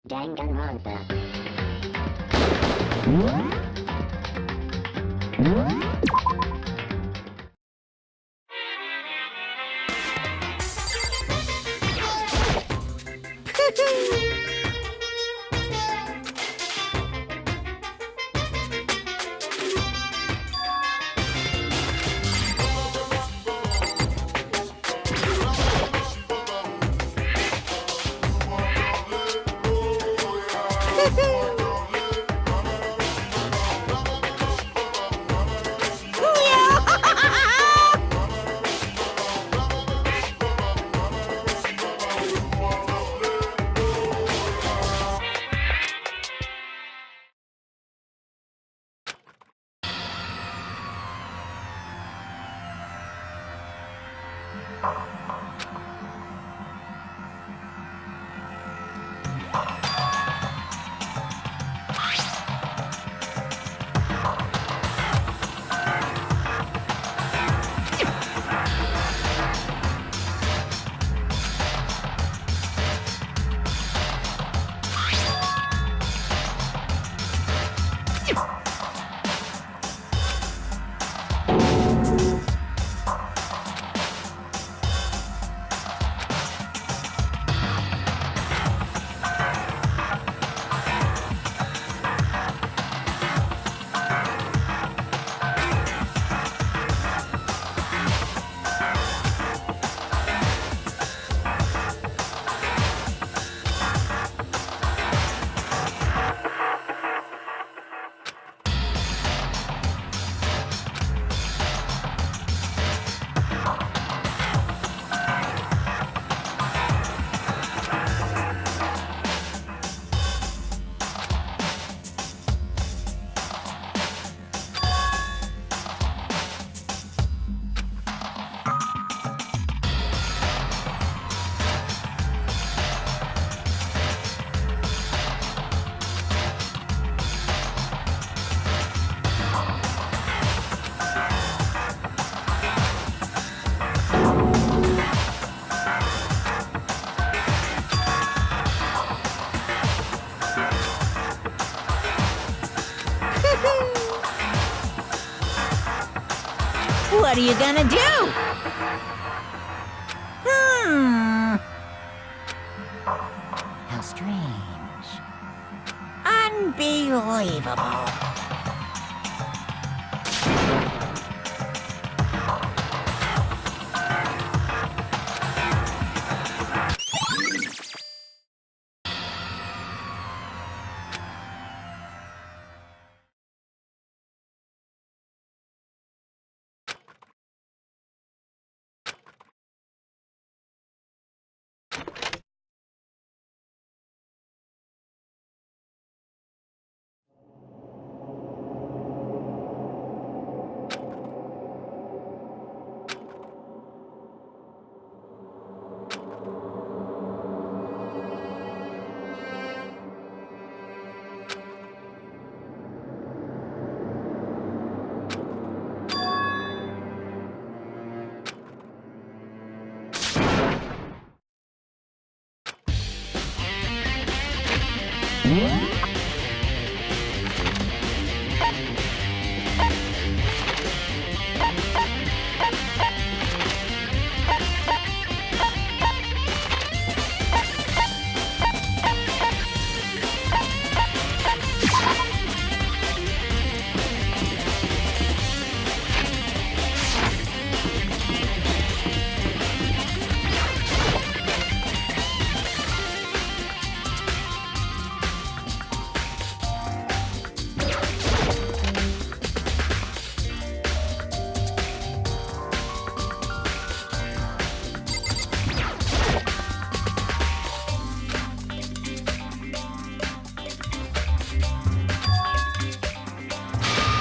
Danganronpa. What are you gonna do? How strange. Unbelievable.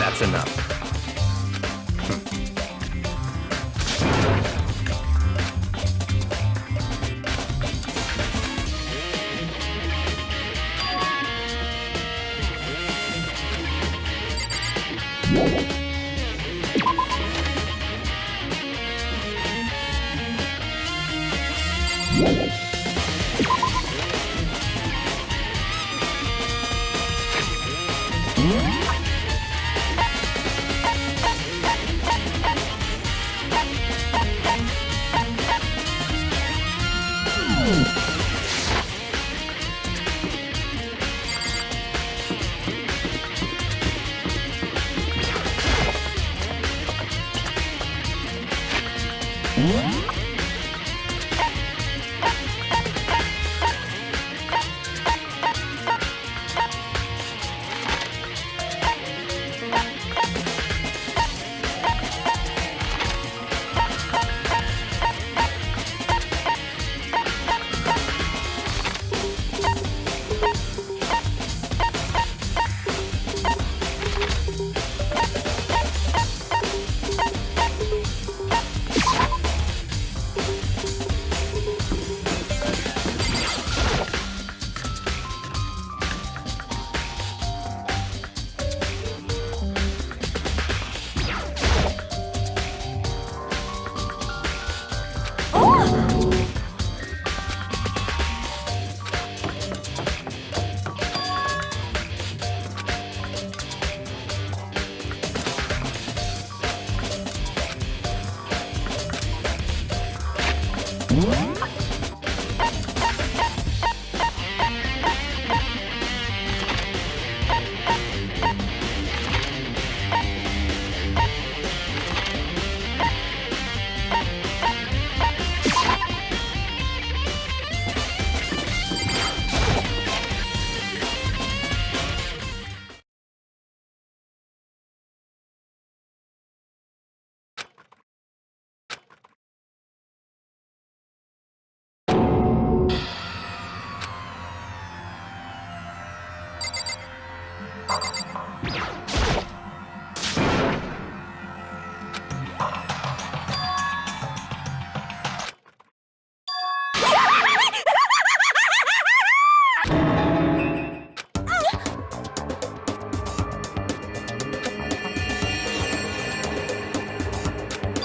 That's enough.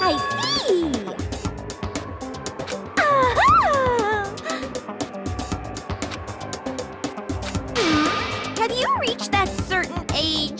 I see! Aha! Have you reached that certain age?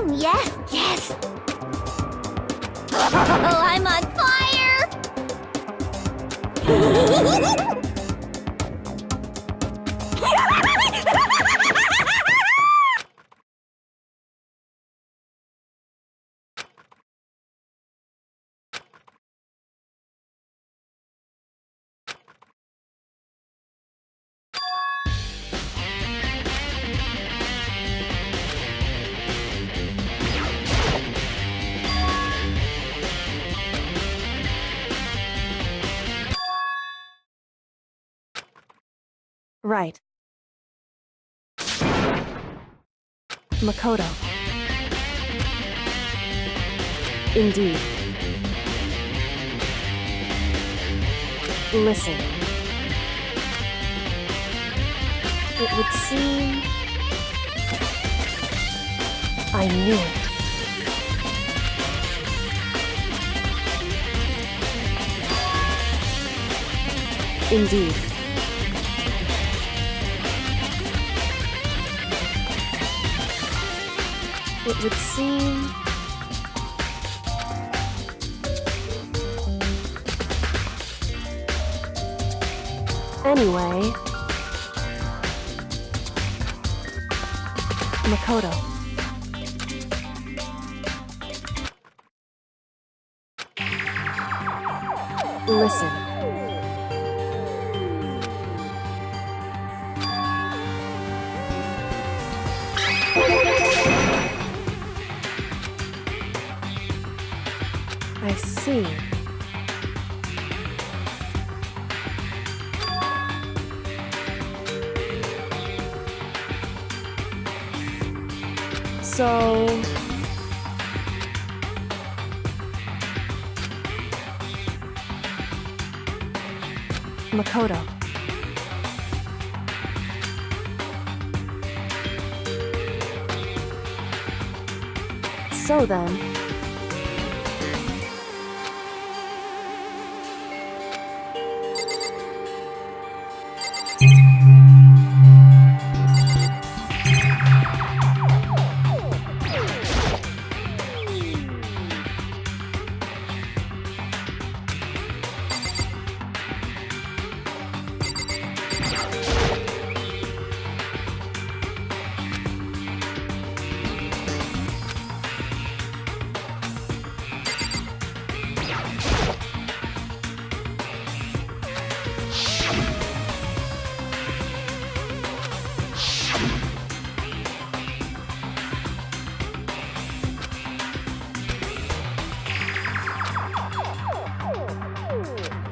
Yes, yes. Oh, I'm on fire! Right. Makoto. Indeed. Listen. It would seem... I knew it. Indeed. It would seem... Anyway... Makoto. Listen. I see. So... Makoto. So then,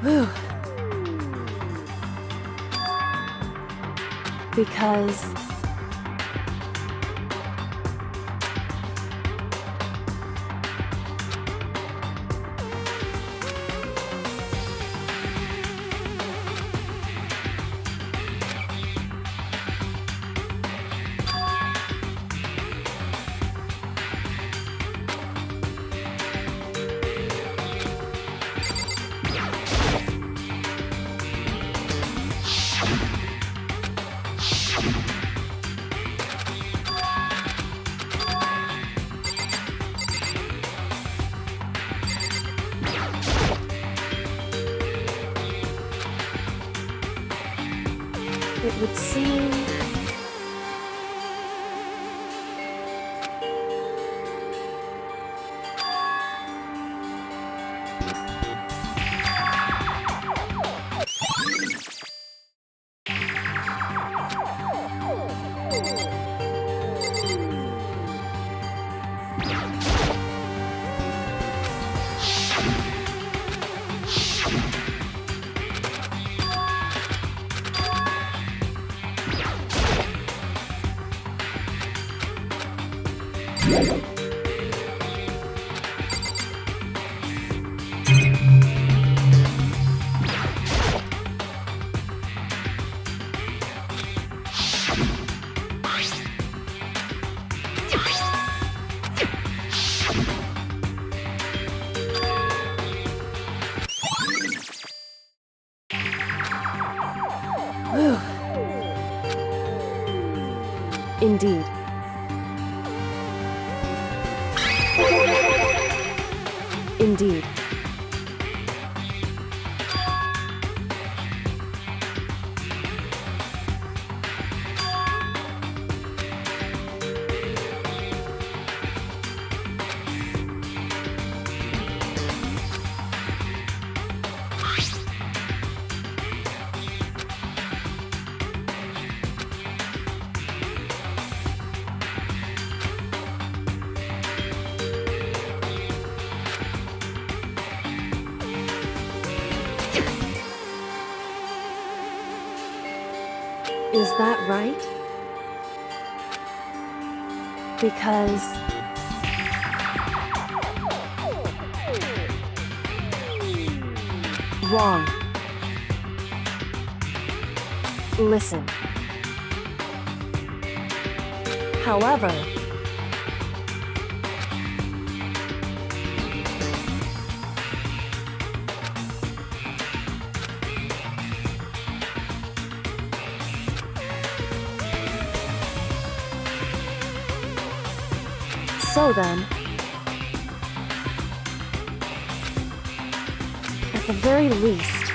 whew. Because it would seem whew. Indeed. Indeed. Is that right? Because wrong. Listen. However, so then, at the very least,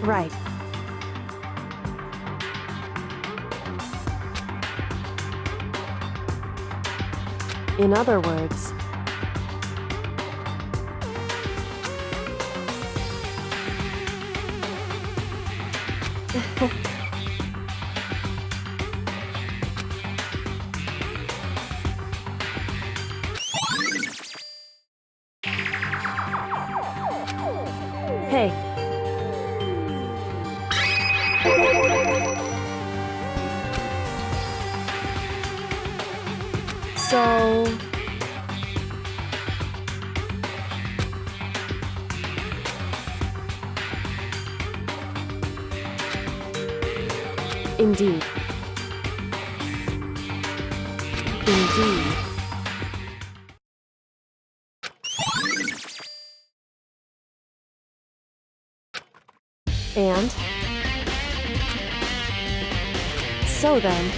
right. In other words, hey. So Indeed. Indeed. And? So then...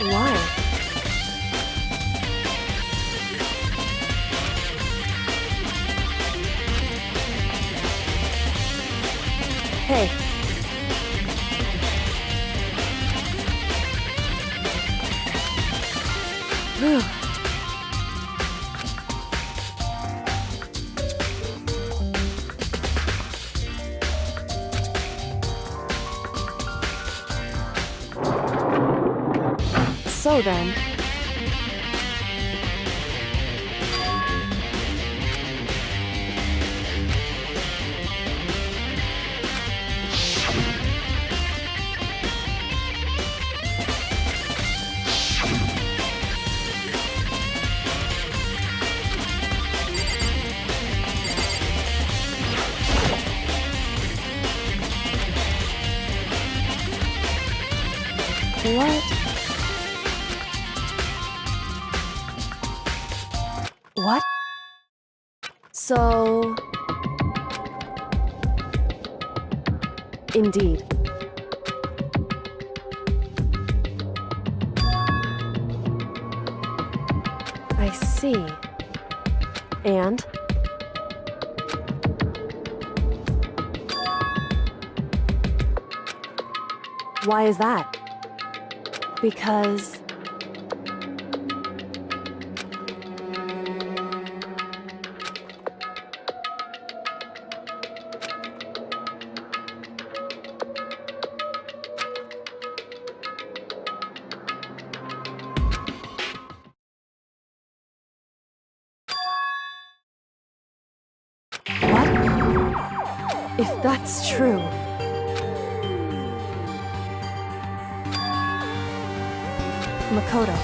Why? Hey. Whew. So then... What? What? So... Indeed. I see. And? Why is that? Because... What? If that's true... Makoto.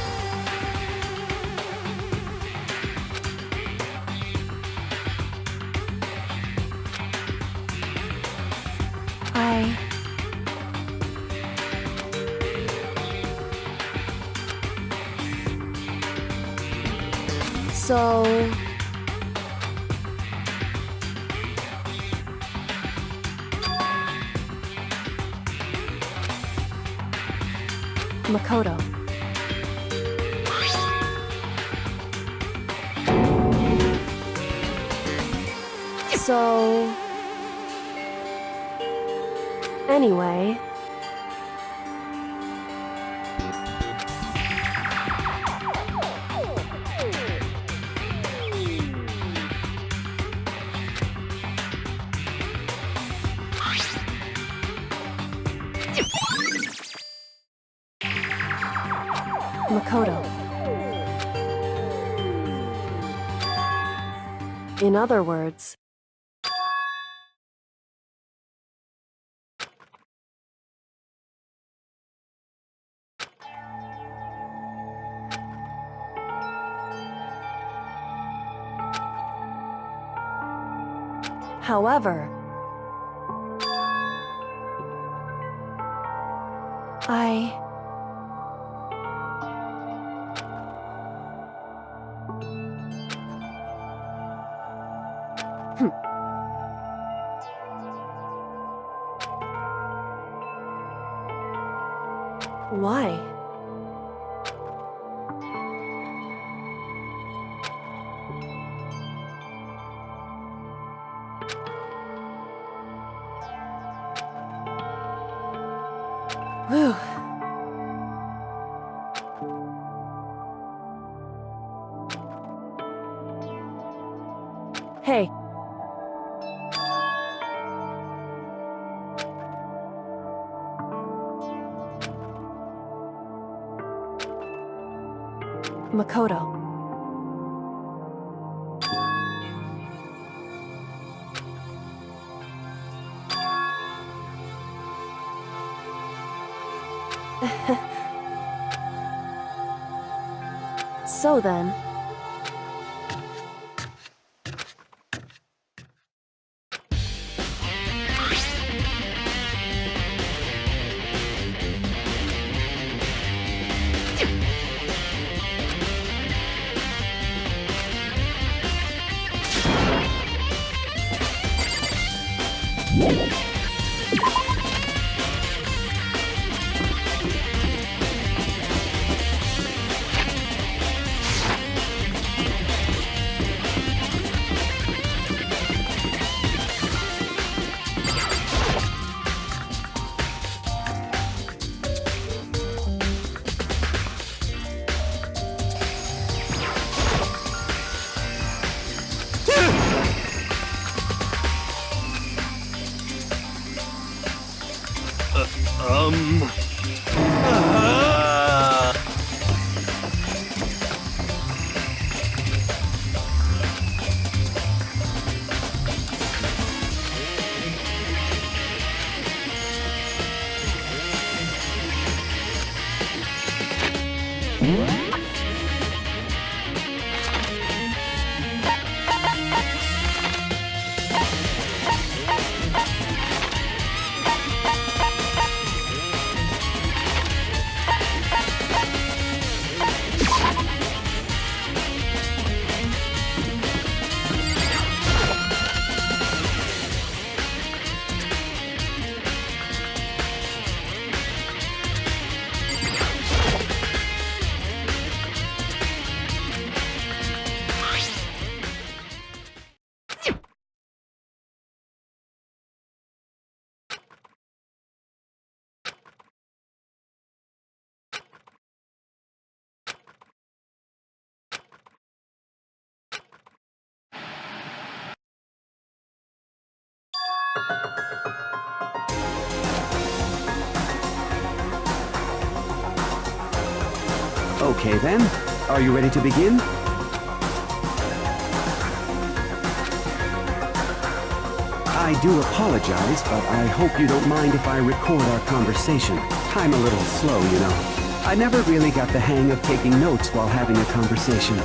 So... Makoto. So... Anyway... Makoto. In other words... However... Why? Whew. Hey. Makoto. So then... Okay then, are you ready to begin? I do apologize, but I hope you don't mind if I record our conversation. I'm a little slow, you know. I never really got the hang of taking notes while having a conversation.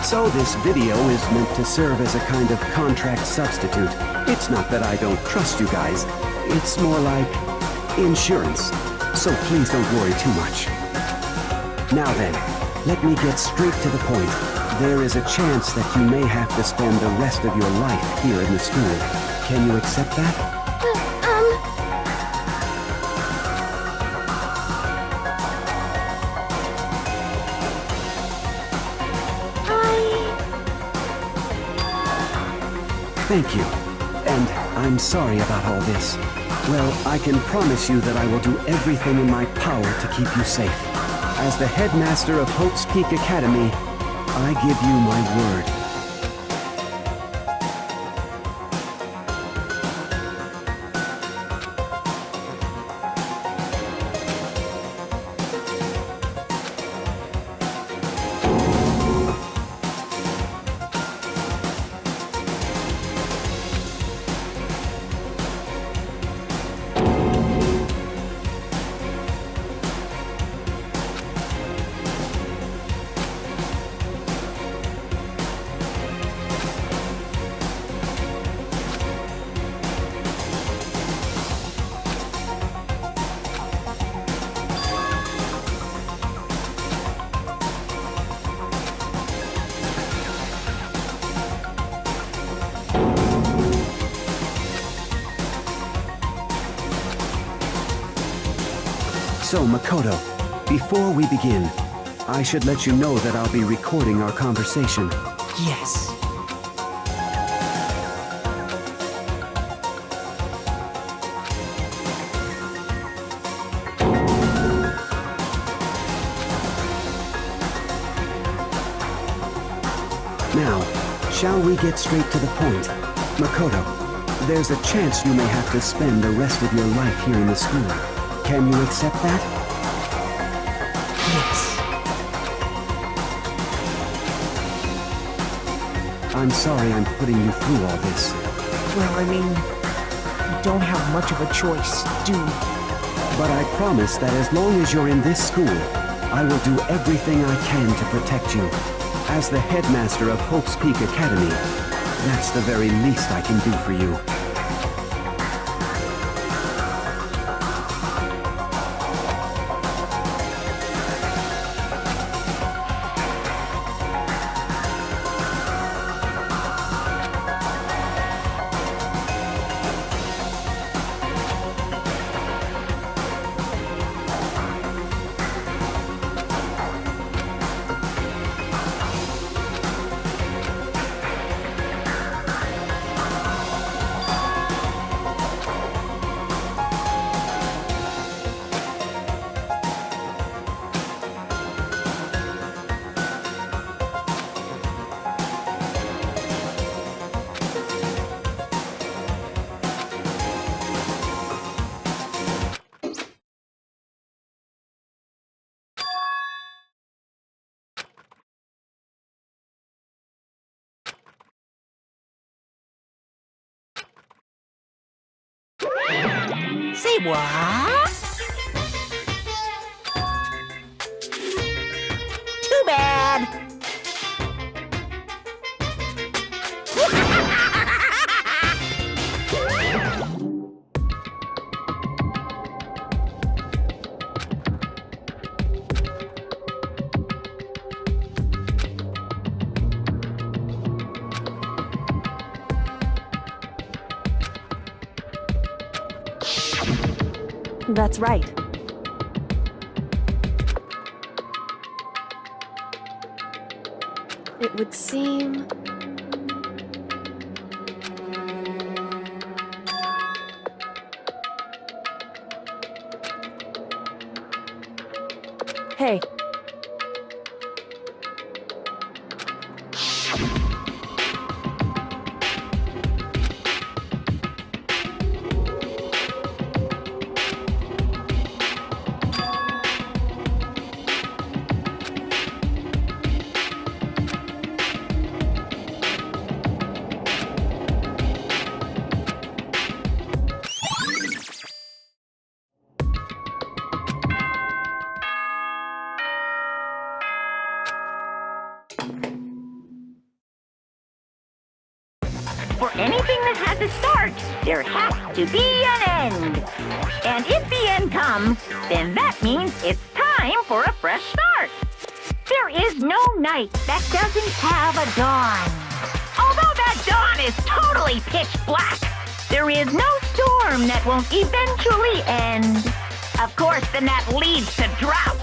So this video is meant to serve as a kind of contract substitute. It's not that I don't trust you guys. It's more like insurance. So please don't worry too much. Now then, let me get straight to the point. There is a chance that you may have to spend the rest of your life here in the school. Can you accept that? Thank you. And I'm sorry about all this. Well, I can promise you that I will do everything in my power to keep you safe. As the headmaster of Hope's Peak Academy, I give you my word. So, Makoto, before we begin, I should let you know that I'll be recording our conversation. Yes. Now, shall we get straight to the point? Makoto, there's a chance you may have to spend the rest of your life here in the school. Can you accept that? Yes. I'm sorry I'm putting you through all this. Well, I mean, we don't have much of a choice, do we? But I promise that as long as you're in this school, I will do everything I can to protect you. As the headmaster of Hope's Peak Academy, that's the very least I can do for you. Say what? Too bad. That's right. It would seem... Hey. For anything that has a start, there has to be an end. And if the end comes, then that means it's time for a fresh start. There is no night that doesn't have a dawn. Although that dawn is totally pitch black, there is no storm that won't eventually end. Of course, then that leads to drought.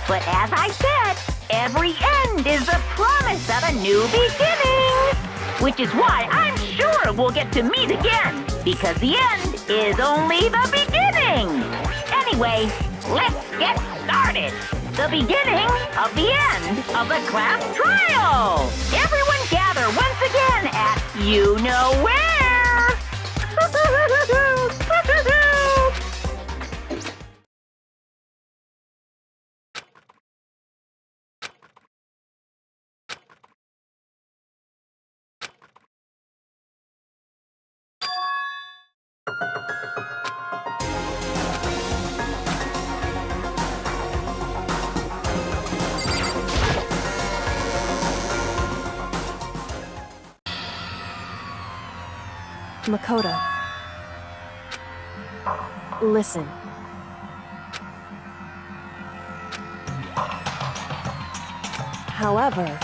But as I said, every end is the promise of a new beginning. Which is why I'm sure we'll get to meet again, because the end is only the beginning. Anyway, let's get started. The beginning of the end of the class trial. Everyone gather once again at you know where. Makoto. Listen. However...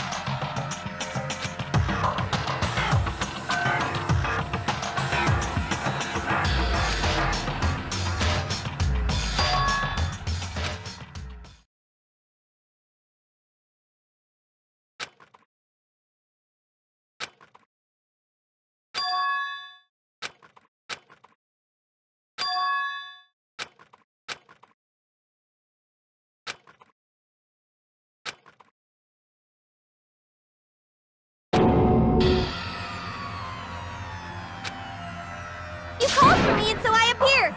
You called for me and so I appear.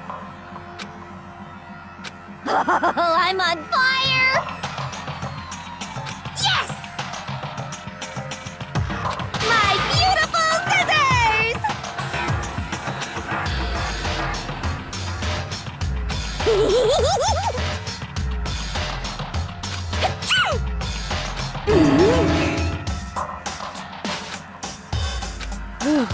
Oh, I'm on fire! Yes! My beautiful Whew.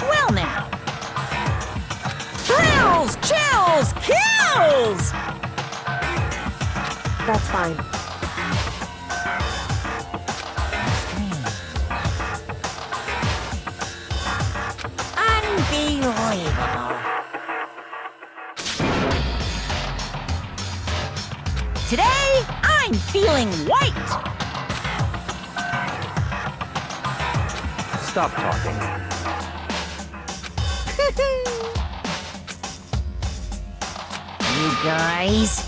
Well now. Thrills, chills, kills! That's fine. Unbelievable. Today, I'm feeling white. Stop talking. You guys.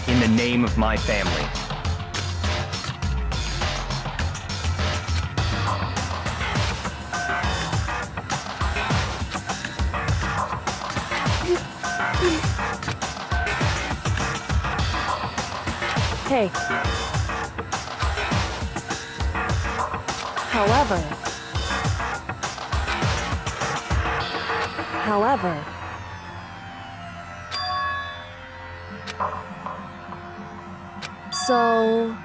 In the name of my family. okay. However... So...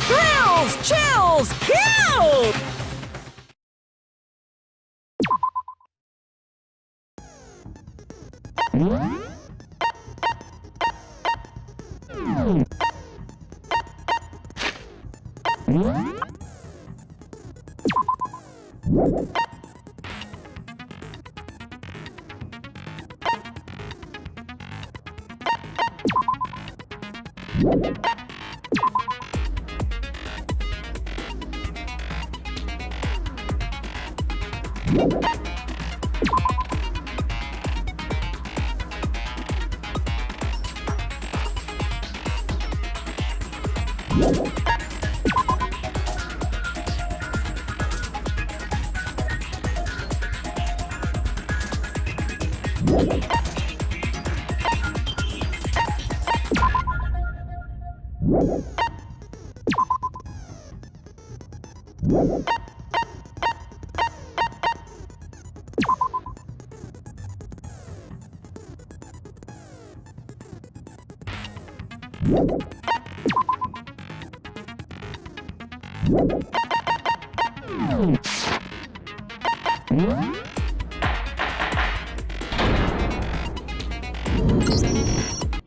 Thrills, chills, kills!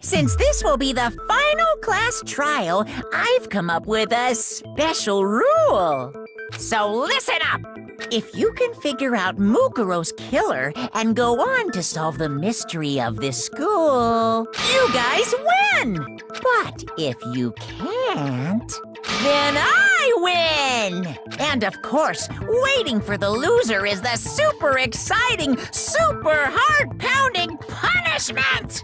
Since this will be the final class trial, I've come up with a special rule. So listen up! If you can figure out Mukuro's killer and go on to solve the mystery of this school, you guys win! But if you can't, then I win! And of course, waiting for the loser is the super exciting, super heart-pounding punishment!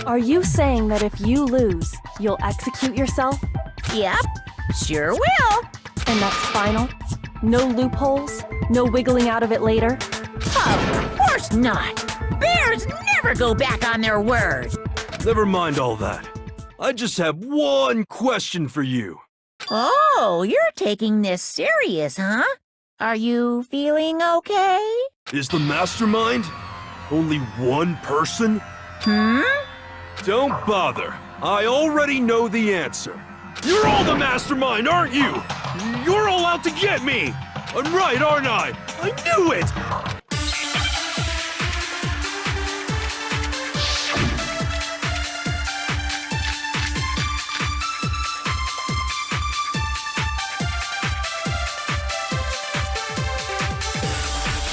Are you saying that if you lose, you'll execute yourself? Yep, sure will. And that's final? No loopholes? No wiggling out of it later? Of course not! Bears never go back on their word! Never mind all that. I just have one question for you. Oh, you're taking this serious, huh? Are you feeling okay? Is the mastermind only one person? Hmm? Don't bother. I already know the answer. You're all the mastermind, aren't you? You're all out to get me! I'm right, aren't I? I knew it!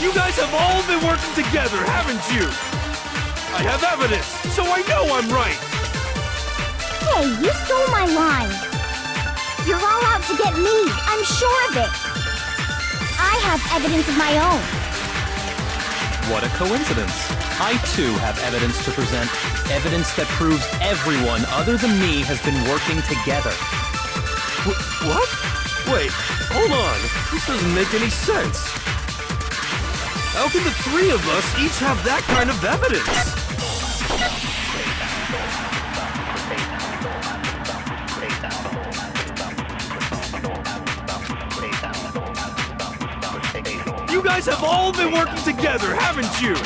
You guys have all been working together, haven't you? I have evidence, so I know I'm right! Hey, you stole my line. You're all out to get me. I'm sure of it. I have evidence of my own. What a coincidence. I too have evidence to present. Evidence that proves everyone other than me has been working together. What? Wait, hold on. This doesn't make any sense. How can the three of us each have that kind of evidence? You guys have all been working together, haven't you?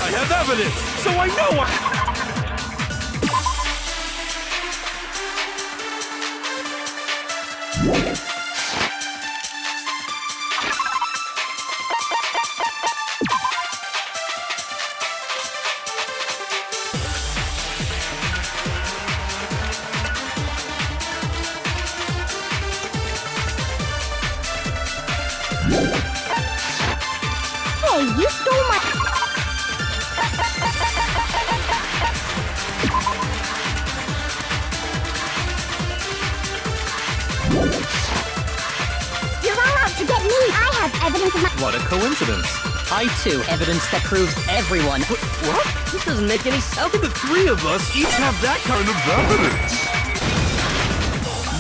I have evidence, so I know Hey, you stole my... You're all out to get me! I have evidence of my... What a coincidence. I too, evidence that proves everyone. What? This doesn't make any sense. How can the three of us each have that kind of evidence?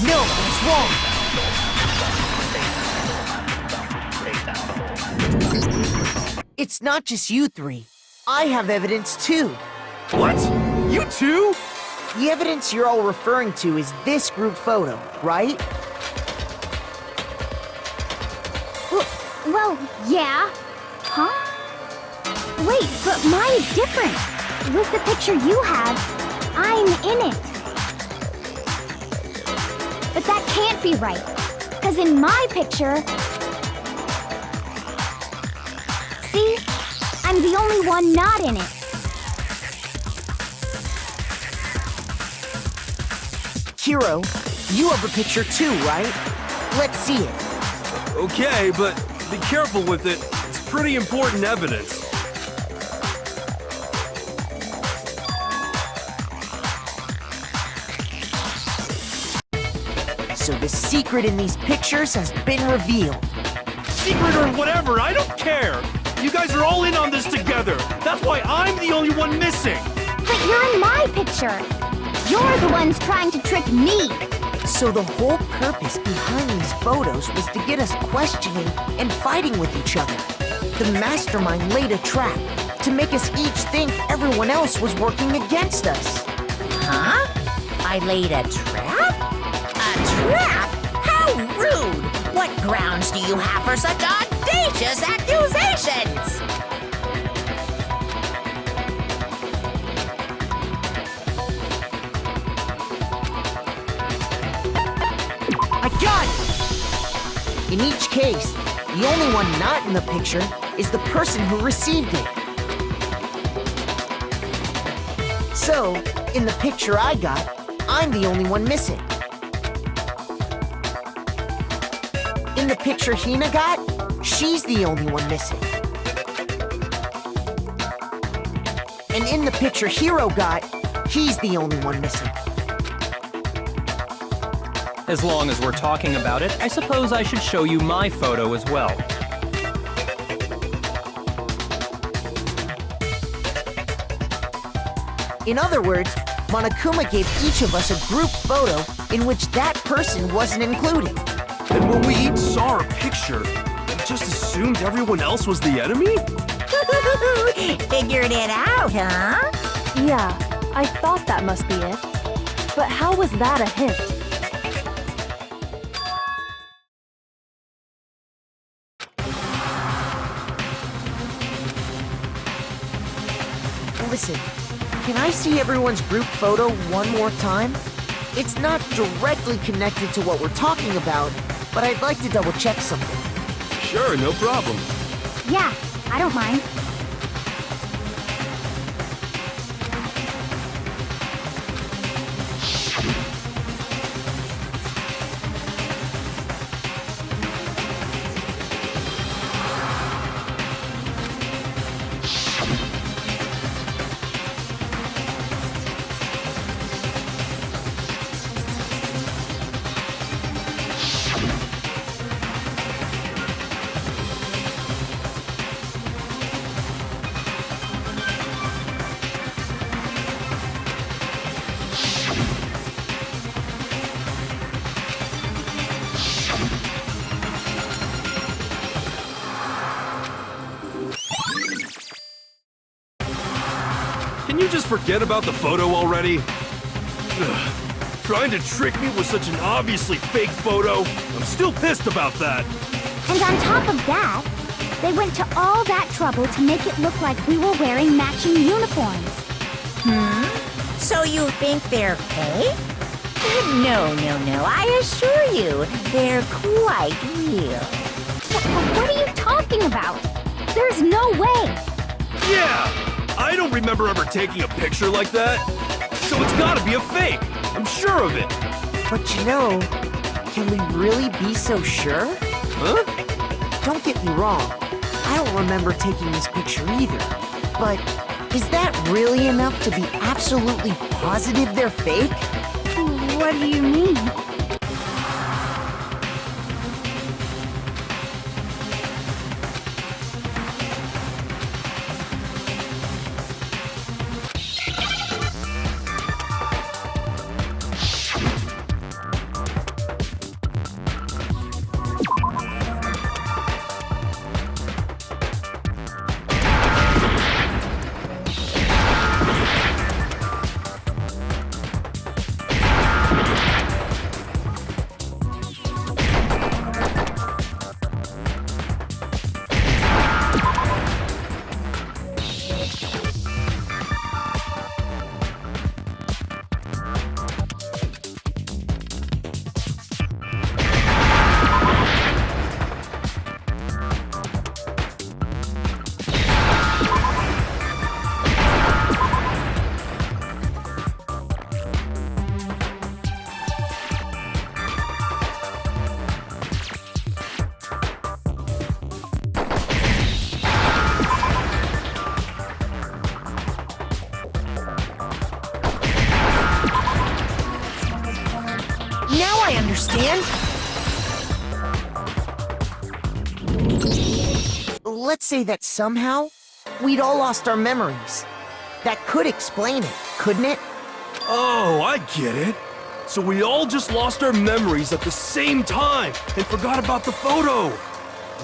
No, it's wrong. It's not just you three. I have evidence too. What? You too? The evidence you're all referring to is this group photo, right? Well, yeah. Huh? Wait, but mine is different. With the picture you have, I'm in it. But that can't be right. Because in my picture... See? I'm the only one not in it. Hero, you have a picture too, right? Let's see it. Okay, but be careful with it. It's pretty important evidence. So the secret in these pictures has been revealed. Secret or whatever, I don't care. You guys are all in on this together. That's why I'm the only one missing. But you're in my picture. You're the ones trying to trick me. So the whole purpose behind these photos was to get us questioning and fighting with each other. The mastermind laid a trap to make us each think everyone else was working against us. Huh? I laid a trap? A trap? How rude! What grounds do you have for such audacious accusations? I got it! In each case, the only one not in the picture is the person who received it. So, in the picture I got, I'm the only one missing. In the picture Hina got, she's the only one missing. And in the picture Hero got, he's the only one missing. As long as we're talking about it, I suppose I should show you my photo as well. In other words, Monokuma gave each of us a group photo in which that person wasn't included. And when we each saw our picture, we just assumed everyone else was the enemy? Figured it out, huh? Yeah, I thought that must be it. But how was that a hint? Listen, can I see everyone's group photo one more time? It's not directly connected to what we're talking about, but I'd like to double check something. Sure, no problem. Yeah, I don't mind. Can you just forget about the photo already? Ugh. Trying to trick me with such an obviously fake photo? I'm still pissed about that. And on top of that, they went to all that trouble to make it look like we were wearing matching uniforms. So you think they're fake? No. I assure you, they're quite real. What are you talking about? There's no way. Yeah! I don't remember ever taking a picture like that. So it's gotta be a fake. I'm sure of it. But you know, can we really be so sure? Huh? Don't get me wrong, I don't remember taking this picture either. But is that really enough to be absolutely positive they're fake? What do you mean? Now I understand. Let's say that somehow we'd all lost our memories. That could explain it, couldn't it? Oh, I get it. So we all just lost our memories at the same time and forgot about the photo.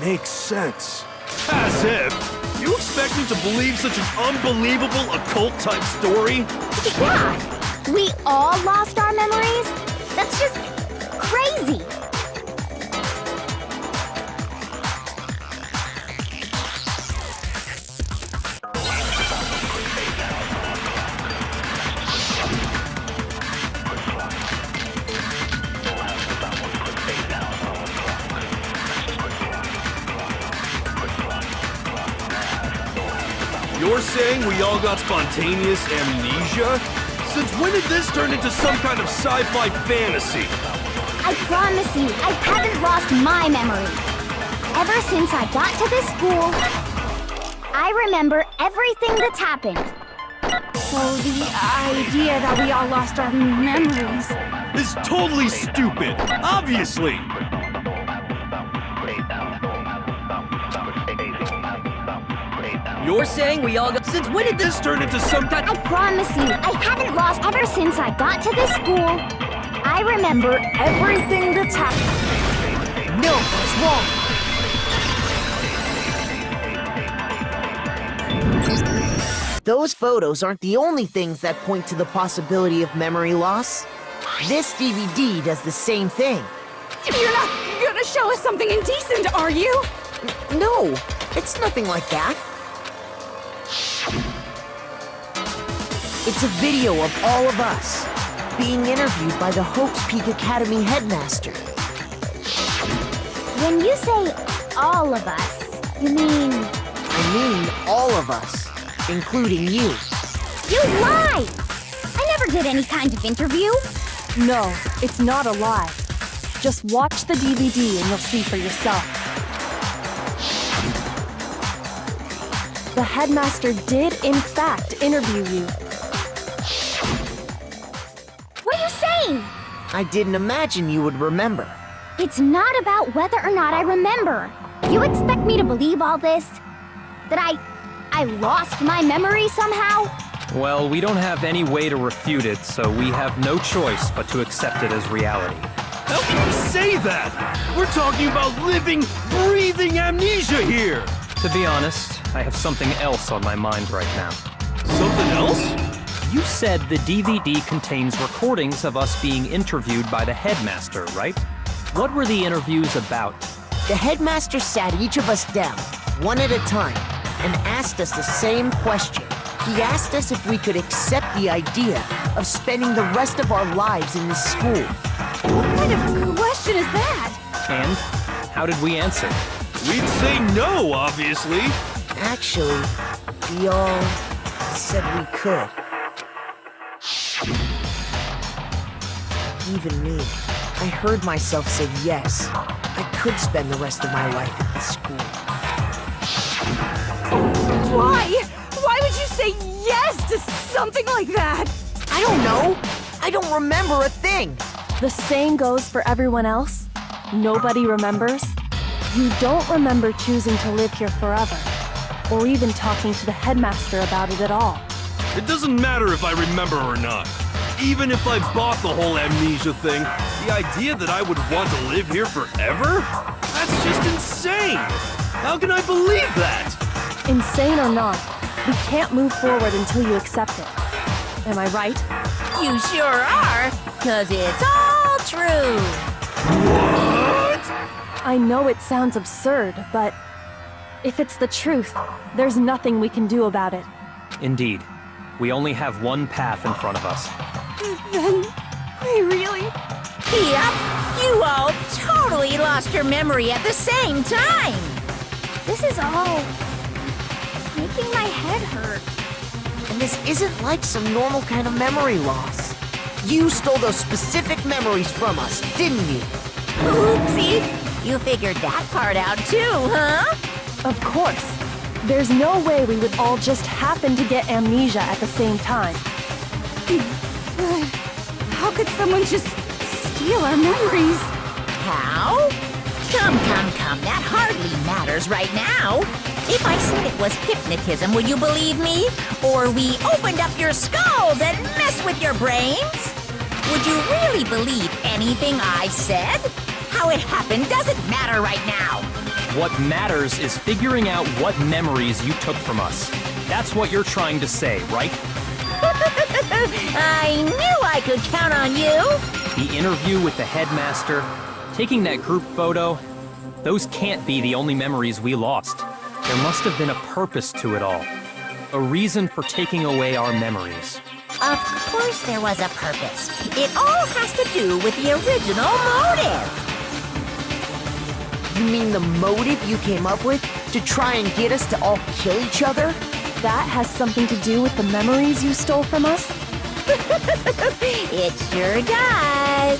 Makes sense. As if. You expect me to believe such an unbelievable occult-type story? Yeah! We all lost our memories? That's just crazy! You're saying we all got spontaneous amnesia? Since when did this turn into some kind of sci-fi fantasy? I promise you, I haven't lost my memory. Ever since I got to this school, I remember everything that's happened. So the idea that we all lost our memories. It's totally stupid, obviously! You're saying we all got... Since when did this turn into some kind... I promise you, I haven't lost ever since I got to this school. I remember everything that's happened. No, it's wrong. Those photos aren't the only things that point to the possibility of memory loss. This DVD does the same thing. You're not gonna show us something indecent, are you? No, it's nothing like that. It's a video of all of us being interviewed by the Hope's Peak Academy headmaster. When you say all of us, you mean... I mean all of us, including you. You lied! I never did any kind of interview. No, it's not a lie. Just watch the DVD and you'll see for yourself. The headmaster did, in fact, interview you. What are you saying? I didn't imagine you would remember. It's not about whether or not I remember. You expect me to believe all this? That I lost my memory somehow? Well, we don't have any way to refute it, so we have no choice but to accept it as reality. How can you say that? We're talking about living, breathing amnesia here! To be honest, I have something else on my mind right now. Something Something else? You said the DVD contains recordings of us being interviewed by the headmaster, right? What were the interviews about? The headmaster sat each of us down, one at a time, and asked us the same question. He asked us if we could accept the idea of spending the rest of our lives in this school. What kind of question is that? And how did we answer? We'd say no, obviously. Actually, we all said we could. Even me. I heard myself say yes. I could spend the rest of my life at this school. Why? Why would you say yes to something like that? I don't know. I don't remember a thing. The same goes for everyone else. Nobody remembers. You don't remember choosing to live here forever, or even talking to the headmaster about it at all. It doesn't matter if I remember or not. Even if I bought the whole amnesia thing, the idea that I would want to live here forever? That's just insane! How can I believe that? Insane or not, we can't move forward until you accept it. Am I right? You sure are, 'cause it's all true. What? I know it sounds absurd, but if it's the truth, there's nothing we can do about it. Indeed. We only have one path in front of us. Then, we really... Yep, you all totally lost your memory at the same time. This is all making my head hurt. And this isn't like some normal kind of memory loss. You stole those specific memories from us, didn't you? Oopsie, you figured that part out too, huh? Of course. There's no way we would all just happen to get amnesia at the same time. But how could someone just steal our memories? How? Come, that hardly matters right now. If I said it was hypnotism, would you believe me? Or we opened up your skulls and messed with your brains? Would you really believe anything I said? How it happened doesn't matter right now. What matters is figuring out what memories you took from us. That's what you're trying to say, right? I knew I could count on you. The interview with the headmaster, taking that group photo, those can't be the only memories we lost. There must have been a purpose to it all. A reason for taking away our memories. Of course there was a purpose. It all has to do with the original motive. You mean the motive you came up with to try and get us to all kill each other? That has something to do with the memories you stole from us? It sure does.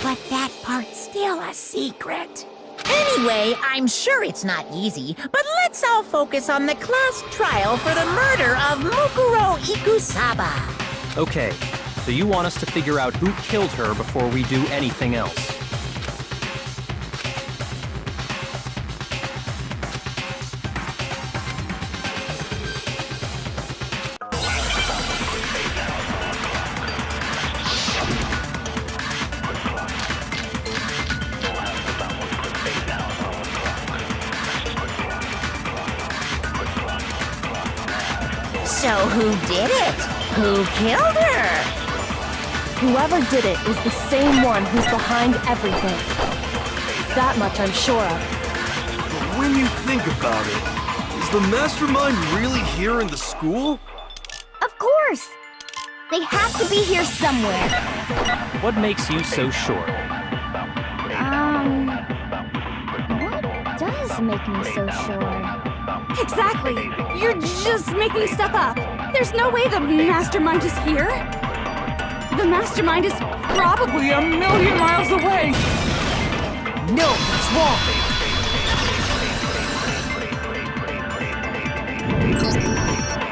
But that part's still a secret. Anyway, I'm sure it's not easy, but let's all focus on the class trial for the murder of Mukuro Ikusaba. Okay, so you want us to figure out who killed her before we do anything else. So who did it? Who killed her? Whoever did it is the same one who's behind everything. That much I'm sure of. But when you think about it, is the mastermind really here in the school? Of course! They have to be here somewhere. What makes you so sure? What does make me so sure? Exactly! You're just making stuff up! There's no way the mastermind is here! The mastermind is probably a million miles away! No, that's wrong!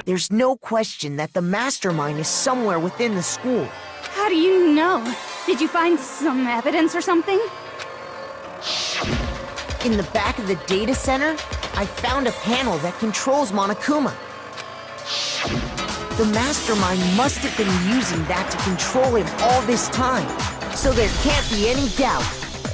There's no question that the mastermind is somewhere within the school. How do you know? Did you find some evidence or something? In the back of the data center, I found a panel that controls Monokuma. The mastermind must have been using that to control him all this time. So there can't be any doubt.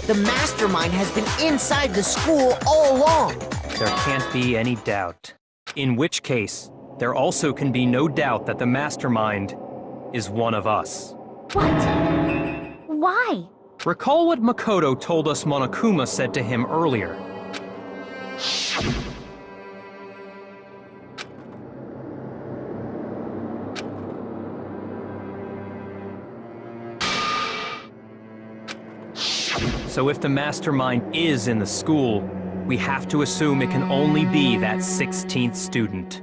The mastermind has been inside the school all along. There can't be any doubt. In which case, there also can be no doubt that the mastermind is one of us. What? Why? Recall what Makoto told us Monokuma said to him earlier. So if the mastermind is in the school, we have to assume it can only be that 16th student.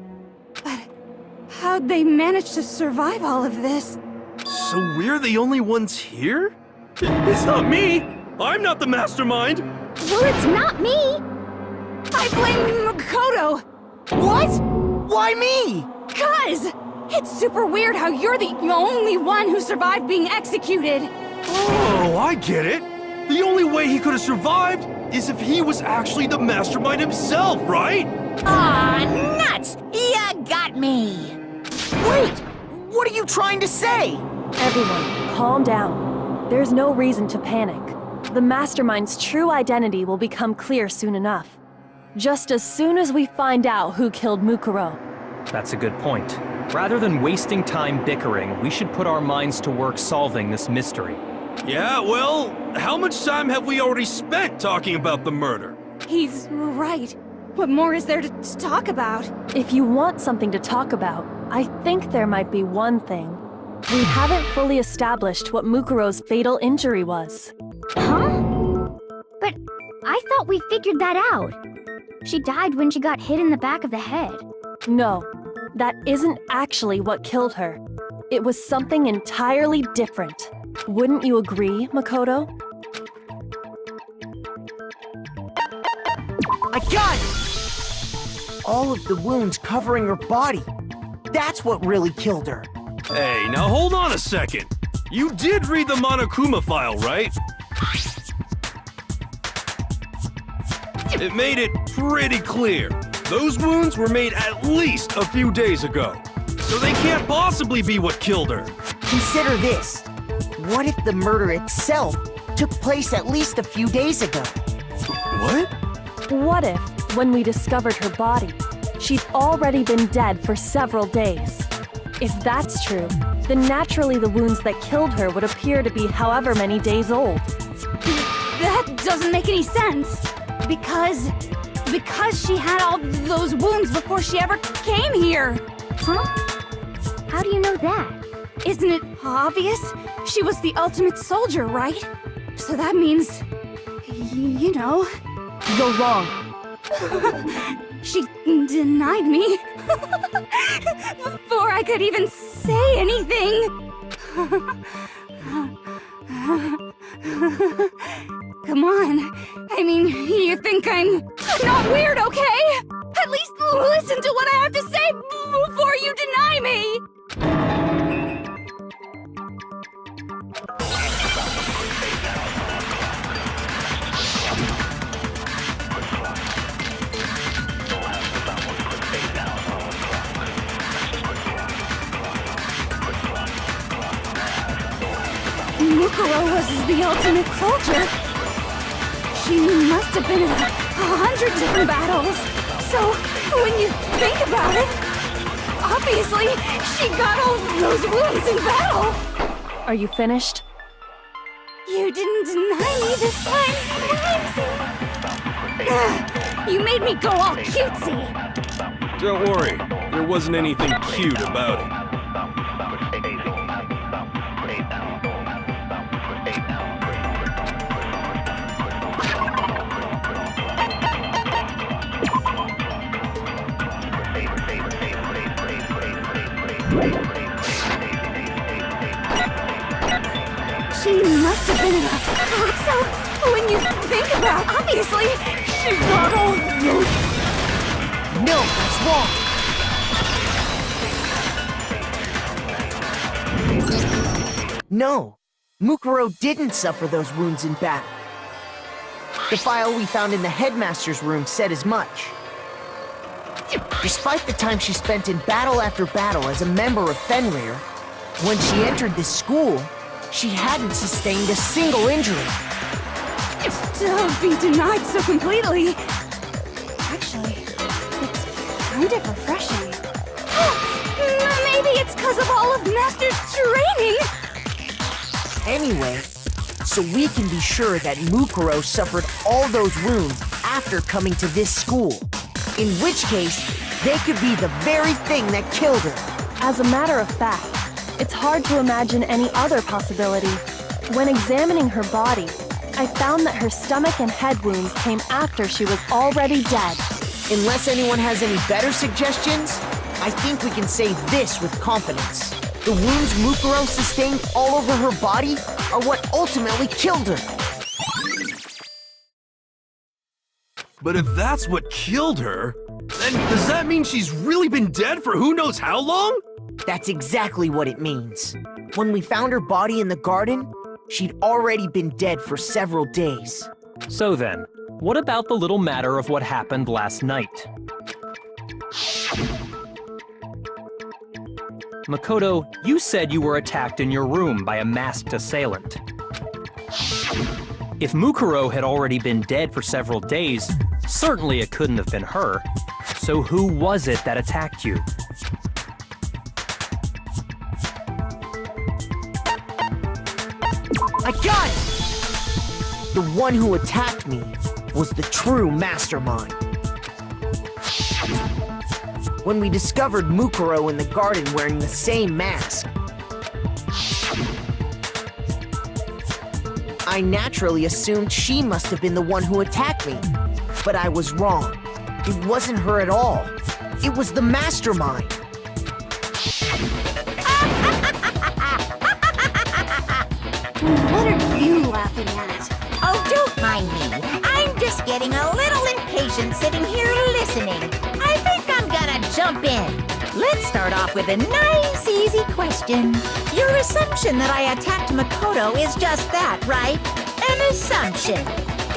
How'd they manage to survive all of this? So we're the only ones here? It's not me! I'm not the mastermind! Well, it's not me! I blame Makoto! What? Why me? 'Cause it's super weird how you're the only one who survived being executed. Oh, I get it! The only way he could have survived is if he was actually the mastermind himself, right? Aw, nuts! You got me! Wait! What are you trying to say? Everyone, calm down. There's no reason to panic. The mastermind's true identity will become clear soon enough. Just as soon as we find out who killed Mukuro. That's a good point. Rather than wasting time bickering, we should put our minds to work solving this mystery. Yeah, well, how much time have we already spent talking about the murder? He's right. What more is there to talk about? If you want something to talk about, I think there might be one thing. We haven't fully established what Mukuro's fatal injury was. Huh? But I thought we figured that out. She died when she got hit in the back of the head. No, that isn't actually what killed her. It was something entirely different. Wouldn't you agree, Makoto? I got it! All of the wounds covering her body. That's what really killed her. Hey, now hold on a second. You did read the Monokuma file, right? It made it pretty clear. Those wounds were made at least a few days ago. So they can't possibly be what killed her. Consider this. What if the murder itself took place at least a few days ago? What? What if, when we discovered her body, she'd already been dead for several days? If that's true, then naturally the wounds that killed her would appear to be however many days old. That doesn't make any sense. Because she had all those wounds before she ever came here. Huh? How do you know that? Isn't it obvious? She was the ultimate soldier, right? So that means, you know... You're wrong. She denied me before I could even say anything. Come on. I mean, you think I'm not weird, okay? At least listen to what I have to say before you deny me. Mukuro was the ultimate soldier. She must have been in 100 different battles. So, when you think about it, obviously, she got all those wounds in battle. Are you finished? You didn't deny me this time, Slimes. You made me go all cutesy. Don't worry, there wasn't anything cute about it. She must have been in a... So, when you think about it, obviously, she got all those... No, that's wrong. No, Mukuro didn't suffer those wounds in battle. The file we found in the headmaster's room said as much. Despite the time she spent in battle after battle as a member of Fenrir, when she entered this school, she hadn't sustained a single injury. To be denied so completely... Actually, it's kind of refreshing. master's training! Anyway, so we can be sure that Mukuro suffered all those wounds after coming to this school. In which case, they could be the very thing that killed her. As a matter of fact, it's hard to imagine any other possibility. When examining her body, I found that her stomach and head wounds came after she was already dead. Unless anyone has any better suggestions, I think we can say this with confidence. The wounds Mukuro sustained all over her body are what ultimately killed her. But if that's what killed her, then does that mean she's really been dead for who knows how long? That's exactly what it means. When we found her body in the garden, she'd already been dead for several days. So then, what about the little matter of what happened last night? Makoto, you said you were attacked in your room by a masked assailant. If Mukuro had already been dead for several days, certainly it couldn't have been her. So who was it that attacked you? I got it! The one who attacked me was the true mastermind. When we discovered Mukuro in the garden wearing the same mask, I naturally assumed she must have been the one who attacked me. But I was wrong. It wasn't her at all. It was the mastermind. What are you laughing at? Oh, don't mind me. I'm just getting a little impatient sitting here listening. I think I'm gonna jump in. Let's start off with a nice, easy question. Your assumption that I attacked Makoto is just that, right? An assumption.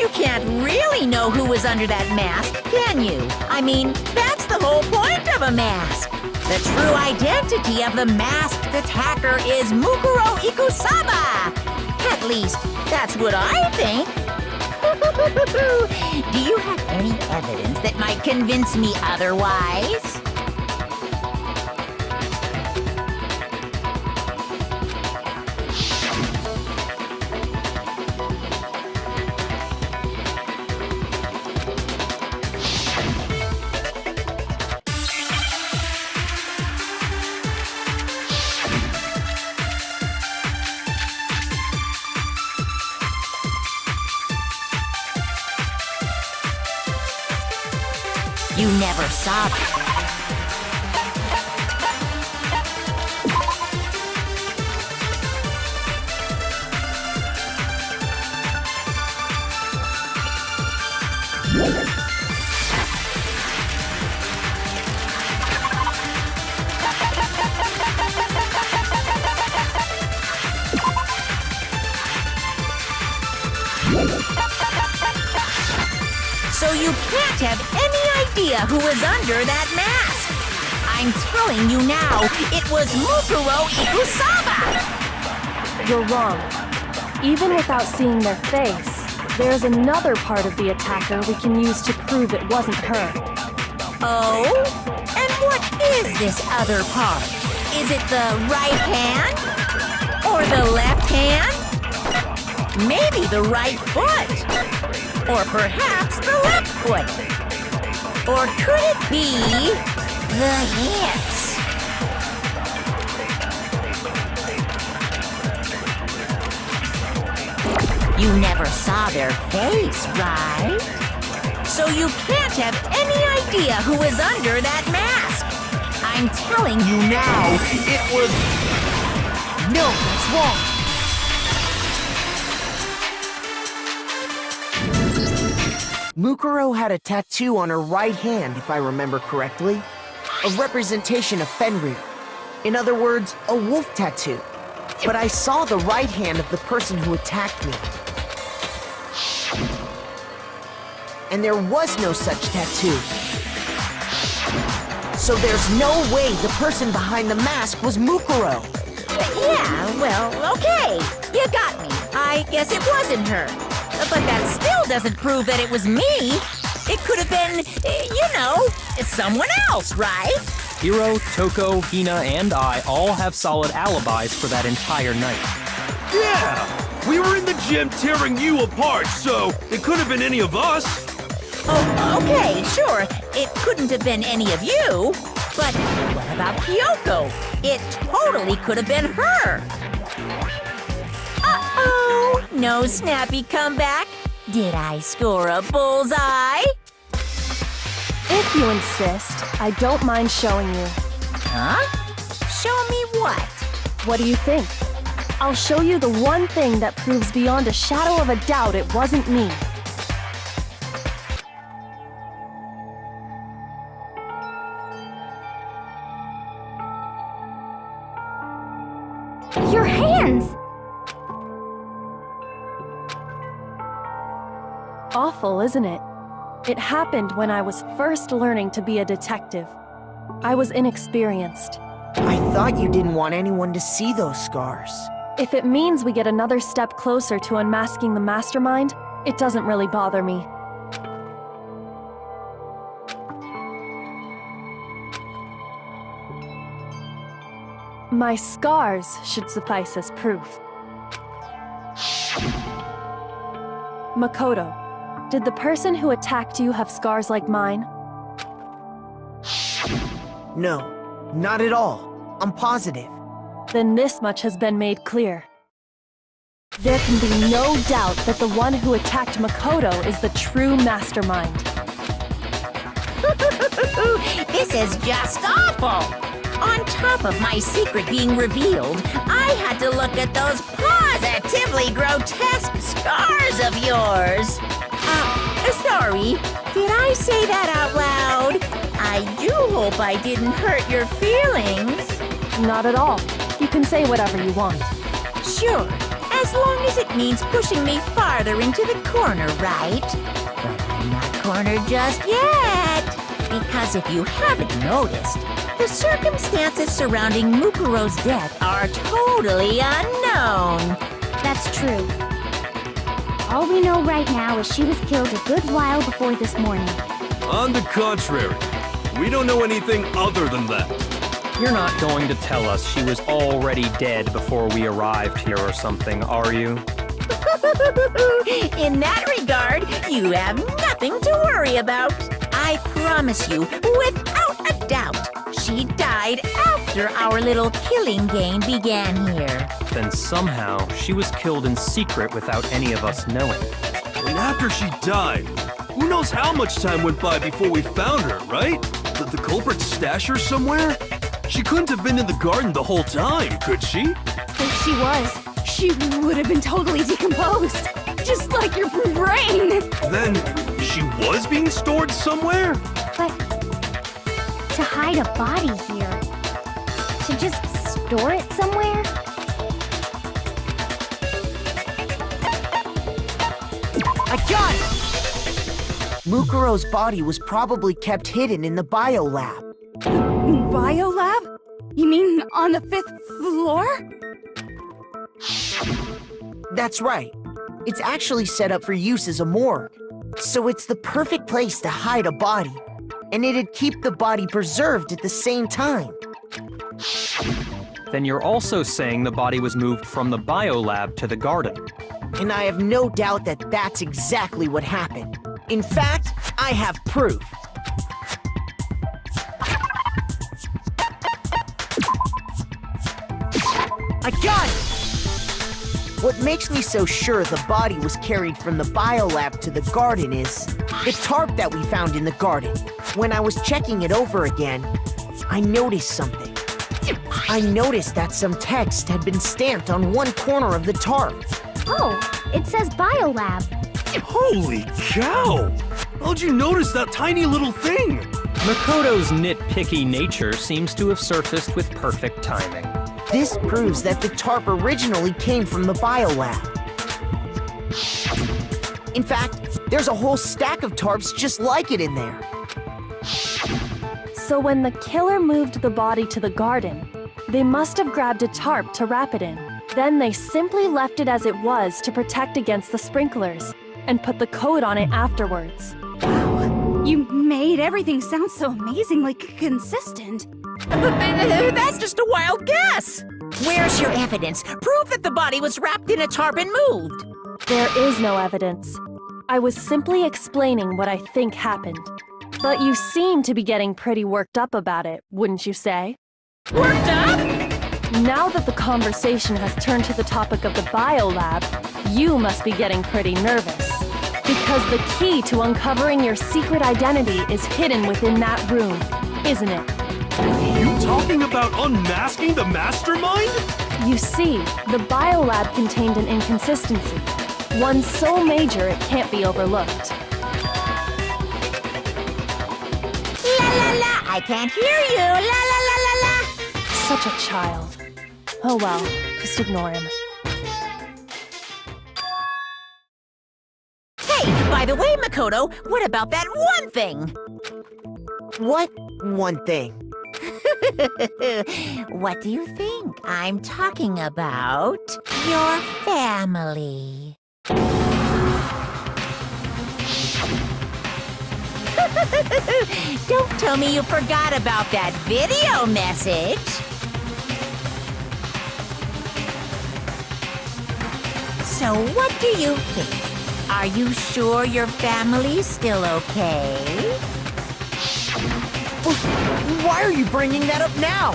You can't really know who was under that mask, can you? I mean, that's the whole point of a mask. The true identity of the masked attacker is Mukuro Ikusaba. At least, that's what I think. Do you have any evidence that might convince me otherwise? You never saw them. So you can't have any idea who was under that mask. I'm telling you now, it was Mukuro Ikusaba. You're wrong. Even without seeing their face, there's another part of the attacker we can use to prove it wasn't her. Oh? And what is this other part? Is it the right hand? Or the left hand? Maybe the right foot? Or perhaps the left foot? Or could it be the hips? You never saw their face, right? So you can't have any idea who was under that mask. I'm telling you now, it was... No, that's wrong. Mukuro had a tattoo on her right hand, if I remember correctly. A representation of Fenrir. In other words, a wolf tattoo. But I saw the right hand of the person who attacked me. And there was no such tattoo. So there's no way the person behind the mask was Mukuro. Yeah, well, okay. You got me. I guess it wasn't her. But that still doesn't prove that it was me. It could have been, you know, someone else, right? Hiro, Toko, Hina, and I all have solid alibis for that entire night. Yeah! We were in the gym tearing you apart, so it could have been any of us. Oh, okay, sure. It couldn't have been any of you. But what about Kyoko? It totally could have been her. Uh-oh! No snappy comeback? Did I score a bullseye? If you insist, I don't mind showing you. Huh? Show me what? What do you think? I'll show you the one thing that proves beyond a shadow of a doubt it wasn't me. Your hands! Awful, isn't it? It happened when I was first learning to be a detective. I was inexperienced. I thought you didn't want anyone to see those scars. If it means we get another step closer to unmasking the mastermind, it doesn't really bother me. My scars should suffice as proof. Makoto, did the person who attacked you have scars like mine? No, not at all. I'm positive. Then this much has been made clear. There can be no doubt that the one who attacked Makoto is the true mastermind. This is just awful! On top of my secret being revealed, I had to look at those positively grotesque scars of yours. Sorry, did I say that out loud? I do hope I didn't hurt your feelings. Not at all. You can say whatever you want. Sure, as long as it means pushing me farther into the corner, right? But I'm not cornered just yet. Because if you haven't noticed, the circumstances surrounding Mukuro's death are totally unknown. That's true. All we know right now is she was killed a good while before this morning. On the contrary, we don't know anything other than that. You're not going to tell us she was already dead before we arrived here or something, are you? In that regard, you have nothing to worry about. I promise you, without a doubt, she died after our little killing game began here. Then somehow she was killed in secret without any of us knowing. And after she died, who knows how much time went by before we found her, right? Did the culprit stash her somewhere? She couldn't have been in the garden the whole time, could she? If she was, she would have been totally decomposed. Just like your brain. Then she was being stored somewhere? But to hide a body here, to just store it somewhere? I got it! Mukuro's body was probably kept hidden in the biolab. Biolab? You mean on the 5th floor? That's right. It's actually set up for use as a morgue. So it's the perfect place to hide a body. And it'd keep the body preserved at the same time. Then you're also saying the body was moved from the biolab to the garden. And I have no doubt that that's exactly what happened. In fact, I have proof. I got it! What makes me so sure the body was carried from the biolab to the garden is the tarp that we found in the garden. When I was checking it over again, I noticed something. I noticed that some text had been stamped on one corner of the tarp. Oh, it says Biolab. Holy cow! How'd you notice that tiny little thing? Makoto's nitpicky nature seems to have surfaced with perfect timing. This proves that the tarp originally came from the biolab. In fact, there's a whole stack of tarps just like it in there. So when the killer moved the body to the garden, they must have grabbed a tarp to wrap it in. Then they simply left it as it was to protect against the sprinklers, and put the coat on it afterwards. Wow, You made everything sound so amazingly consistent. That's just a wild guess. Where's your evidence? Prove that the body was wrapped in a tarp and moved. There is no evidence. I was simply explaining what I think happened. But you seem to be getting pretty worked up about it, wouldn't you say? Worked up? Now that the conversation has turned to the topic of the biolab, you must be getting pretty nervous. Because the key to uncovering your secret identity is hidden within that room, isn't it? You talking about unmasking the mastermind? You see, the biolab contained an inconsistency. One so major it can't be overlooked. La la la, I can't hear you. La la la la la. Such a child. Oh well, just ignore him. Hey, by the way, Makoto, what about that one thing? What one thing? What do you think? I'm talking about your family. Don't tell me you forgot about that video message. So what do you think? Are you sure your family's still okay? Why are you bringing that up now?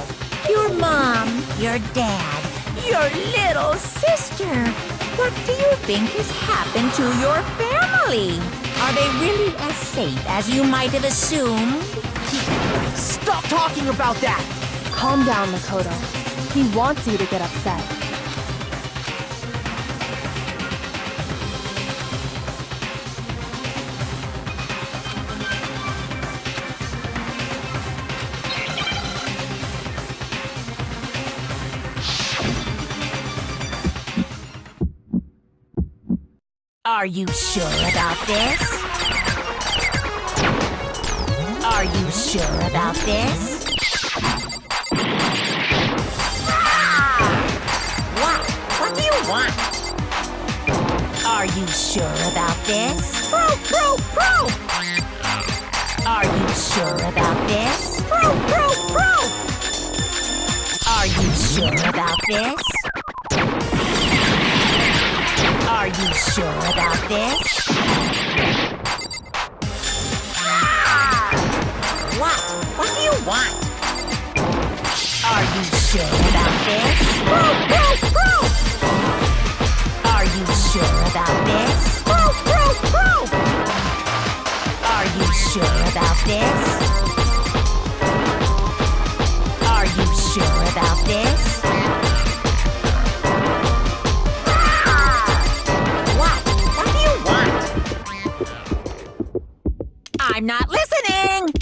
Your mom, your dad, your little sister. What do you think has happened to your family? Are they really as safe as you might have assumed? Stop talking about that! Calm down, Makoto. He wants you to get upset. Are you sure about this? Are you sure about this? Ah! What do you want? Are you sure about this? Proof! Are you sure about this? Proof! Are you sure about this? Are you sure about this? Ah! What do you want? Are you sure about this? Proof! Are you sure about this? Proof! Are you sure about this? Are you sure about this? I'm not listening!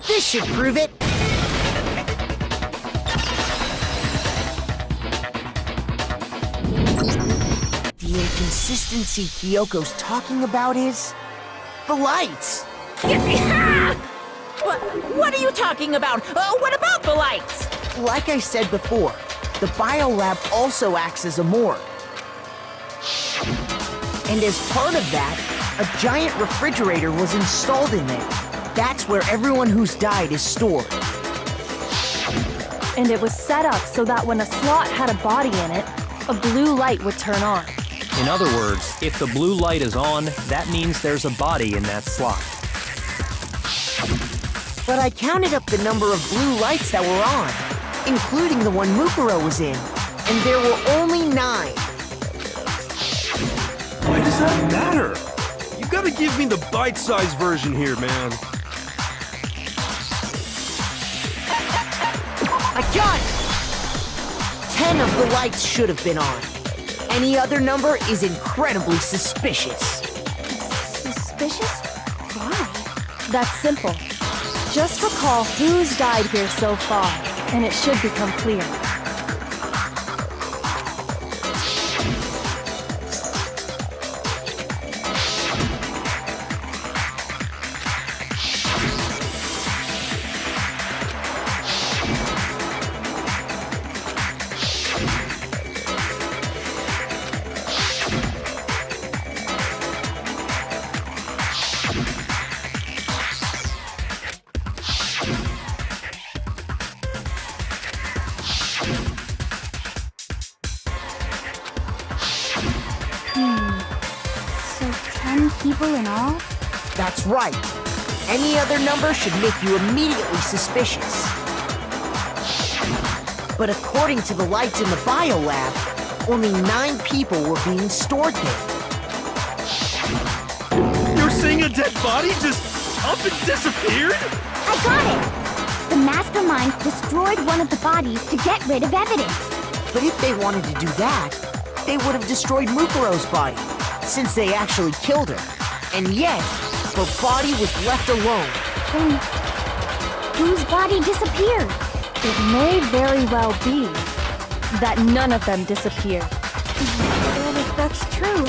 This should prove it. The inconsistency Kyoko's talking about is... the lights! What are you talking about? What about the lights? Like I said before, the biolab also acts as a morgue. And as part of that, a giant refrigerator was installed in there. That's where everyone who's died is stored. And it was set up so that when a slot had a body in it, a blue light would turn on. In other words, if the blue light is on, that means there's a body in that slot. But I counted up the number of blue lights that were on, including the one Mukuro was in, and there were only 9. Why does that matter? You gotta give me the bite-sized version here, man. I got it! 10 of the lights should have been on. Any other number is incredibly suspicious. Suspicious? Why? That's simple. Just recall who's died here so far, and it should become clear. people in all? That's right. Any other number should make you immediately suspicious. But according to the lights in the biolab, only 9 people were being stored there. You're saying a dead body just up and disappeared? I got it! The mastermind destroyed one of the bodies to get rid of evidence. But if they wanted to do that, they would have destroyed Mukuro's body, since they actually killed her. And yet, her body was left alone. Then, whose body disappeared? It may very well be that none of them disappeared. Well, if that's true,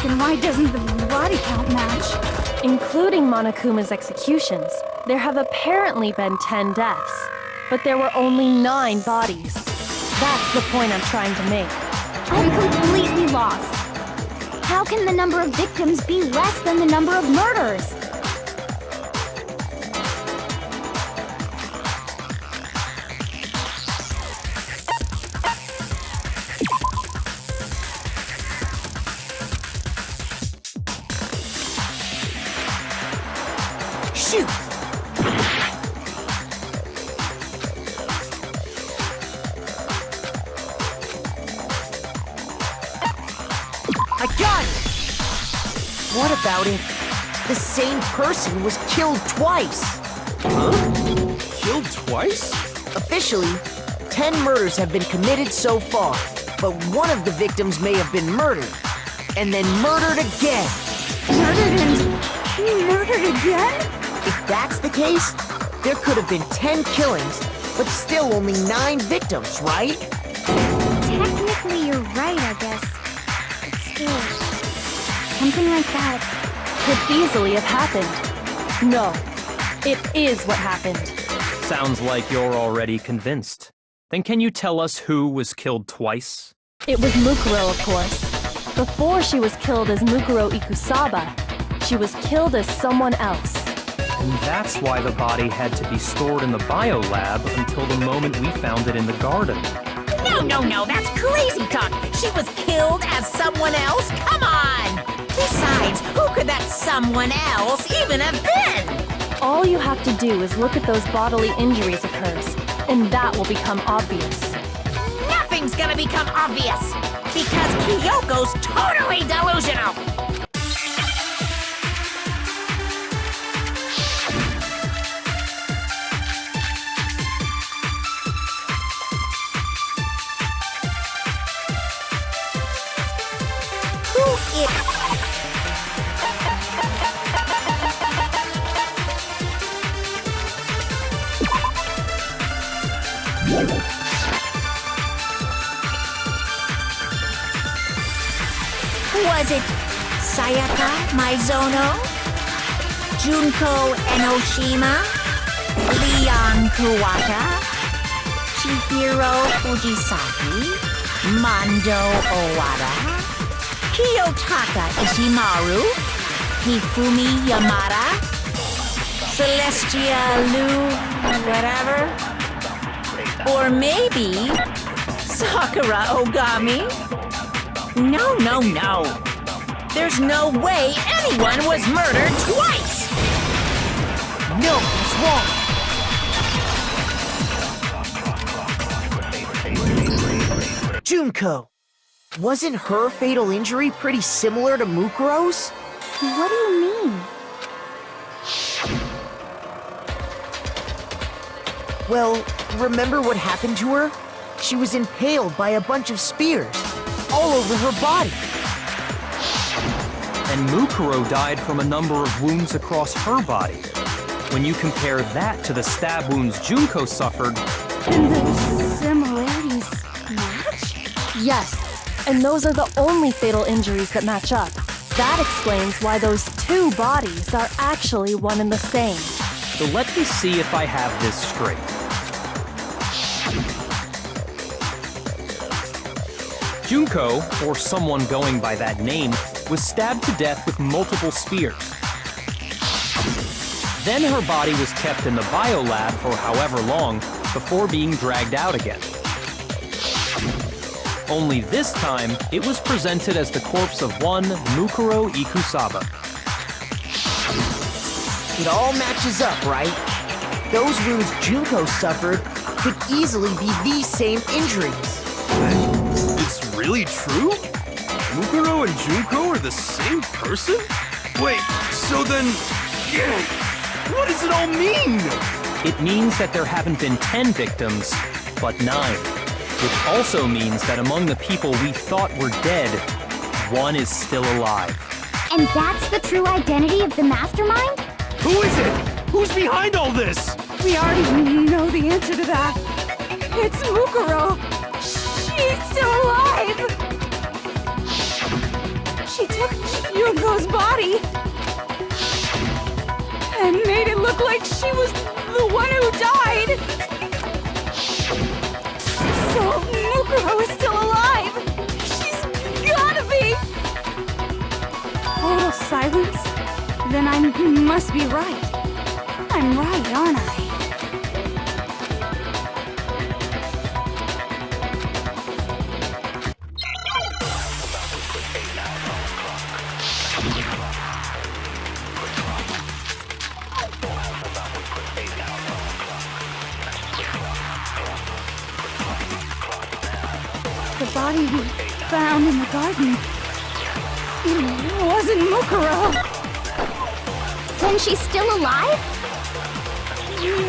then why doesn't the body count match? Including Monokuma's executions, there have apparently been 10 deaths, but there were only 9 bodies. That's the point I'm trying to make. I'm completely lost. How can the number of victims be less than the number of murders? Shoot! I got it! What about if the same person was killed twice? Killed twice? Officially, 10 murders have been committed so far, but one of the victims may have been murdered, and then murdered again. Murdered and murdered again? If that's the case, there could have been 10 killings, but still only 9 victims, right? Technically, you're right, I guess. But still, something like that. Could easily have happened. No, it is what happened. Sounds like you're already convinced. Then can you tell us who was killed twice? It was Mukuro, of course. Before she was killed as Mukuro Ikusaba, she was killed as someone else. And that's why the body had to be stored in the biolab until the moment we found it in the garden. No, that's crazy talk. She was killed as someone else? Come on! Besides, who could that someone else even have been? All you have to do is look at those bodily injuries of hers, and that will become obvious. Nothing's gonna become obvious, because Kyoko's totally delusional! Was it Sayaka Maizono? Junko Enoshima? Leon Kuwata? Chihiro Fujisaki? Mando Owada? Kiyotaka Ishimaru? Hifumi Yamada? Celestia Lu whatever? Or maybe Sakura Ogami? No. There's no way anyone was murdered twice! No, that's wrong. Junko, wasn't her fatal injury pretty similar to Mukuro's? What do you mean? Well, remember what happened to her? She was impaled by a bunch of spears, all over her body. And Mukuro died from a number of wounds across her body. When you compare that to the stab wounds Junko suffered... And the similarities match? Yes, and those are the only fatal injuries that match up. That explains why those 2 bodies are actually one and the same. So let me see if I have this straight. Junko, or someone going by that name, was stabbed to death with multiple spears. Then her body was kept in the biolab for however long before being dragged out again. Only this time, it was presented as the corpse of one Mukuro Ikusaba. It all matches up, right? Those wounds Junko suffered could easily be these same injuries. It's really true? Mukuro and Junko are the same person? Wait, so then... Yeah, what does it all mean? It means that there haven't been 10 victims, but 9. Which also means that among the people we thought were dead, one is still alive. And that's the true identity of the mastermind? Who is it? Who's behind all this? We already know the answer to that. It's Mukuro. She's still alive. She took Junko's body and made it look like she was the one who died. So Mukuro is still alive. She's gotta be. Total silence? Then I must be right. I'm right, aren't I? The body we found in the garden. It wasn't Mukuro. Then she's still alive?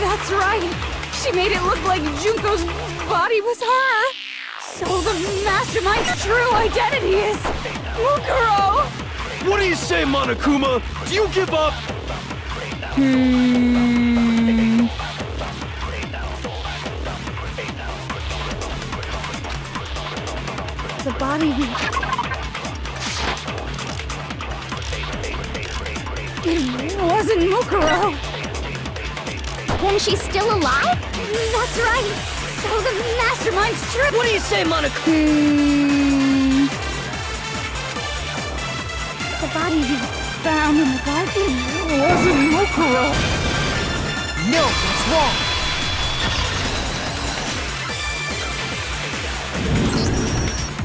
That's right. She made it look like Junko's body was her. So the mastermind's true identity is Mukuro. What do you say, Monokuma? Do you give up? The body we... It wasn't Mukuro. Then she's still alive? That's right. So the mastermind's true. What do you say, Monica? The body we found in the garden wasn't Mukuro. No, that's wrong.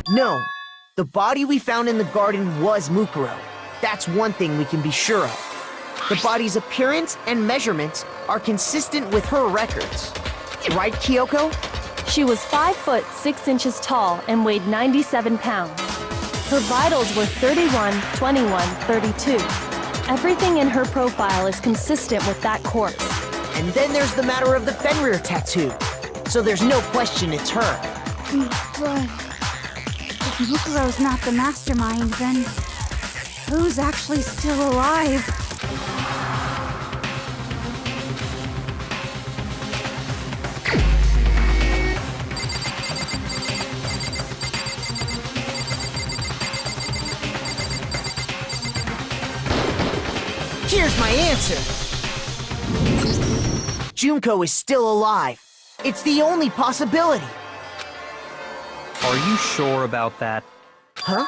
No, the body we found in the garden was Mukuro. That's one thing we can be sure of. The body's appearance and measurements are consistent with her records. Right, Kyoko? She was 5 foot 6 inches tall and weighed 97 pounds. Her vitals were 31, 21, 32. Everything in her profile is consistent with that course. And then there's the matter of the Fenrir tattoo. So there's no question it's her. But if Mukuro's not the mastermind, then who's actually still alive? Here's my answer. Junko is still alive. It's the only possibility. Are you sure about that? Huh?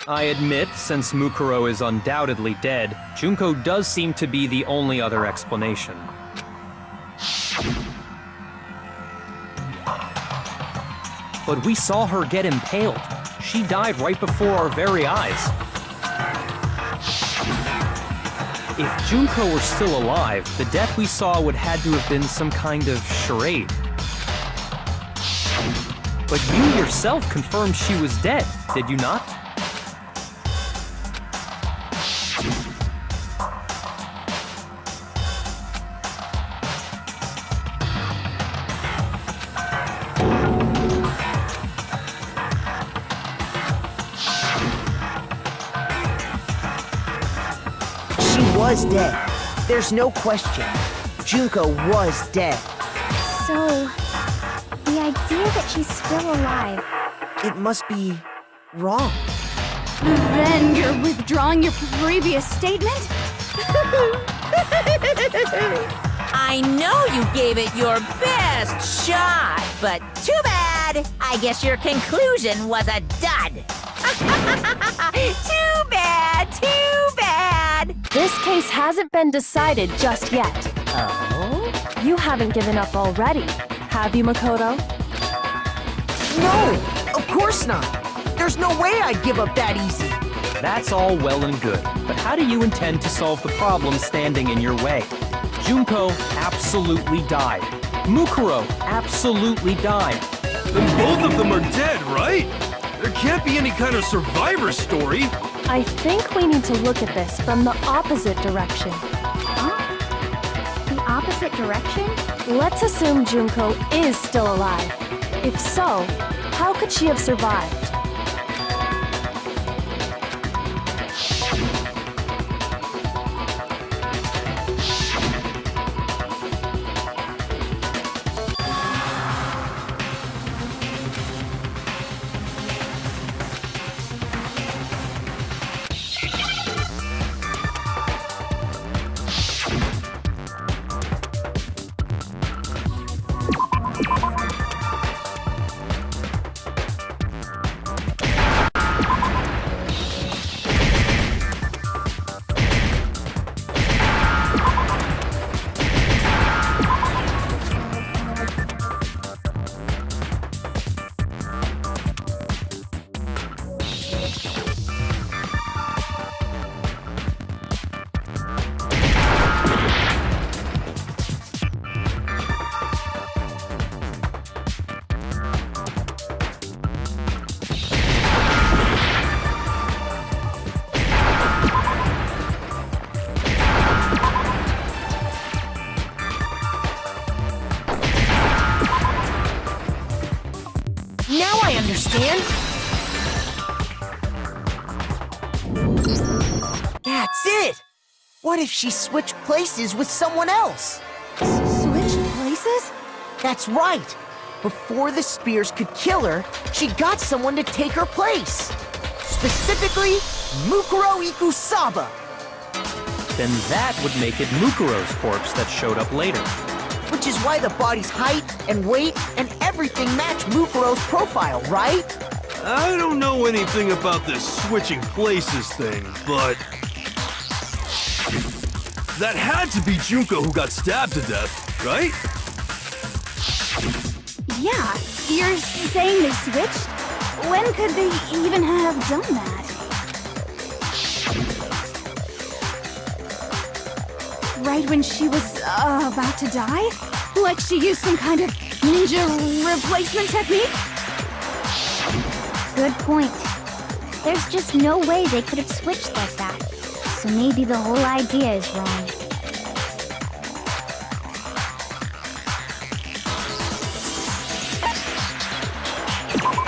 I admit, since Mukuro is undoubtedly dead, Junko does seem to be the only other explanation. But we saw her get impaled. She died right before our very eyes. If Junko were still alive, the death we saw would had to have been some kind of charade. But you yourself confirmed she was dead, did you not? She was dead. There's no question. Junko was dead. So, the idea that she's still alive. It must be wrong. Then you're withdrawing your previous statement? I know you gave it your best shot, but too bad. I guess your conclusion was a dud. Too bad, too bad. This case hasn't been decided just yet. Oh? You haven't given up already, have you, Makoto? No, of course not. There's no way I'd give up that easy. That's all well and good, but how do you intend to solve the problem standing in your way? Junko absolutely died. Mukuro absolutely died. Then both of them are dead, right? There can't be any kind of survivor story. I think we need to look at this from the opposite direction. The opposite direction? Let's assume Junko is still alive. If so, how could she have survived? Now I understand. That's it. What if she switched places with someone else? Switched places? That's right. Before the spears could kill her, she got someone to take her place. Specifically, Mukuro Ikusaba. Then that would make it Mukuro's corpse that showed up later. Which is why the body's height and weight and everything match Mukuro's profile, right? I don't know anything about this switching places thing, but... that had to be Junko who got stabbed to death, right? Yeah, you're saying they switched? When could they even have done that? Right when she was about to die? Like she used some kind of ninja replacement technique? Good point. There's just no way they could have switched like that. So maybe the whole idea is wrong.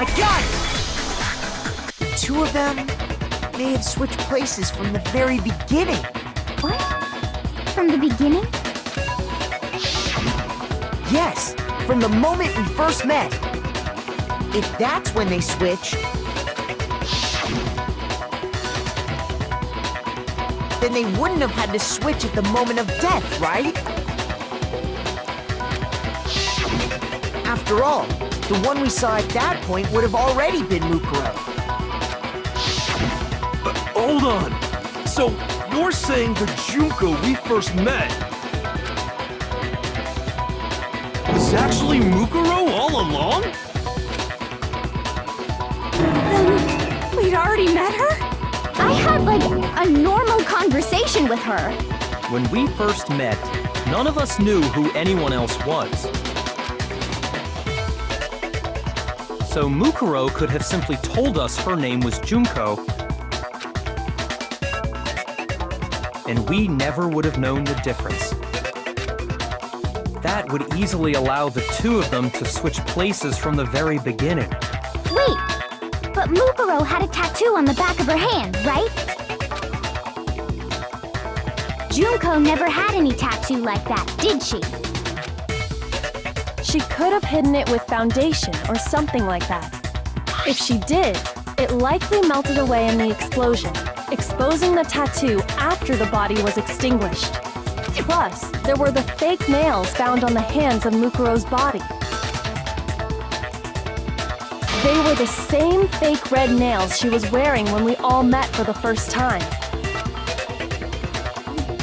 I got it! The two of them may have switched places from the very beginning. What? From the beginning? Yes, from the moment we first met. If that's when they switched, then they wouldn't have had to switch at the moment of death, right? After all, the one we saw at that point would have already been Mukuro. Hold on. So, you're saying the Junko we first met was actually Mukuro all along? Then we'd already met her? I had, like, a normal conversation with her. When we first met, none of us knew who anyone else was. So Mukuro could have simply told us her name was Junko, and we never would have known the difference. That would easily allow the two of them to switch places from the very beginning. Wait, but Mukuro had a tattoo on the back of her hand, right? Junko never had any tattoo like that, did she? She could have hidden it with foundation or something like that. If she did, it likely melted away in the explosion, exposing the tattoo after the body was extinguished. Plus, there were the fake nails found on the hands of Mukuro's body. They were the same fake red nails she was wearing when we all met for the first time.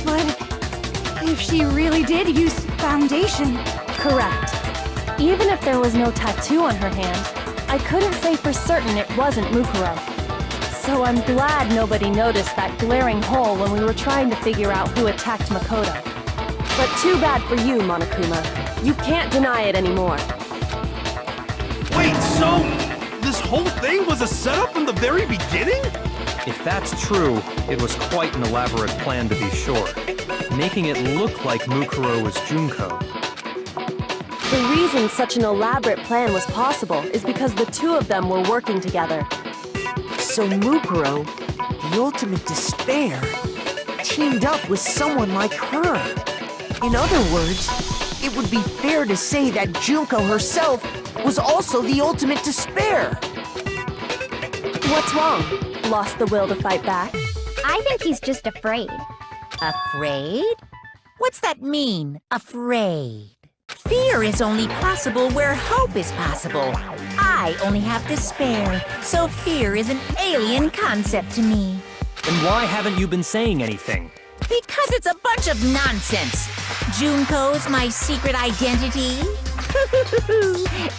But if she really did use foundation... Correct. Even if there was no tattoo on her hand, I couldn't say for certain it wasn't Mukuro. So I'm glad nobody noticed that glaring hole when we were trying to figure out who attacked Makoto. But too bad for you, Monokuma. You can't deny it anymore. Wait, so this whole thing was a setup from the very beginning? If that's true, it was quite an elaborate plan to be sure, making it look like Mukuro was Junko. The reason such an elaborate plan was possible is because the two of them were working together. So Mukuro, the ultimate despair, teamed up with someone like her. In other words, it would be fair to say that Junko herself was also the ultimate despair. What's wrong? Lost the will to fight back? I think he's just afraid. Afraid? What's that mean, afraid? Fear is only possible where hope is possible. I only have despair, so fear is an alien concept to me. Then why haven't you been saying anything? Because it's a bunch of nonsense. Junko's my secret identity?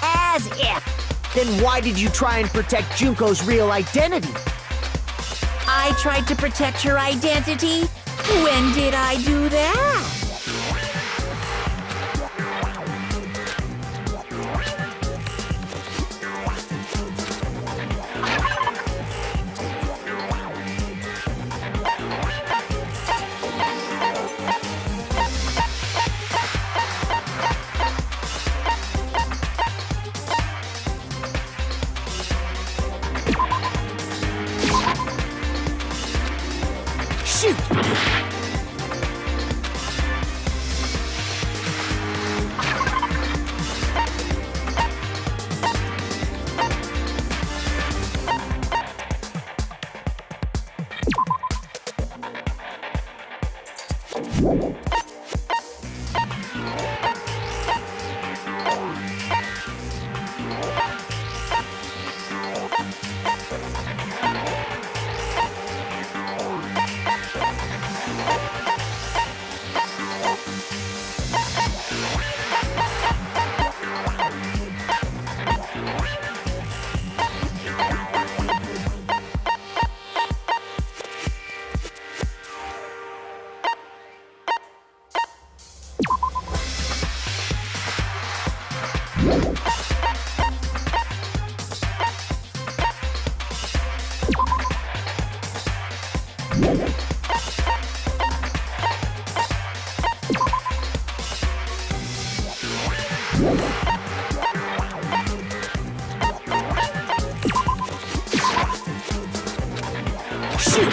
As if. Then why did you try and protect Junko's real identity? I tried to protect her identity? When did I do that? Shoot! Shoot!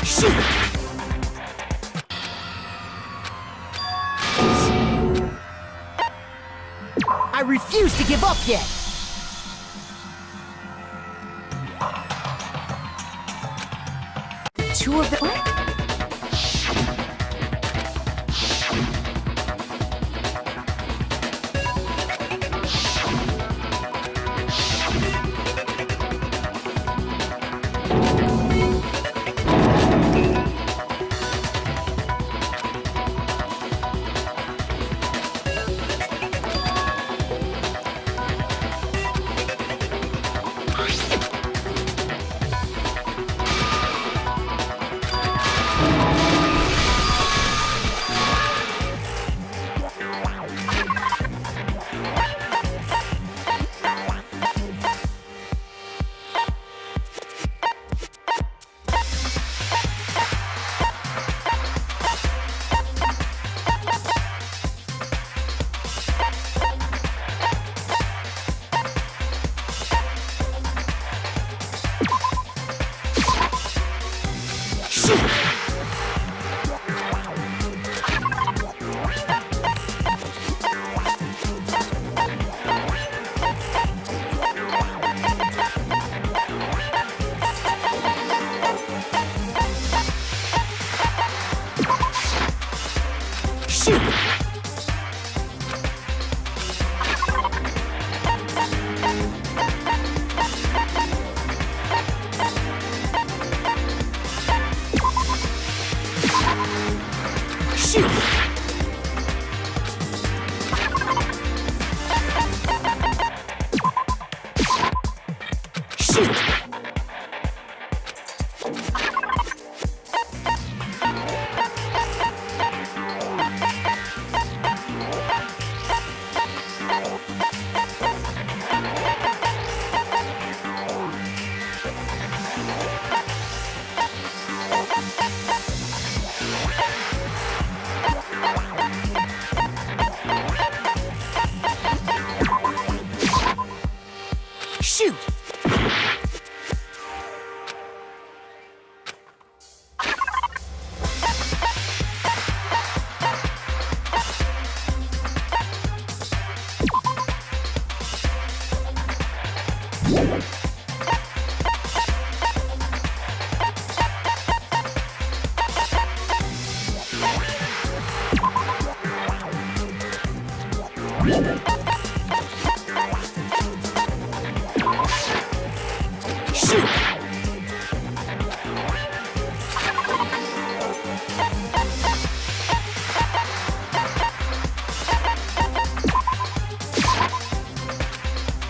Shoot! I refuse to give up yet! The two of them... Shoot! Shoot!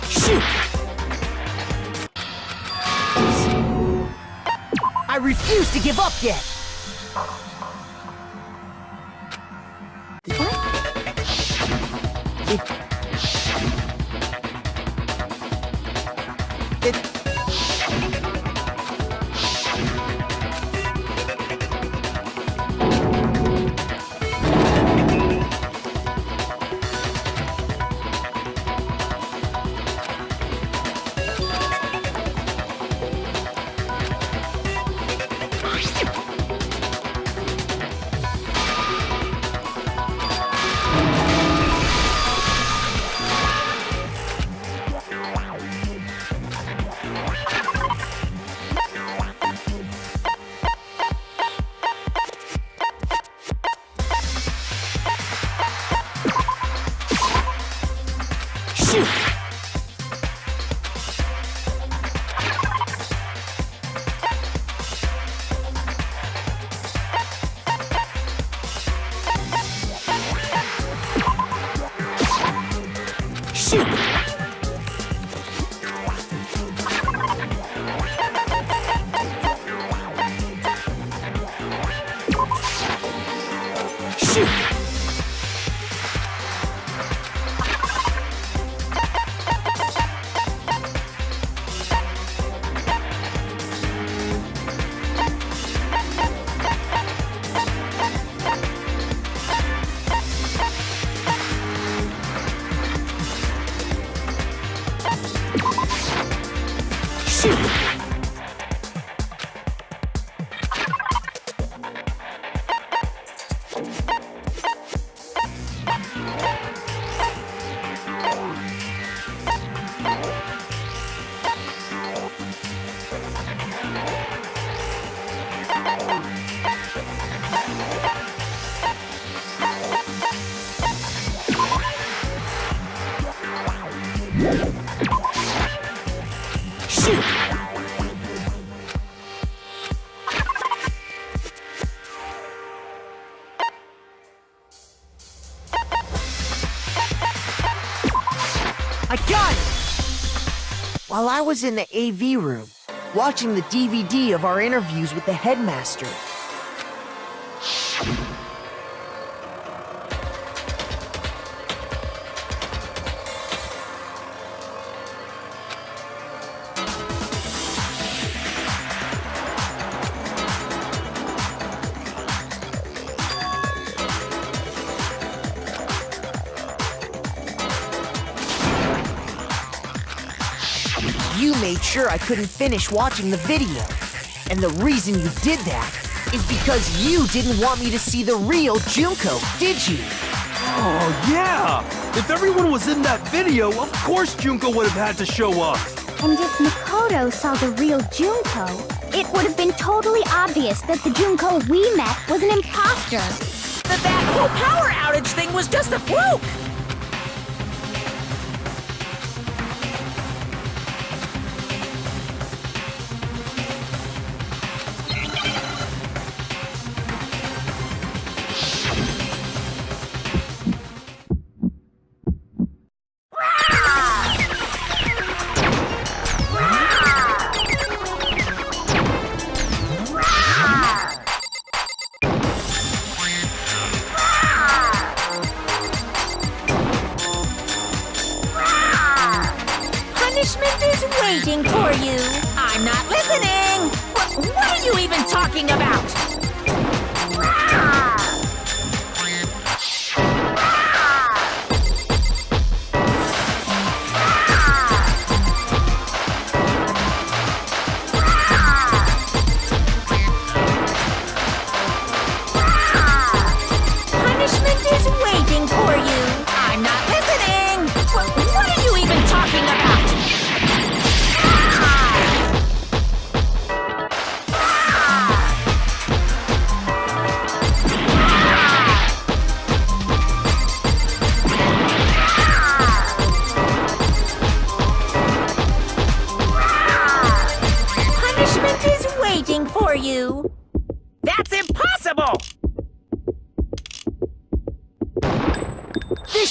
Shoot! I refuse to give up yet! Shoot! Shoot! Shoot! Shoot! Shoot! I got it! While I was in the AV room, watching the DVD of our interviews with the headmaster, you made sure I couldn't finish watching the video. And the reason you did that is because you didn't want me to see the real Junko, did you? Oh, yeah! If everyone was in that video, of course Junko would have had to show up. And if Makoto saw the real Junko, it would have been totally obvious that the Junko we met was an imposter. That whole power outage thing was just a fluke! Punishment is waiting for you. I'm not listening. What are you even talking about?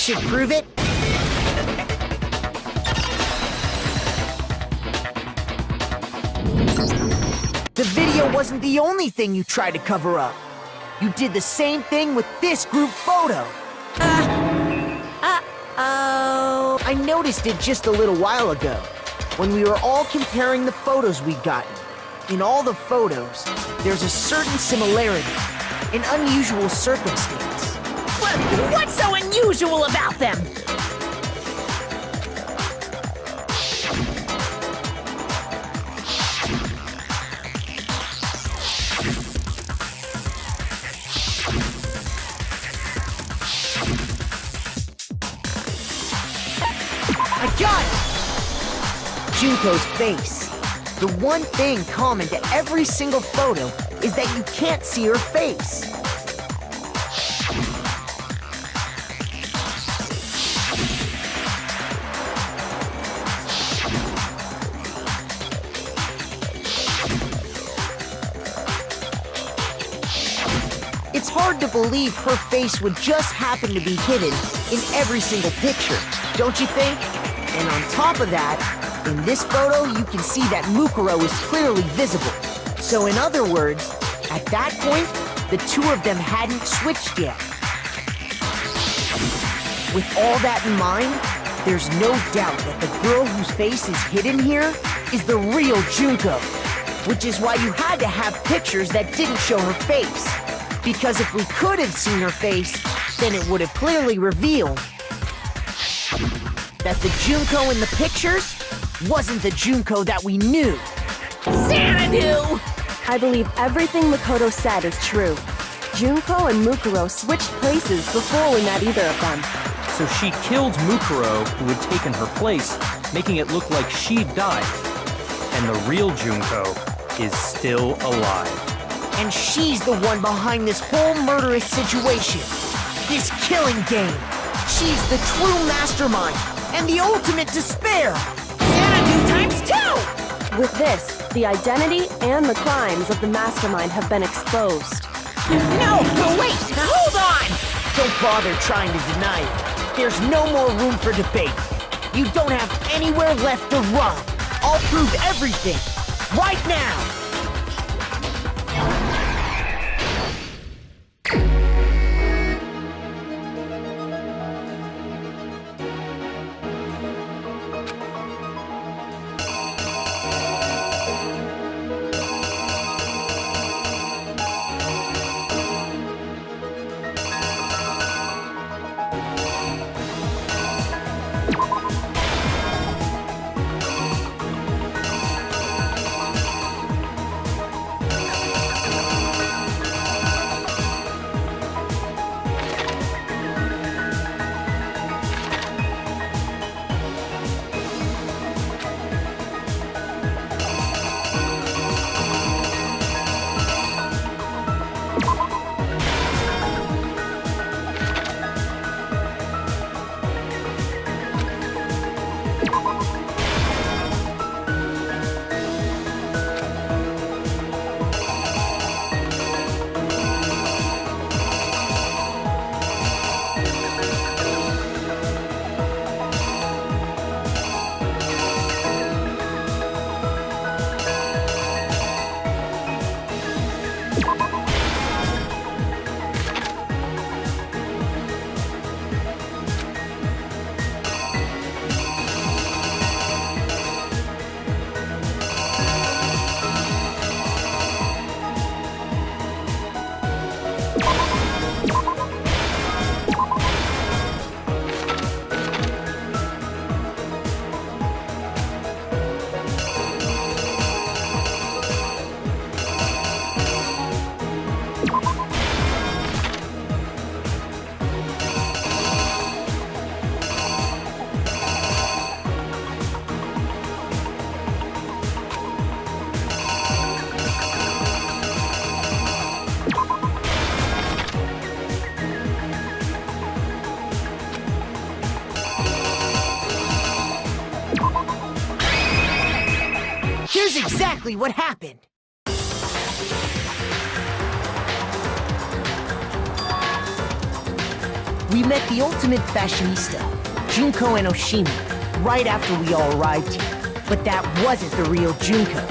should prove it. The video wasn't the only thing you tried to cover up. You did the same thing with this group photo. Oh. I noticed it just a little while ago, when we were all comparing the photos we'd gotten. In all the photos, there's a certain similarity, an unusual circumstance. What's so unusual about them? I got it! Junko's face. The one thing common to every single photo is that you can't see her face. It's hard to believe her face would just happen to be hidden in every single picture, don't you think? And on top of that, in this photo, you can see that Mukuro is clearly visible. So in other words, at that point, the two of them hadn't switched yet. With all that in mind, there's no doubt that the girl whose face is hidden here is the real Junko. Which is why you had to have pictures that didn't show her face. Because if we could have seen her face, then it would have clearly revealed that the Junko in the pictures wasn't the Junko that we knew. Xanadu! I believe everything Makoto said is true. Junko and Mukuro switched places before we met either of them. So she killed Mukuro, who had taken her place, making it look like she'd died. And the real Junko is still alive. And she's the one behind this whole murderous situation. This killing game. She's the true mastermind and the ultimate despair. Xanadu times 2! With this, the identity and the crimes of the mastermind have been exposed. No, but wait! Hold on! Don't bother trying to deny it. There's no more room for debate. You don't have anywhere left to run. I'll prove everything. Right now! Here's exactly what happened. We met the ultimate fashionista, Junko Enoshima, right after we all arrived here. But that wasn't the real Junko.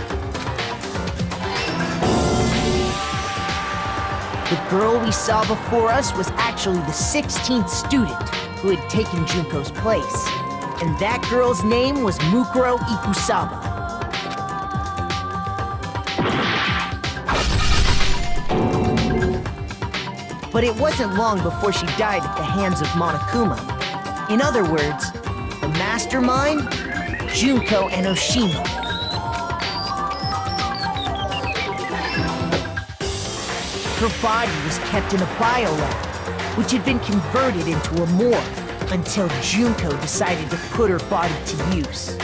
The girl we saw before us was actually the 16th student who had taken Junko's place. And that girl's name was Mukuro Ikusaba. But it wasn't long before she died at the hands of Monokuma. In other words, the mastermind, Junko Enoshima. Her body was kept in a biolab, which had been converted into a morgue until Junko decided to put her body to use.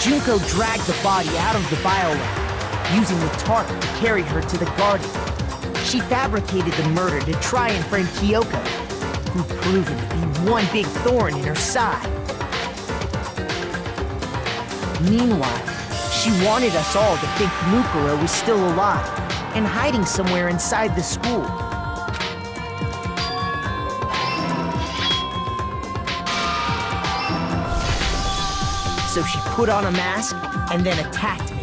Junko dragged the body out of the biolab, using the tarp to carry her to the garden. She fabricated the murder to try and frame Kyoko, who proven to be one big thorn in her side. Meanwhile, she wanted us all to think Mukuro was still alive and hiding somewhere inside the school. So she put on a mask and then attacked me.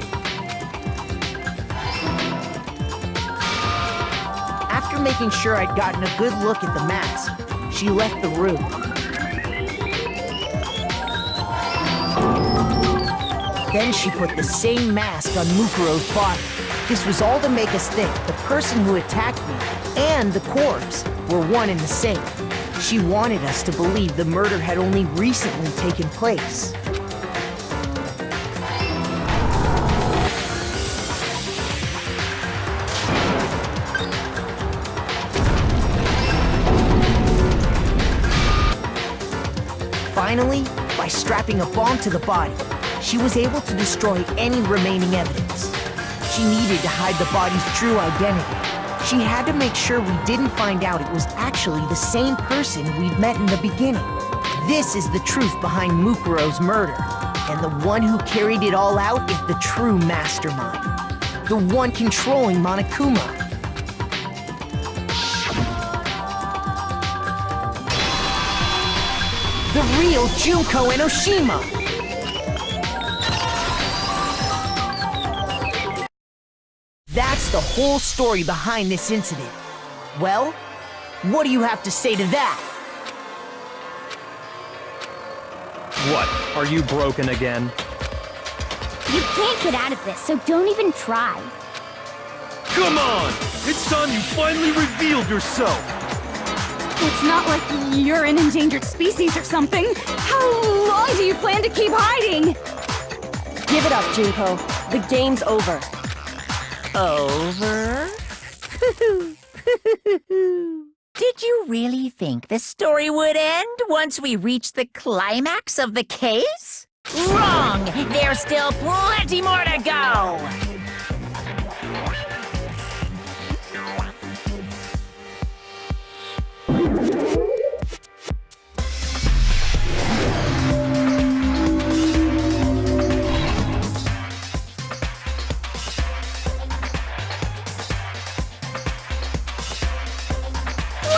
After making sure I'd gotten a good look at the mask, she left the room. Then she put the same mask on Mukuro's body. This was all to make us think the person who attacked me and the corpse were one and the same. She wanted us to believe the murder had only recently taken place. Finally, by strapping a bomb to the body, she was able to destroy any remaining evidence. She needed to hide the body's true identity. She had to make sure we didn't find out it was actually the same person we'd met in the beginning. This is the truth behind Mukuro's murder, and the one who carried it all out is the true mastermind. The one controlling Monokuma. The real Junko Enoshima! That's the whole story behind this incident. Well, what do you have to say to that? What? Are you broken again? You can't get out of this, so don't even try. Come on! It's time you finally revealed yourself! It's not like you're an endangered species or something. How long do you plan to keep hiding? Give it up, Junko. The game's over. Over? Did you really think the story would end once we reached the climax of the case? Wrong! There's still plenty more to go!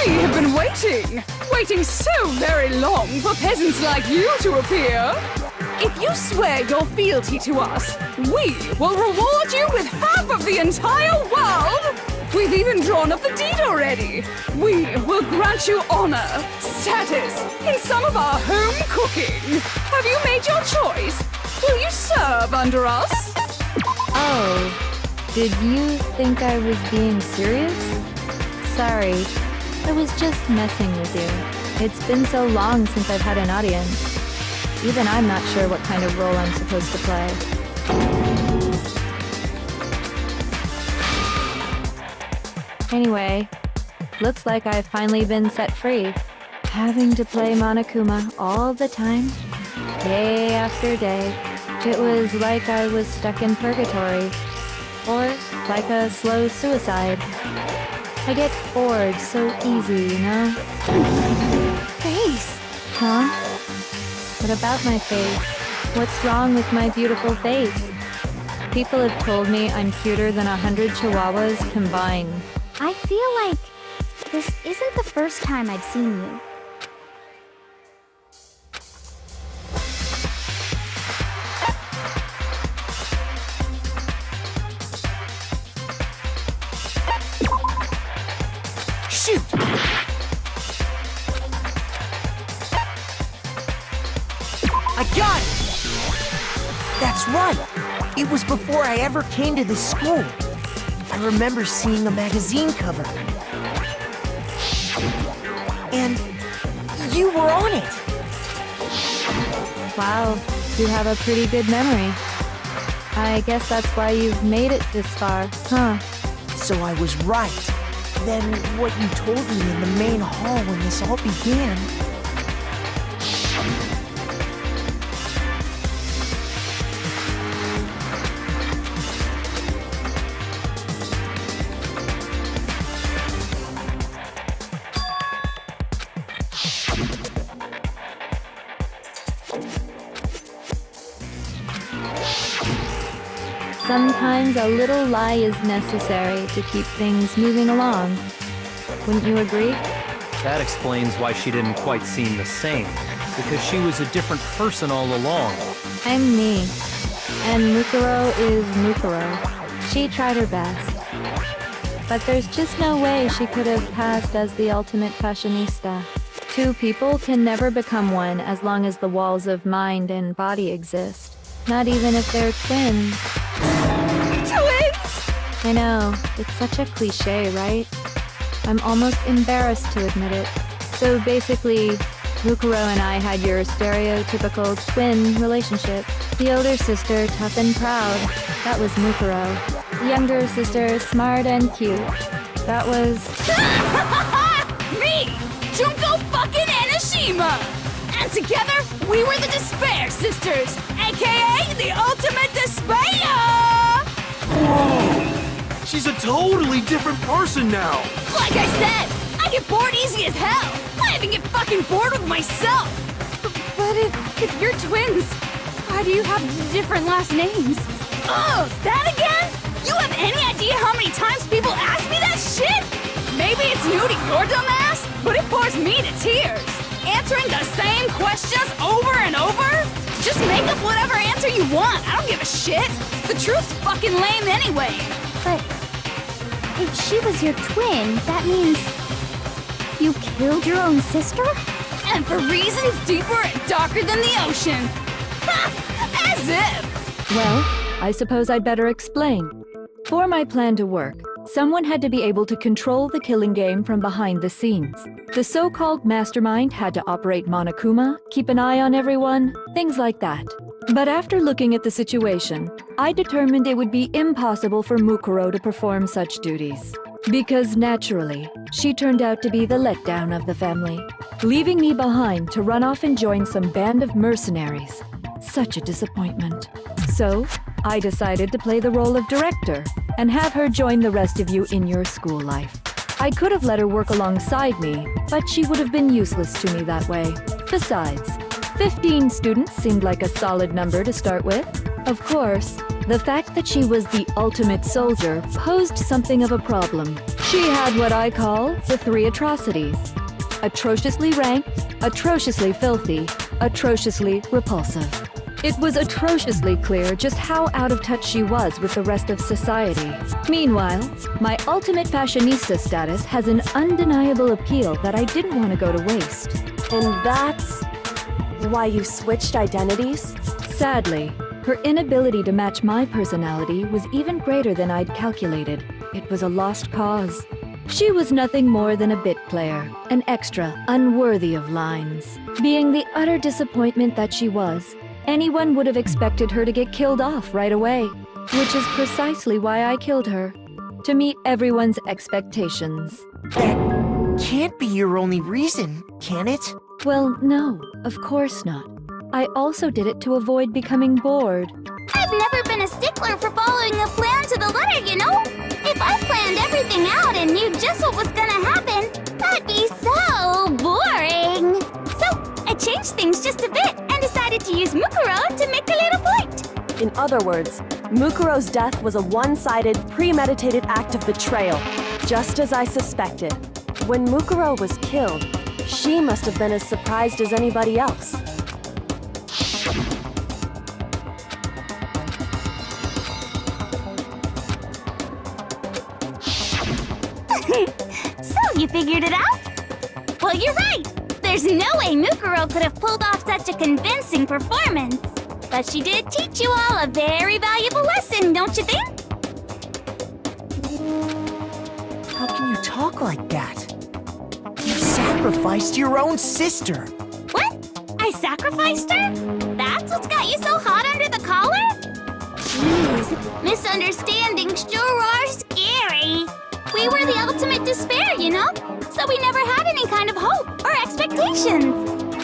We have been waiting so very long for peasants like you to appear. If you swear your fealty to us, we will reward you with half of the entire world. We've even drawn up the deed already. We will grant you honor, status, in some of our home cooking. Have you made your choice? Will you serve under us? Oh, did you think I was being serious? Sorry, I was just messing with you. It's been so long since I've had an audience. Even I'm not sure what kind of role I'm supposed to play. Anyway, looks like I've finally been set free. Having to play Monokuma all the time, day after day. It was like I was stuck in purgatory. Or like a slow suicide. I get bored so easy, you know? Face. Huh? What about my face? What's wrong with my beautiful face? People have told me I'm cuter than 100 chihuahuas combined. I feel like this isn't the first time I've seen you. Shoot! I got it! That's right! It was before I ever came to this school. I remember seeing a magazine cover. And you were on it! Wow, you have a pretty good memory. I guess that's why you've made it this far, huh? So I was right. Then what you told me in the main hall when this all began... Sometimes a little lie is necessary to keep things moving along. Wouldn't you agree? That explains why she didn't quite seem the same, because she was a different person all along. I'm me. And Mukuro is Mukuro. She tried her best. But there's just no way she could have passed as the ultimate fashionista. Two people can never become one as long as the walls of mind and body exist. Not even if they're twins. Twins! I know, it's such a cliche, right? I'm almost embarrassed to admit it. So basically, Mukuro and I had your stereotypical twin relationship. The older sister, tough and proud. That was Mukuro. The younger sister, smart and cute. That was... Me! Junko fucking Enoshima! And together, we were the Despair Sisters, aka the Ultimate Despair! Whoa! She's a totally different person now! Like I said, I get bored easy as hell! I even get fucking bored with myself! But if you're twins, why do you have different last names? Oh, that again? You have any idea how many times people ask me that shit? Maybe it's new to your dumb ass, but it bores me to tears. Answering the same questions over and over? Just make up whatever answer you want. I don't give a shit. The truth's fucking lame anyway. But if she was your twin, that means you killed your own sister? And for reasons deeper and darker than the ocean. Ha! As if! Well, I suppose I'd better explain. For my plan to work, someone had to be able to control the killing game from behind the scenes. The so-called mastermind had to operate Monokuma, keep an eye on everyone, things like that. But after looking at the situation, I determined it would be impossible for Mukuro to perform such duties. Because naturally, she turned out to be the letdown of the family, leaving me behind to run off and join some band of mercenaries. Such a disappointment. So, I decided to play the role of director and have her join the rest of you in your school life. I could have let her work alongside me, but she would have been useless to me that way. Besides, 15 students seemed like a solid number to start with. Of course, the fact that she was the ultimate soldier posed something of a problem. She had what I call the three atrocities. Atrociously rank, atrociously filthy, atrociously repulsive. It was atrociously clear just how out of touch she was with the rest of society. Meanwhile, my ultimate fashionista status has an undeniable appeal that I didn't want to go to waste. And that's why you switched identities? Sadly, her inability to match my personality was even greater than I'd calculated. It was a lost cause. She was nothing more than a bit player, an extra unworthy of lines. Being the utter disappointment that she was, anyone would have expected her to get killed off right away, which is precisely why I killed her, to meet everyone's expectations. That can't be your only reason, can it? Well, no, of course not. I also did it to avoid becoming bored. I've never been a stickler for following a plan to the letter, you know? If I planned everything out and knew just what was gonna happen, that'd be so boring. So, I changed things just a bit and decided to use Mukuro to make a little point. In other words, Mukuro's death was a one-sided, premeditated act of betrayal, just as I suspected. When Mukuro was killed, she must have been as surprised as anybody else. So, you figured it out? Well, you're right! There's no way Mukuro could have pulled off such a convincing performance. But she did teach you all a very valuable lesson, don't you think? How can you talk like that? You sacrificed your own sister. What? I sacrificed her? That's what's got you so hot under the collar? Jeez, misunderstandings sure are scary. We were the ultimate despair, you know? So we never had any kind of hope or expectations.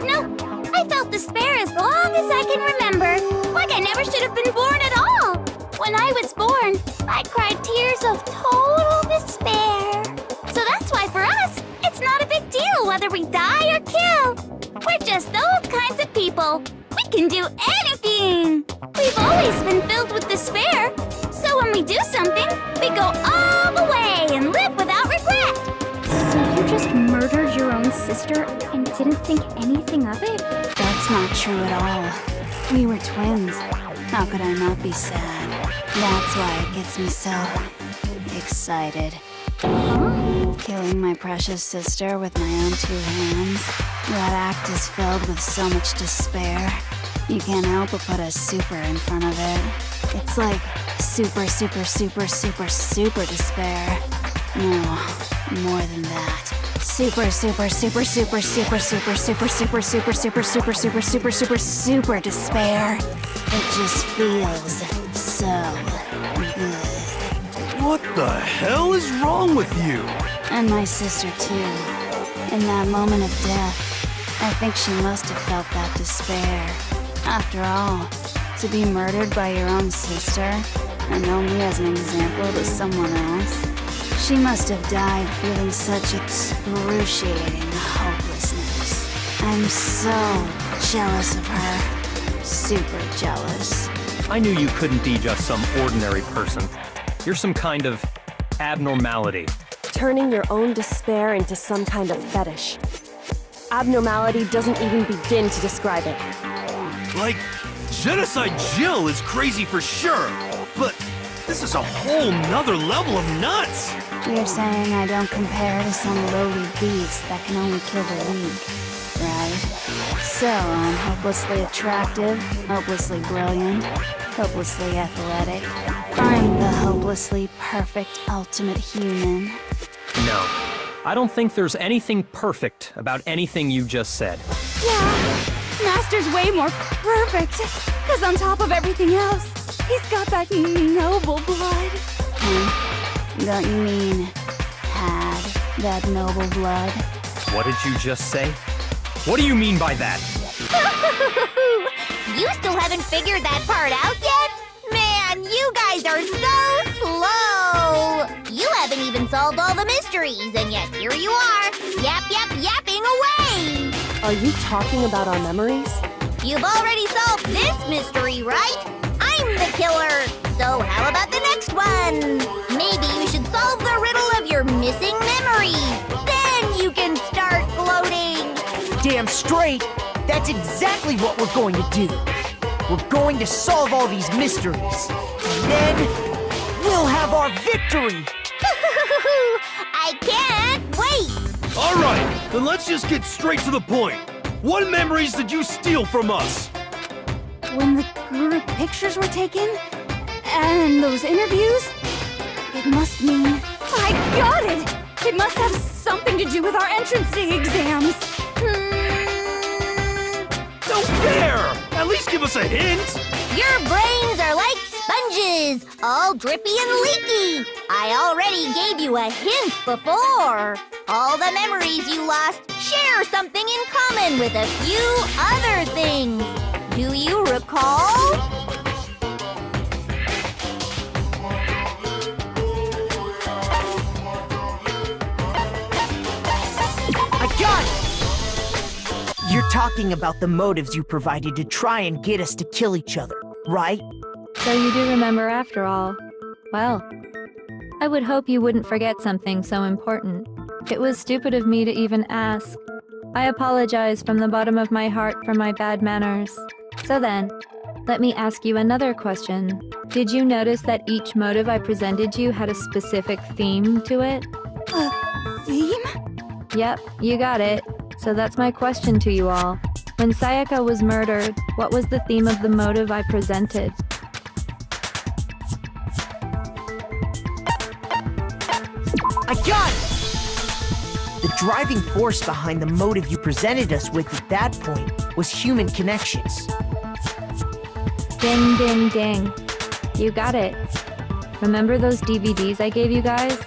No, I felt despair as long as I can remember. Like I never should have been born at all. When I was born, I cried tears of total despair. So that's why for us, it's not a big deal whether we die or kill. We're just those kinds of people. We can do anything. We've always been filled with despair. So when we do something, we go all the way and live without regret. So you just murdered your own sister and didn't think anything of it? That's not true at all. We were twins. How could I not be sad? That's why it gets me so excited. Killing my precious sister with my own two hands. That act is filled with so much despair. You can't help but put a super in front of it. It's like super, super, super, super, super despair. No, more than that. Super, super, super, super, super, super, super, super, super, super, super, super, super, super, super despair. It just feels so good. What the hell is wrong with you? And my sister too. In that moment of death, I think she must have felt that despair. After all, to be murdered by your own sister, and only as an example to someone else, she must have died feeling such excruciating hopelessness. I'm so jealous of her. Super jealous. I knew you couldn't be just some ordinary person. You're some kind of abnormality. Turning your own despair into some kind of fetish. Abnormality doesn't even begin to describe it. Like, Genocide Jill is crazy for sure, but this is a whole nother level of nuts! You're saying I don't compare to some lowly beast that can only kill the weak, right? So I'm hopelessly attractive, hopelessly brilliant, hopelessly athletic. I'm the hopelessly perfect ultimate human. No, I don't think there's anything perfect about anything you just said. Yeah, Master's way more perfect. Because on top of everything else, he's got that noble blood. Don't you mean had that noble blood? What did you just say? What do you mean by that? You still haven't figured that part out yet? Man, you guys are so slow! You haven't even solved all the mysteries, and yet here you are, yapping away! Are you talking about our memories? You've already solved this mystery, right? I'm the killer! So how about the next one? Maybe you should solve the riddle of your missing memories. Then you can start gloating! Damn straight! That's exactly what we're going to do. We're going to solve all these mysteries. And then we'll have our victory! I can't wait! Alright, then let's just get straight to the point. What memories did you steal from us? When the group pictures were taken, and those interviews, it must mean... I got it! It must have something to do with our entrance exams. No fair! At least give us a hint! Your brains are like sponges, all drippy and leaky. I already gave you a hint before. All the memories you lost share something in common with a few other things. Do you recall? I got it! You're talking about the motives you provided to try and get us to kill each other, right? So you do remember after all. Well, I would hope you wouldn't forget something so important. It was stupid of me to even ask. I apologize from the bottom of my heart for my bad manners. So then, let me ask you another question. Did you notice that each motive I presented you had a specific theme to it? Theme? Yep, you got it. So that's my question to you all. When Sayaka was murdered, what was the theme of the motive I presented? I got it! The driving force behind the motive you presented us with at that point was human connections. Ding, ding, ding. You got it. Remember those DVDs I gave you guys?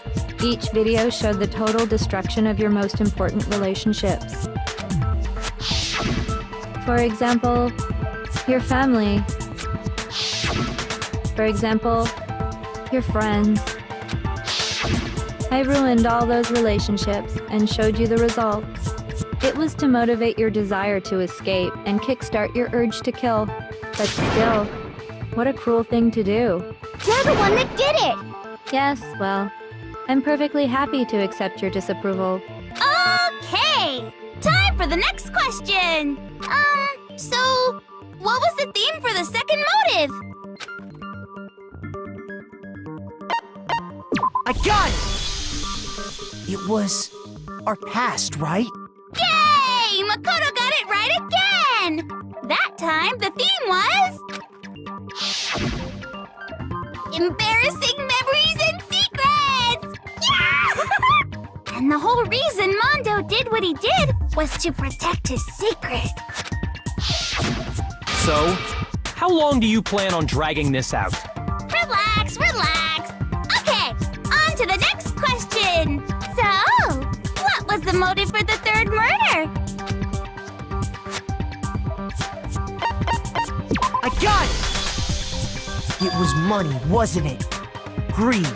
Each video showed the total destruction of your most important relationships. For example, your family. For example, your friends. I ruined all those relationships and showed you the results. It was to motivate your desire to escape and kickstart your urge to kill. But still, what a cruel thing to do. You're the one that did it! Yes, well, I'm perfectly happy to accept your disapproval. Okay! Time for the next question! So, what was the theme for the second motive? I got it! It was our past, right? Yay! Makoto got it right again! That time, the theme was... embarrassing memories and secrets! Yeah! And the whole reason Mondo did what he did was to protect his secret. So, how long do you plan on dragging this out? Relax, relax. Okay, on to the next question. So, what was the motive for the third murder? I got it! It was money, wasn't it? Greed.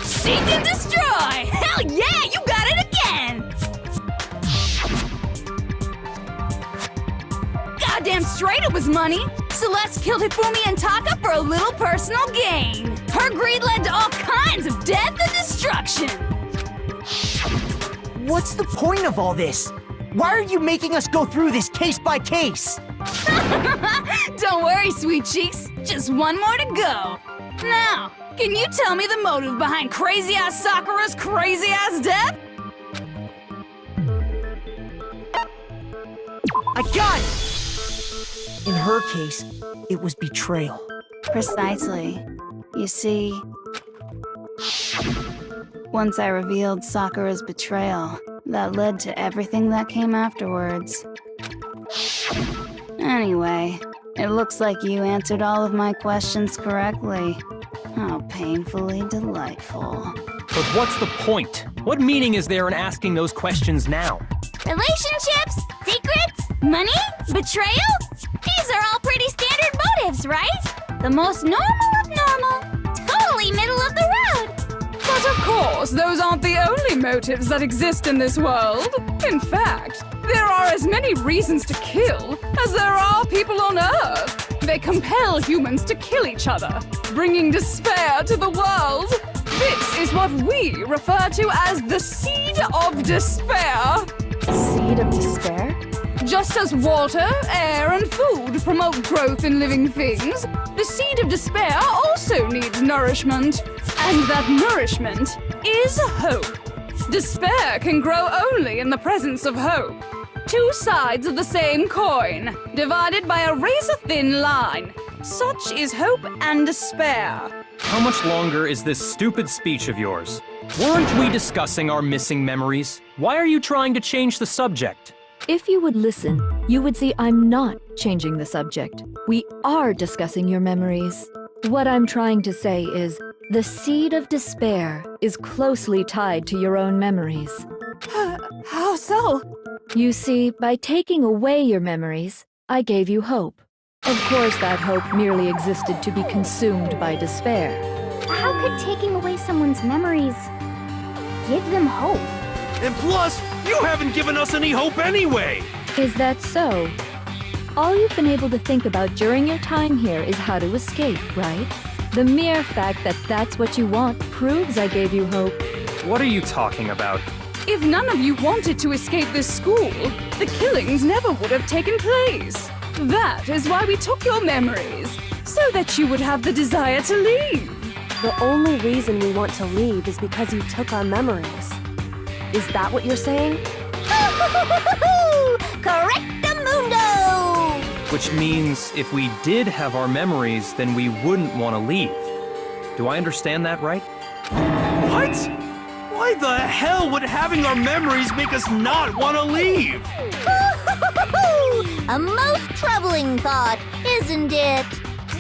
Seek and destroy! Hell yeah, you got it again! Goddamn straight it was money! Celeste killed Hifumi and Taka for a little personal gain. Her greed led to all kinds of death and destruction. What's the point of all this? Why are you making us go through this case by case? Don't worry, sweet cheeks. Just one more to go. Now, can you tell me the motive behind crazy-ass Sakura's crazy-ass death? I got it! In her case, it was betrayal. Precisely. You see, once I revealed Sakura's betrayal, that led to everything that came afterwards. Anyway, it looks like you answered all of my questions correctly. How painfully delightful. But what's the point? What meaning is there in asking those questions now? Relationships? Secrets? Money? Betrayal? These are all pretty standard motives, right? The most normal of normal. Totally middle of the road. But of course, those aren't the only motives that exist in this world. In fact, there are as many reasons to kill as there are people on Earth. They compel humans to kill each other, bringing despair to the world. This is what we refer to as the seed of despair. Seed of despair? Just as water, air, and food promote growth in living things, the seed of despair also needs nourishment. And that nourishment is hope. Despair can grow only in the presence of hope. Two sides of the same coin, divided by a razor-thin line. Such is hope and despair. How much longer is this stupid speech of yours? Weren't we discussing our missing memories? Why are you trying to change the subject? If you would listen, you would see I'm not changing the subject. We are discussing your memories. What I'm trying to say is, the seed of despair is closely tied to your own memories. How so? You see, by taking away your memories, I gave you hope. Of course, that hope merely existed to be consumed by despair. How could taking away someone's memories give them hope? And plus, you haven't given us any hope anyway! Is that so? All you've been able to think about during your time here is how to escape, right? The mere fact that that's what you want proves I gave you hope. What are you talking about? If none of you wanted to escape this school, the killings never would have taken place. That is why we took your memories, so that you would have the desire to leave. The only reason we want to leave is because you took our memories. Is that what you're saying? Correctamundo! Which means if we did have our memories, then we wouldn't want to leave. Do I understand that right? What? Why the hell would having our memories make us not want to leave? A most troubling thought, isn't it?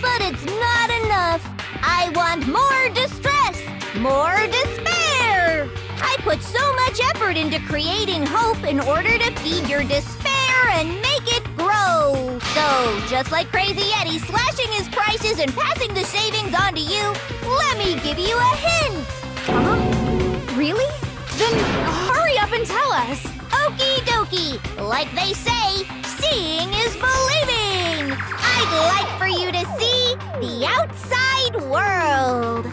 But it's not enough. I want more distress, more despair. I put so much effort into creating hope in order to feed your despair and make it grow. So, just like Crazy Eddie slashing his prices and passing the savings on to you, let me give you a hint. Huh? Really? Then hurry up and tell us. Okie dokie. Like they say, seeing is believing. I'd like for you to see the outside world.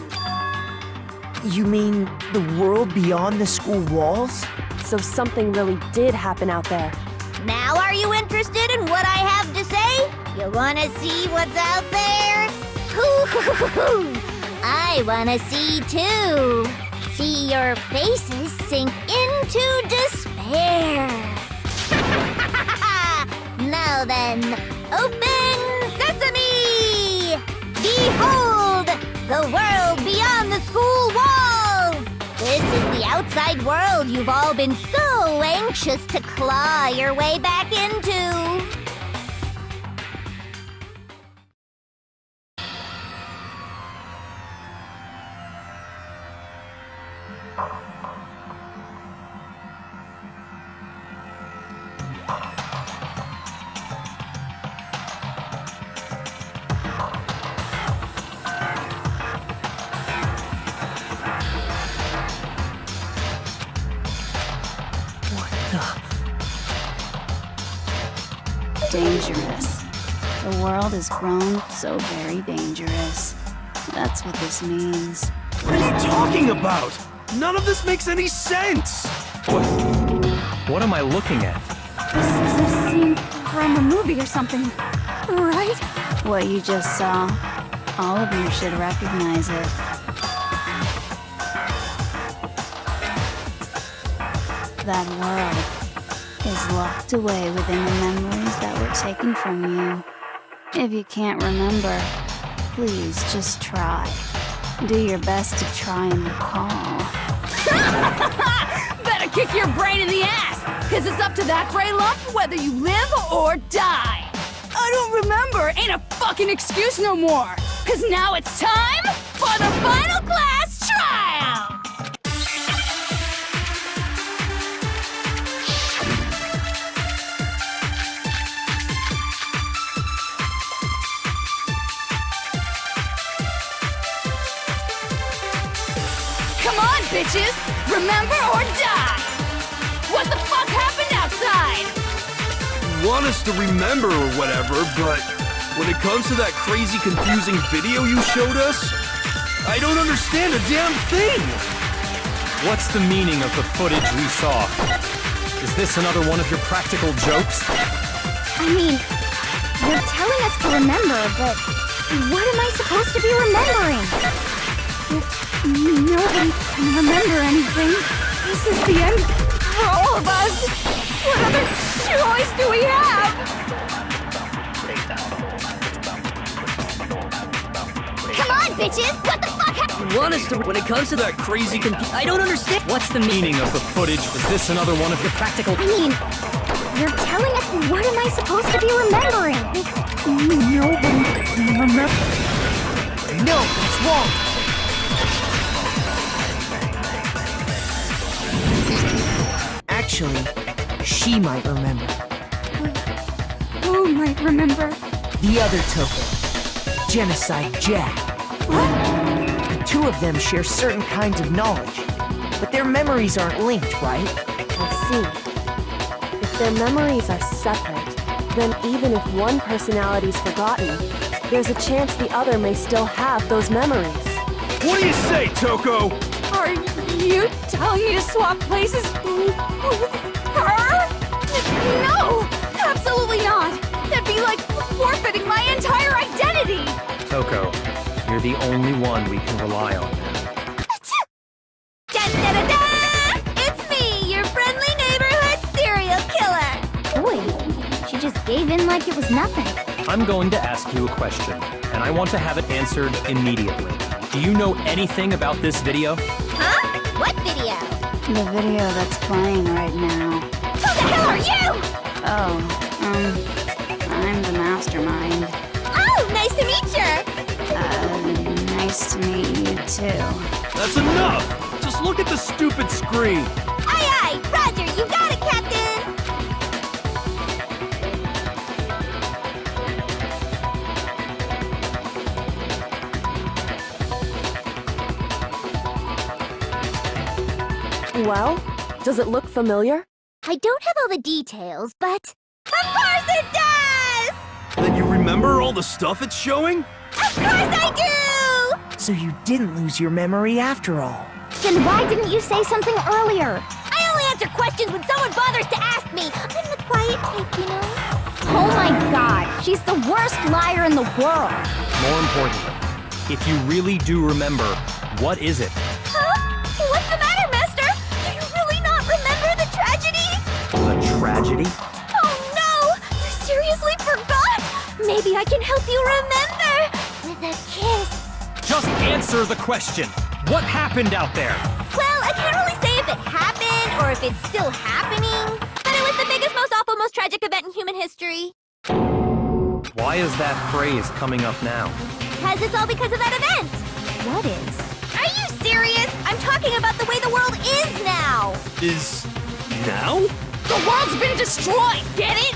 You mean the world beyond the school walls? So something really did happen out there. Now are you interested in what I have to say? You wanna see what's out there? I wanna see too. See your faces sink into despair. Now then, open sesame! Behold, the world beyond the school walls! This is the outside world you've all been so anxious to claw your way back into. Dangerous. The world has grown so very dangerous. That's what this means. What are you talking about? None of this makes any sense! What am I looking at? This is a scene from a movie or something, right? What you just saw, all of you should recognize it. That world is locked away within the memories that were taken from you. If you can't remember, please just try. Do your best to try and recall. Better kick your brain in the ass, because it's up to that gray lump whether you live or die. I don't remember ain't a fucking excuse no more, because now it's time for the final class trial! Come on, bitches! Remember or die! What the fuck happened outside? Want us to remember or whatever, but when it comes to that crazy confusing video you showed us, I don't understand a damn thing! What's the meaning of the footage we saw? Is this another one of your practical jokes? I mean, you're telling us to remember, but what am I supposed to be remembering? Nobody can remember anything. This is the end for all of us. What other choice do we have? Come on, bitches! What the fuck happened? Want us to, when it comes to that crazy I don't understand. What's the meaning of the footage? Is this another one of your practical... I mean, you're telling us what am I supposed to be remembering? Nobody can remember. No, that's wrong. Actually, she might remember. Who might remember? The other token, Genocide Jack. The two of them share certain kinds of knowledge, but their memories aren't linked, right? I see. If their memories are separate, Then even if one personality's forgotten, there's a chance the other may still have those memories. What do you say, Toko? Are you telling me to swap places with her? No! Absolutely not! That'd be like forfeiting my entire identity! Toko, you're the only one we can rely on. Da-da-da-da! It's me, your friendly neighborhood serial killer! Boy, she just gave in like it was nothing. I'm going to ask you a question, and I want to have it answered immediately. Do you know anything about this video? Huh? What video? The video that's playing right now. Who the hell are you? Oh, I'm the mastermind. Oh, nice to meet you! Nice to meet you too. That's enough! Just look at the stupid screen. Aye, aye! Roger, you got it, Captain! Well, does it look familiar? I don't have all the details, but... Of course it does! Then you remember all the stuff it's showing? Of course I do! So you didn't lose your memory after all. Then why didn't you say something earlier? I only answer questions when someone bothers to ask me. I'm the quiet type, you know? Oh my god, she's the worst liar in the world. More importantly, if you really do remember, what is it? Huh? What's the matter, Master? Do you really not remember the tragedy? The tragedy? Oh no! You seriously forgot? Maybe I can help you remember with a kiss. Just answer the question. What happened out there? Well, I can't really say if it happened or if it's still happening, but it was the biggest, most awful, most tragic event in human history. Why is that phrase coming up now? Because it's all because of that event. What is? Are you serious? I'm talking about the way the world is now. Is... now? The world's been destroyed, get it?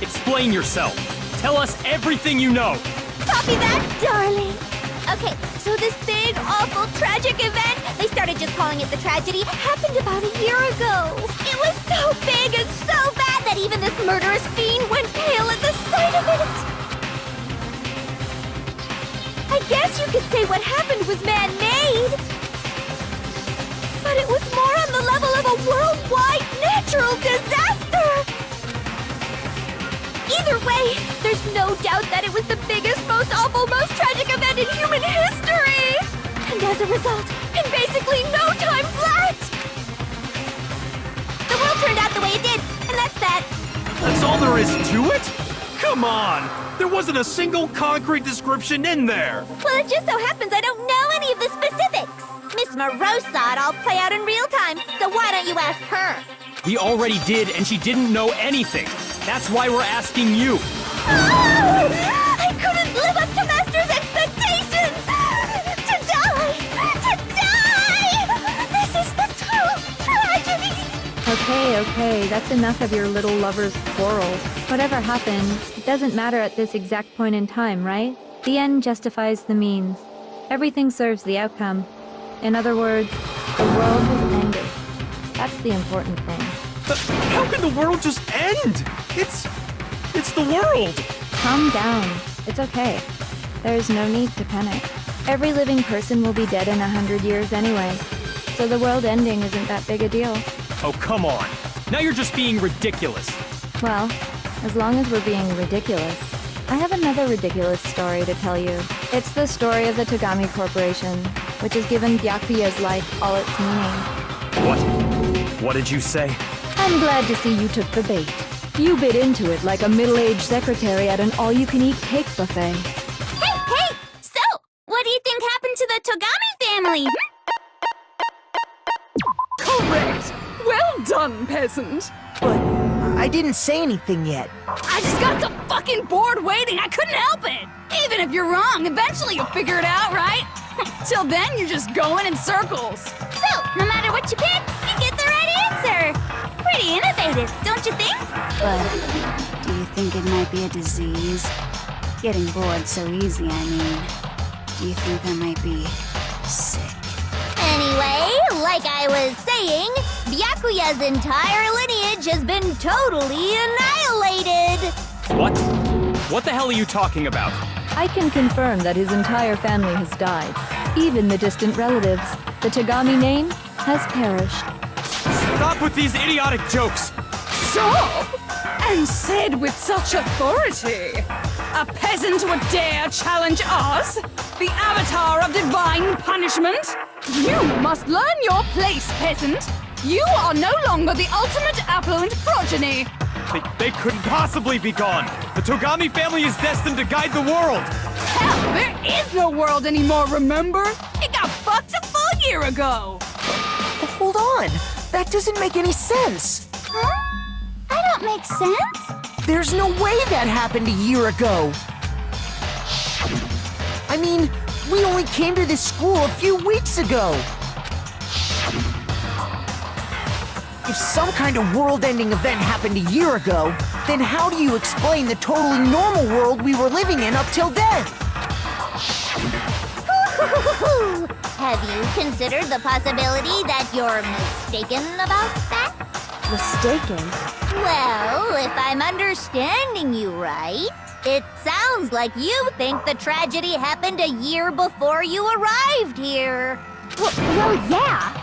Explain yourself. Tell us everything you know. Copy that, darling. Okay, so this big, awful, tragic event, they started just calling it the tragedy, happened about a year ago. It was so big and so bad that even this murderous fiend went pale at the sight of it. I guess you could say what happened was man-made. But it was more on the level of a worldwide natural disaster. Either way, there's no doubt that it was the biggest, most awful, most tragic event in human history! And as a result, in basically no time flat! The world turned out the way it did, and that's that. That's all there is to it? Come on! There wasn't a single concrete description in there! Well, it just so happens I don't know any of the specifics. Miss Moreau saw it all play out in real time, so why don't you ask her? We already did, and she didn't know anything. That's why we're asking you. Oh! I couldn't live up to Master's expectations! To die! To die! This is the true tragedy! Okay, that's enough of your little lover's quarrels. Whatever happened, it doesn't matter at this exact point in time, right? The end justifies the means. Everything serves the outcome. In other words, the world has ended. That's the important thing. How can the world just end? It's the world! Calm down. It's okay. There's no need to panic. Every living person will be dead in 100 years anyway. So the world ending isn't that big a deal. Oh, come on. Now you're just being ridiculous. Well, as long as we're being ridiculous, I have another ridiculous story to tell you. It's the story of the Togami Corporation, which has given Byakuya's life all its meaning. What? What did you say? I'm glad to see you took the bait. You bit into it like a middle-aged secretary at an all-you-can-eat cake buffet. Hey! So, what do you think happened to the Togami family? Correct! Well done, peasant! But I didn't say anything yet. I just got so fucking bored waiting, I couldn't help it! Even if you're wrong, eventually you'll figure it out, right? Till then, you're just going in circles. So, no matter what you pick, you get the right answer. Pretty innovative, don't you think? But do you think it might be a disease? Getting bored so easy, I mean. Do you think I might be sick? Anyway, like I was saying, Byakuya's entire lineage has been totally annihilated. devastated. What? What the hell are you talking about? I can confirm that his entire family has died. Even the distant relatives. The Tagami name has perished. Stop with these idiotic jokes! Stop! And said with such authority. A peasant would dare challenge us? The avatar of divine punishment? You must learn your place, peasant. You are no longer the ultimate affluent progeny. They couldn't possibly be gone! The Togami family is destined to guide the world! Hell, there is no world anymore, remember? It got fucked a full year ago. Hold on. That doesn't make any sense. Huh? I don't make sense. There's no way that happened a year ago. I mean, we only came to this school a few weeks ago. If some kind of world-ending event happened a year ago, then how do you explain the totally normal world we were living in up till then? Have you considered the possibility that you're mistaken about that? Mistaken? Well, if I'm understanding you right, it sounds like you think the tragedy happened a year before you arrived here. Well, yeah.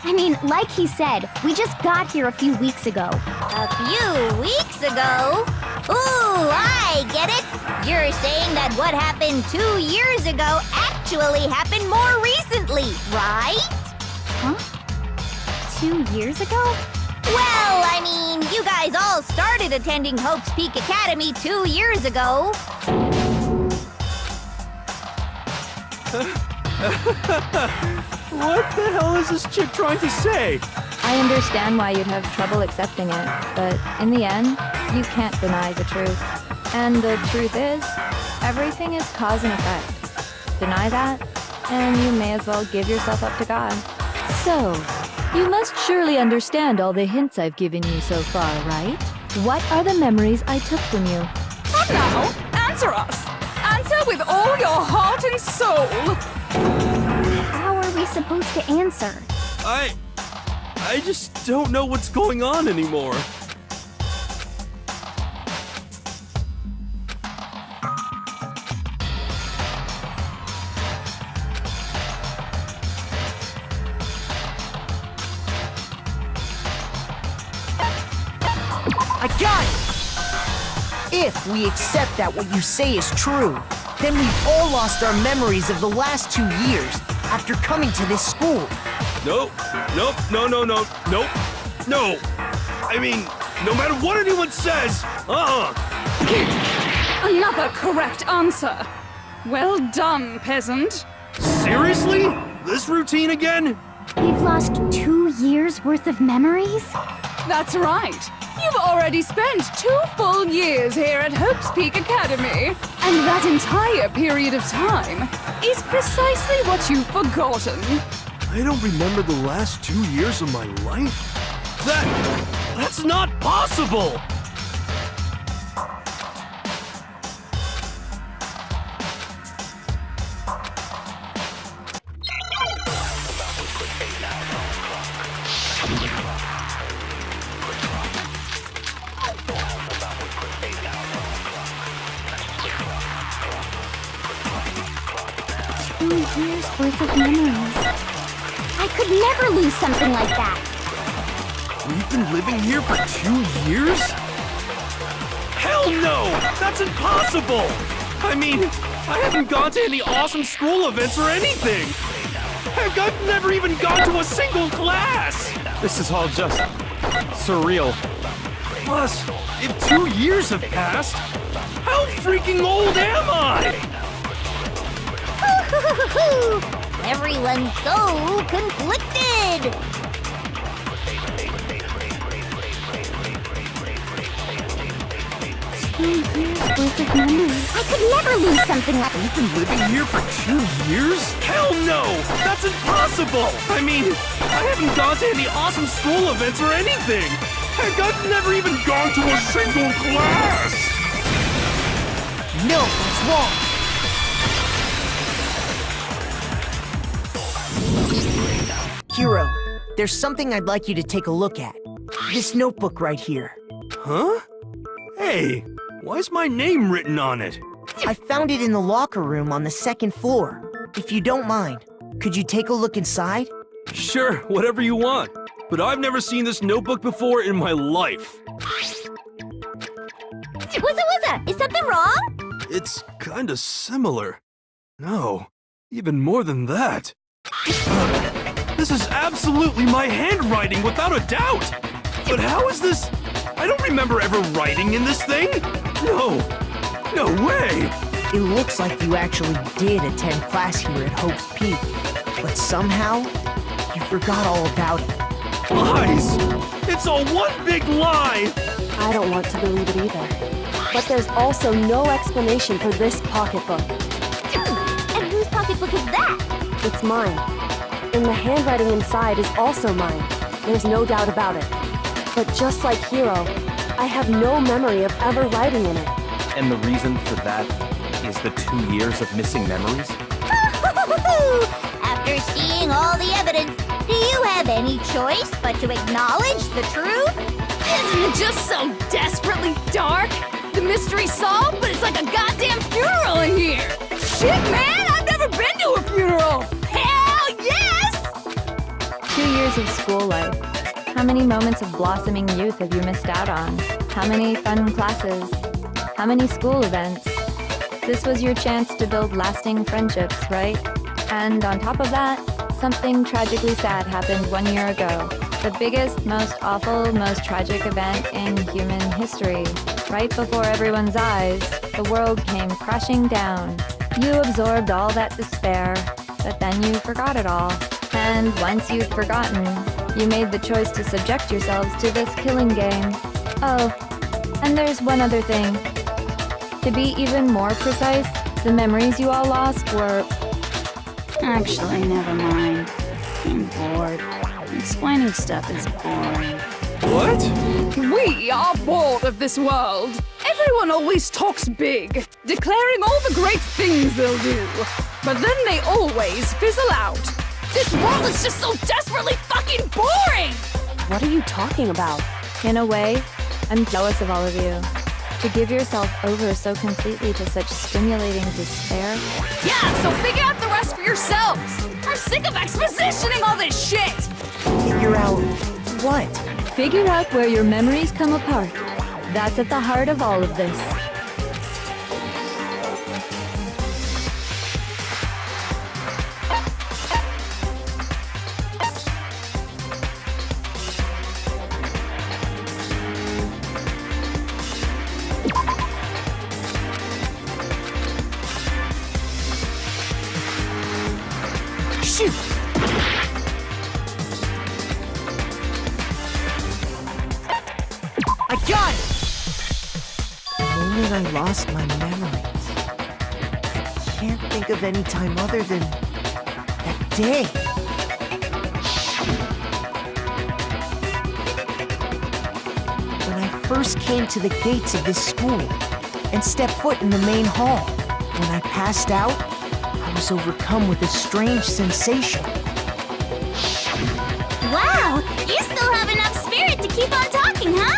I mean, like he said, we just got here a few weeks ago. A few weeks ago? Ooh, I get it. You're saying that what happened 2 years ago actually happened more recently, right? Huh? 2 years ago? Well, I mean, you guys all started attending Hope's Peak Academy 2 years ago. What the hell is this chick trying to say? I understand why you'd have trouble accepting it, but in the end, you can't deny the truth. And the truth is, everything is cause and effect. Deny that, and you may as well give yourself up to God. So, you must surely understand all the hints I've given you so far, right? What are the memories I took from you? Come now, answer us. Answer with all your heart and soul. How are we supposed to answer? I just don't know what's going on anymore. I got it! If we accept that what you say is true, then we've all lost our memories of the last 2 years after coming to this school. Nope. No. I mean, no matter what anyone says, Another correct answer. Well done, peasant. Seriously? This routine again? We've lost 2 years worth of memories? That's right. You've already spent 2 full years here at Hope's Peak Academy. And that entire period of time is precisely what you've forgotten. I don't remember the last 2 years of my life? That's not possible! Years worth of memories. I could never lose something like that. We've been living here for 2 years? Hell no! That's impossible! I mean, I haven't gone to any awesome school events or anything! Heck, I've never even gone to a single class! This is all just surreal. Plus, if 2 years have passed, how freaking old am I? Everyone's so conflicted. 2 years worth of memories. I could never lose something like We've been living here for 2 years? Hell no! That's impossible! I mean, I haven't gone to any awesome school events or anything! Heck, I've never even gone to a single class! No, that's wrong. Hiro, there's something I'd like you to take a look at. This notebook right here. Huh? Hey, why is my name written on it? I found it in the locker room on the second floor. If you don't mind, could you take a look inside? Sure, whatever you want. But I've never seen this notebook before in my life. Wuzza, is something wrong? It's kinda similar. No, even more than that. This is absolutely my handwriting, without a doubt! But how is this? I don't remember ever writing in this thing! No way! It looks like you actually did attend class here at Hope's Peak, but somehow, you forgot all about it. Lies! It's all one big lie! I don't want to believe it either. But there's also no explanation for this pocketbook. And whose pocketbook is that? It's mine. And the handwriting inside is also mine. There's no doubt about it. But just like Hiro, I have no memory of ever writing in it. And the reason for that is the 2 years of missing memories? After seeing all the evidence, do you have any choice but to acknowledge the truth? Isn't it just so desperately dark? The mystery's solved, but it's like a goddamn funeral in here! Shit, man! I've never been to a funeral! Hell yes! 2 years of school life. How many moments of blossoming youth have you missed out on? How many fun classes? How many school events? This was your chance to build lasting friendships, right? And on top of that, something tragically sad happened 1 year ago. The biggest, most awful, most tragic event in human history. Right before everyone's eyes, the world came crashing down. You absorbed all that despair, but then you forgot it all. And once you'd forgotten, you made the choice to subject yourselves to this killing game. Oh, and there's one other thing. To be even more precise, the memories you all lost were... Actually, never mind. I'm bored. Explaining stuff is boring. What? We are bored of this world. Everyone always talks big, declaring all the great things they'll do. But then they always fizzle out. This world is just so desperately fucking boring! What are you talking about? In a way, I'm jealous of all of you. To give yourself over so completely to such stimulating despair. Yeah, so figure out the rest for yourselves! I'm sick of expositioning all this shit! Figure out what? Figure out where your memories come apart. That's at the heart of all of this. Shoot! I got it! The moment I lost my memories, I can't think of any time other than that day. When I first came to the gates of this school and stepped foot in the main hall, when I passed out, I was overcome with a strange sensation. Wow, you still have enough spirit to keep on talking, huh?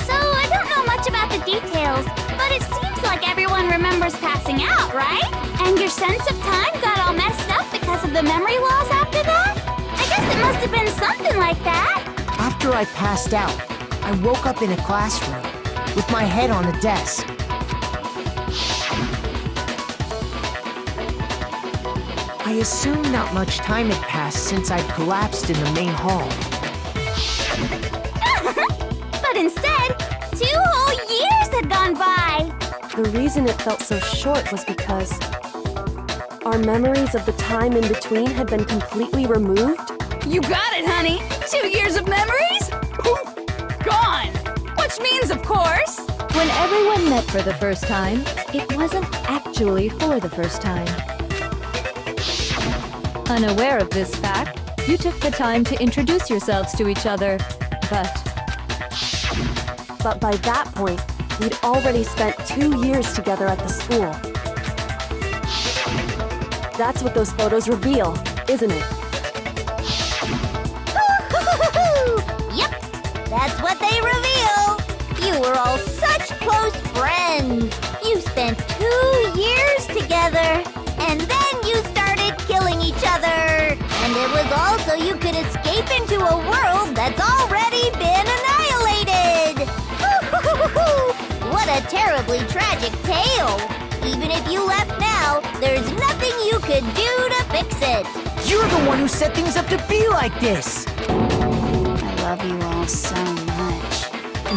So I don't know much about the details, but it seems like everyone remembers passing out, right? And your sense of time got all messed up because of the memory loss after that? I guess it must have been something like that. After I passed out, I woke up in a classroom with my head on the desk. I assumed not much time had passed since I'd collapsed in the main hall. But instead, 2 whole years had gone by. The reason it felt so short was because our memories of the time in between had been completely removed. You got it, honey! 2 years of memories? Poof! Gone! Which means, of course... When everyone met for the first time, it wasn't actually for the first time. Unaware of this fact, you took the time to introduce yourselves to each other, But by that point, we'd already spent 2 years together at the school. That's what those photos reveal, isn't it? Yep, that's what they reveal. You were all such close friends. You spent 2 years together, and then you started killing each other. And it was all so you could escape into a world that's already been annihilated. What a terribly tragic tale. Even if you left now, there's nothing you could do to fix it. You're the one who set things up to be like this! I love you all so much.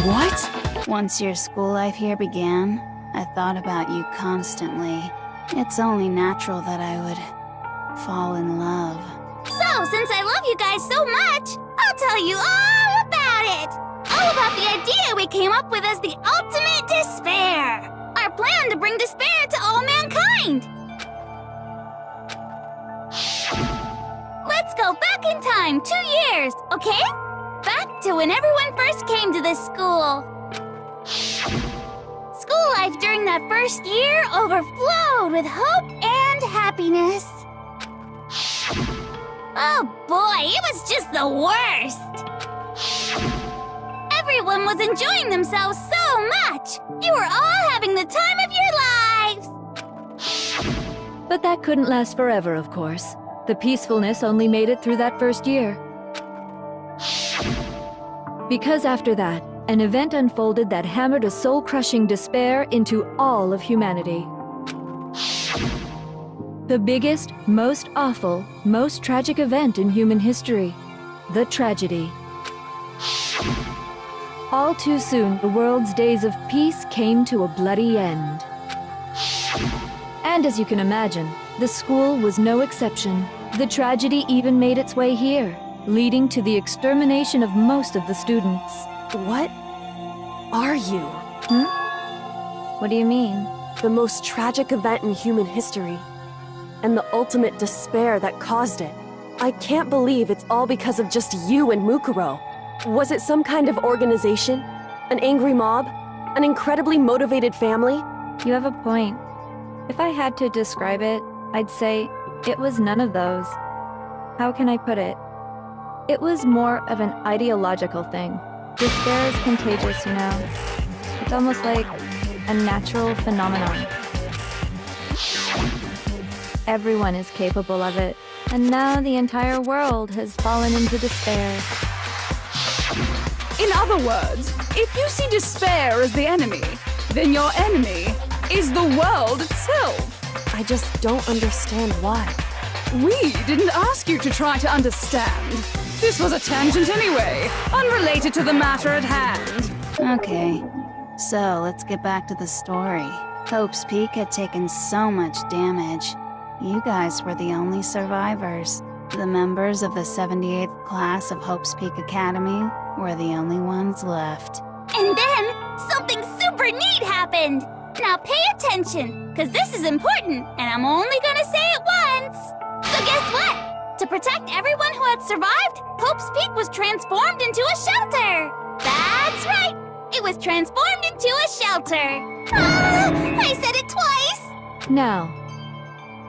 What? Once your school life here began, I thought about you constantly. It's only natural that I would fall in love. So, since I love you guys so much, I'll tell you all about it! All about the idea we came up with as the ultimate despair! Our plan to bring despair to all mankind! Let's go back in time 2 years, okay? Back to when everyone first came to this school. School life during that first year overflowed with hope and happiness. Oh boy, it was just the worst! Everyone was enjoying themselves so much! You were all having the time of your lives! But that couldn't last forever, of course. The peacefulness only made it through that first year. Because after that, an event unfolded that hammered a soul-crushing despair into all of humanity. The biggest, most awful, most tragic event in human history. The tragedy. All too soon, the world's days of peace came to a bloody end. And as you can imagine, the school was no exception. The tragedy even made its way here, leading to the extermination of most of the students. What are you? What do you mean? The most tragic event in human history, and the ultimate despair that caused it. I can't believe it's all because of just you and Mukuro. Was it some kind of organization? An angry mob? An incredibly motivated family? You have a point. If I had to describe it, I'd say it was none of those. How can I put it? It was more of an ideological thing. Despair is contagious, you know. It's almost like a natural phenomenon. Everyone is capable of it, and now the entire world has fallen into despair. In other words, if you see despair as the enemy, then your enemy is the world itself. I just don't understand why. We didn't ask you to try to understand. This was a tangent anyway, unrelated to the matter at hand. Okay, so let's get back to the story. Hope's Peak had taken so much damage. You guys were the only survivors. The members of the 78th class of Hope's Peak Academy were the only ones left. And then, something super neat happened! Now pay attention, because this is important, and I'm only gonna say it once! So guess what? To protect everyone who had survived, Hope's Peak was transformed into a shelter! That's right! It was transformed into a shelter! Ah, I said it twice! Now,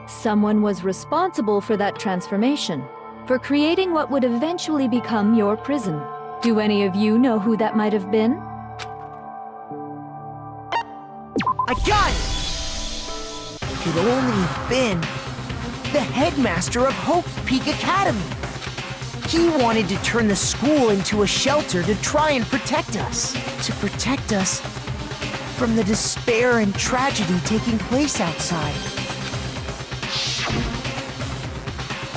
someone was responsible for that transformation, for creating what would eventually become your prison. Do any of you know who that might have been? I got it! Could only have been the headmaster of Hope's Peak Academy. He wanted to turn the school into a shelter to try and protect us. To protect us from the despair and tragedy taking place outside.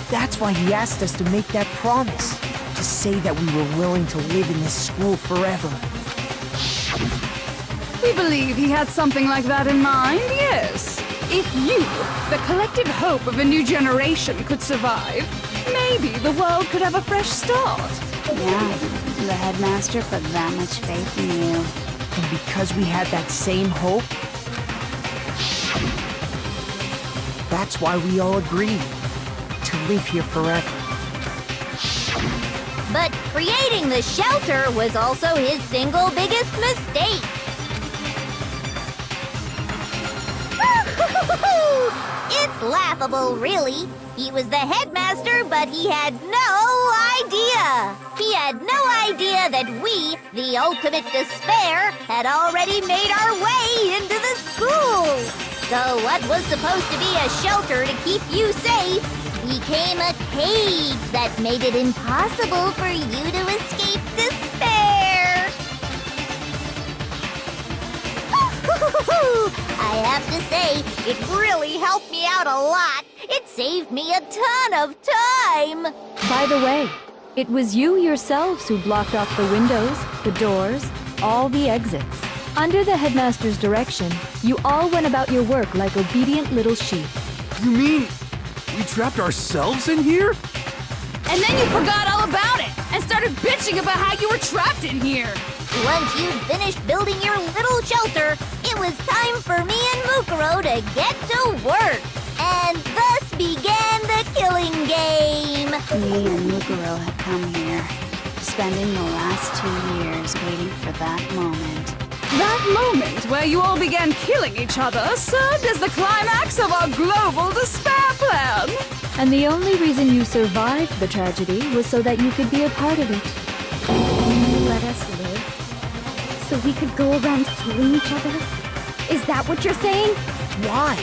That's why he asked us to make that promise. To say that we were willing to live in this school forever. We believe he had something like that in mind, yes. If you, the collective hope of a new generation, could survive, maybe the world could have a fresh start. Yeah, the headmaster put that much faith in you. And because we had that same hope, that's why we all agreed to live here forever. But creating the shelter was also his single biggest mistake. It's laughable, really. He was the headmaster, but he had no idea. He had no idea that we, the ultimate despair, had already made our way into the school. So what was supposed to be a shelter to keep you safe became a cage that made it impossible for you to escape despair. I have to say, it really helped me out a lot. It saved me a ton of time. By the way, it was you yourselves who blocked off the windows, the doors, all the exits. Under the headmaster's direction, you all went about your work like obedient little sheep. You mean we trapped ourselves in here? And then you forgot all about it and started bitching about how you were trapped in here. Once you'd finished building your little shelter, it was time for me and Mukuro to get to work. And thus began the killing game. Me and Mukuro had come here, spending the last 2 years waiting for that moment. That moment where you all began killing each other served as the climax of our global despair plan. And the only reason you survived the tragedy was so that you could be a part of it. You let us live so we could go around killing each other? Is that what you're saying? Why?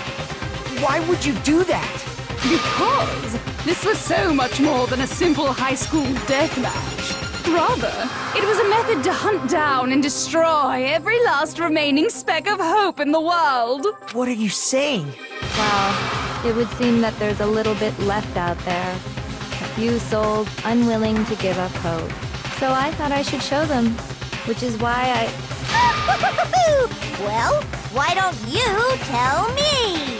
Why would you do that? Because this was so much more than a simple high school deathmatch. Rather, it was a method to hunt down and destroy every last remaining speck of hope in the world. What are you saying? Well, it would seem that there's a little bit left out there. A few souls unwilling to give up hope. So I thought I should show them, which is why I... Well, why don't you tell me?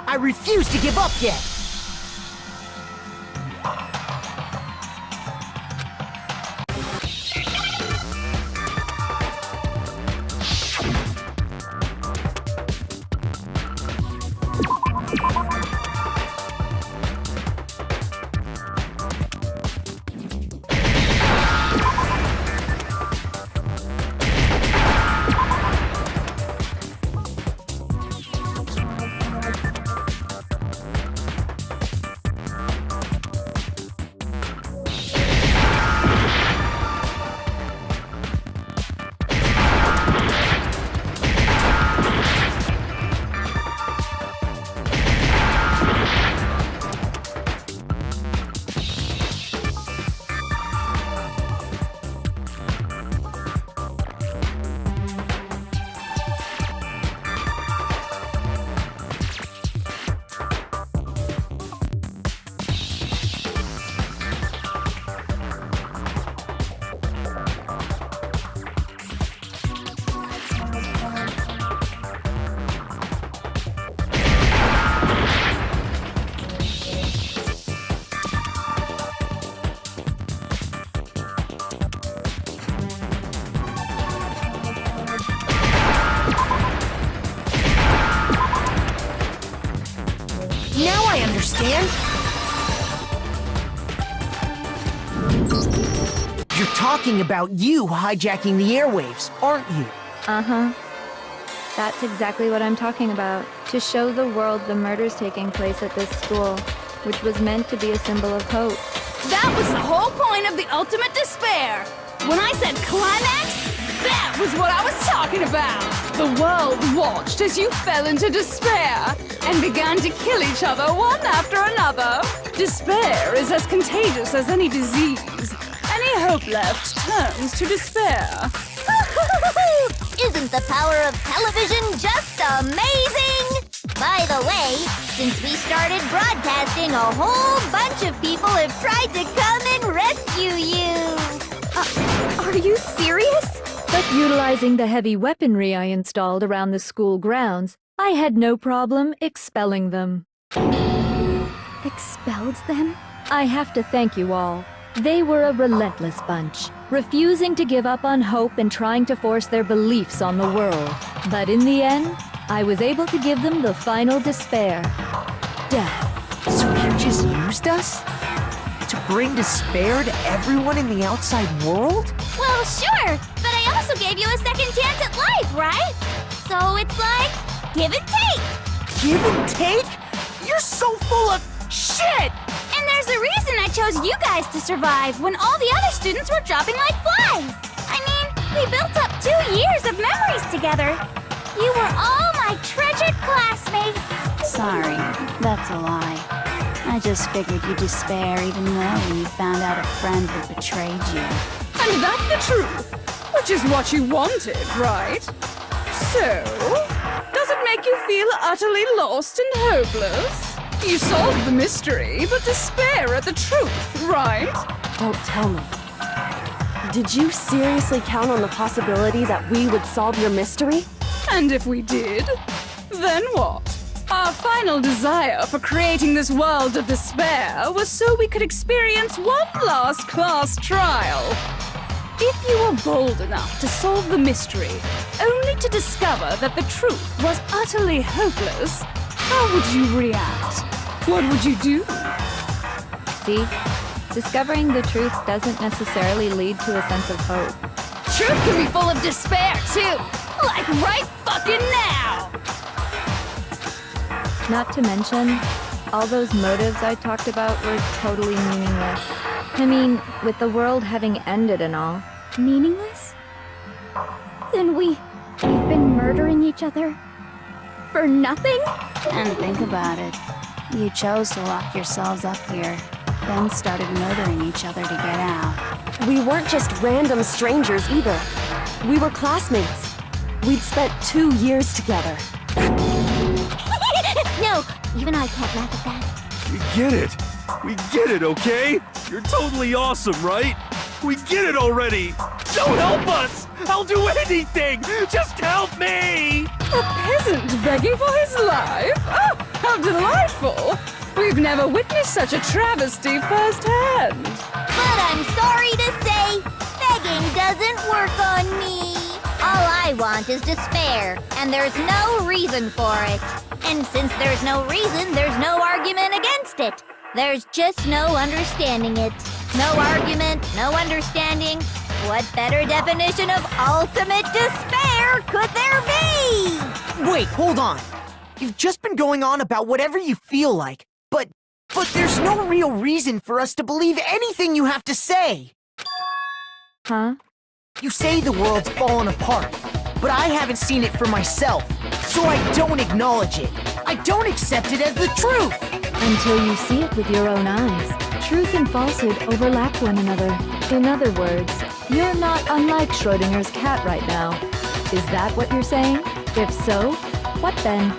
I refuse to give up yet! understand? You're talking about you hijacking the airwaves, aren't you? Uh-huh. That's exactly what I'm talking about. To show the world the murders taking place at this school, which was meant to be a symbol of hope. That was the whole point of the ultimate despair. When I said climax, that was what I was talking about. The world watched as you fell into despair and began to kill each other one after another. Despair is as contagious as any disease. Any hope left turns to despair. Isn't the power of television just amazing? By the way, since we started broadcasting, a whole bunch of people have tried to come and rescue you. Are you serious? But utilizing the heavy weaponry I installed around the school grounds, I had no problem expelling them. Expelled them? I have to thank you all. They were a relentless bunch, refusing to give up on hope and trying to force their beliefs on the world. But in the end, I was able to give them the final despair. Death. So you just used us? To bring despair to everyone in the outside world? Well, sure, but I also gave you a second chance at life, right? So it's like, give and take. Give and take? You're so full of shit! And there's a reason I chose you guys to survive when all the other students were dropping like flies. I mean, we built up 2 years of memories together. You were all my treasured classmates. Sorry, that's a lie. I just figured you'd despair even more when you found out a friend had betrayed you. And that's the truth, which is what you wanted, right? So, does it make you feel utterly lost and hopeless? You solved the mystery, but despair at the truth, right? Don't tell me. Did you seriously count on the possibility that we would solve your mystery? And if we did, then what? Our final desire for creating this world of despair was so we could experience one last class trial. If you were bold enough to solve the mystery, only to discover that the truth was utterly hopeless, how would you react? What would you do? See? Discovering the truth doesn't necessarily lead to a sense of hope. Truth can be full of despair, too! Like right fucking now! Not to mention, all those motives I talked about were totally meaningless. I mean, with the world having ended and all. Meaningless? Then we've been murdering each other? For nothing? And think about it. You chose to lock yourselves up here, then started murdering each other to get out. We weren't just random strangers either. We were classmates. We'd spent 2 years together. No, even I can't laugh at that. We get it. We get it, okay? You're totally awesome, right? We get it already. So help us. I'll do anything. Just help me. A peasant begging for his life? Oh, how delightful! We've never witnessed such a travesty firsthand. But I'm sorry to say, begging doesn't work on me. All I want is despair, and there's no reason for it. And since there's no reason, there's no argument against it. There's just no understanding it. No argument, no understanding. What better definition of ultimate despair could there be? Wait, hold on. You've just been going on about whatever you feel like, but there's no real reason for us to believe anything you have to say. Huh? You say the world's fallen apart, but I haven't seen it for myself, so I don't acknowledge it. I don't accept it as the truth. Until you see it with your own eyes. Truth and falsehood overlap one another. In other words, you're not unlike Schrodinger's cat right now. Is that what you're saying? If so, what then?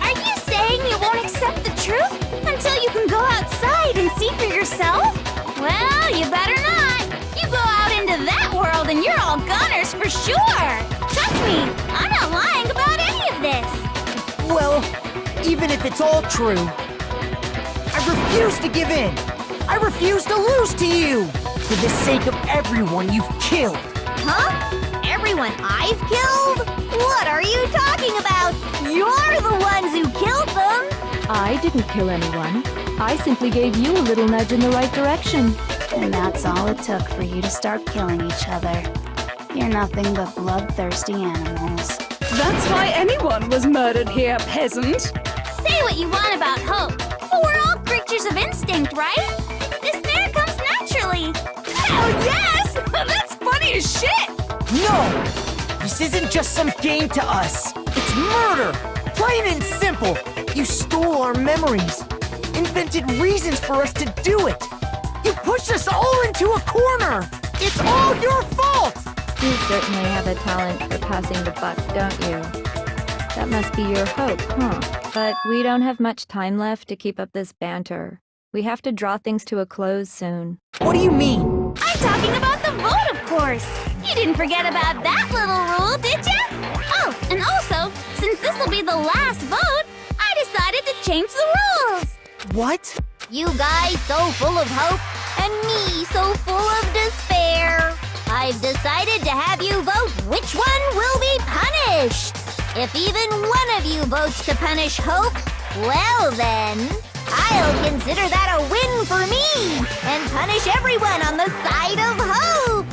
Are you saying you won't accept the truth until you can go outside and see for yourself? Well, you better not. You go out into that world and you're all goners for sure. Trust me, I'm not lying about any of this. Well, even if it's all true, I refuse to give in. I refuse to lose to you. For the sake of everyone you've killed. Huh? Everyone I've killed? What are you talking about? You're the ones who killed them. I didn't kill anyone. I simply gave you a little nudge in the right direction. And that's all it took for you to start killing each other. You're nothing but bloodthirsty animals. That's why anyone was murdered here, peasant. Say what you want about hope, but we're all creatures of instinct, right? Despair comes naturally. Hell yes! That's funny as shit! No! This isn't just some game to us. It's murder! Plain and simple. You stole our memories. Invented reasons for us to do it. You pushed us all into a corner. It's all your fault! You certainly have a talent for passing the buck, don't you? That must be your hope, huh? But we don't have much time left to keep up this banter. We have to draw things to a close soon. What do you mean? I'm talking about the vote, of course. You didn't forget about that little rule, did ya? Oh, and also, since this will be the last vote, I decided to change the rules. What? You guys so full of hope, and me so full of despair. I've decided to have you vote which one will be punished. If even one of you votes to punish Hope, well then, I'll consider that a win for me and punish everyone on the side of Hope.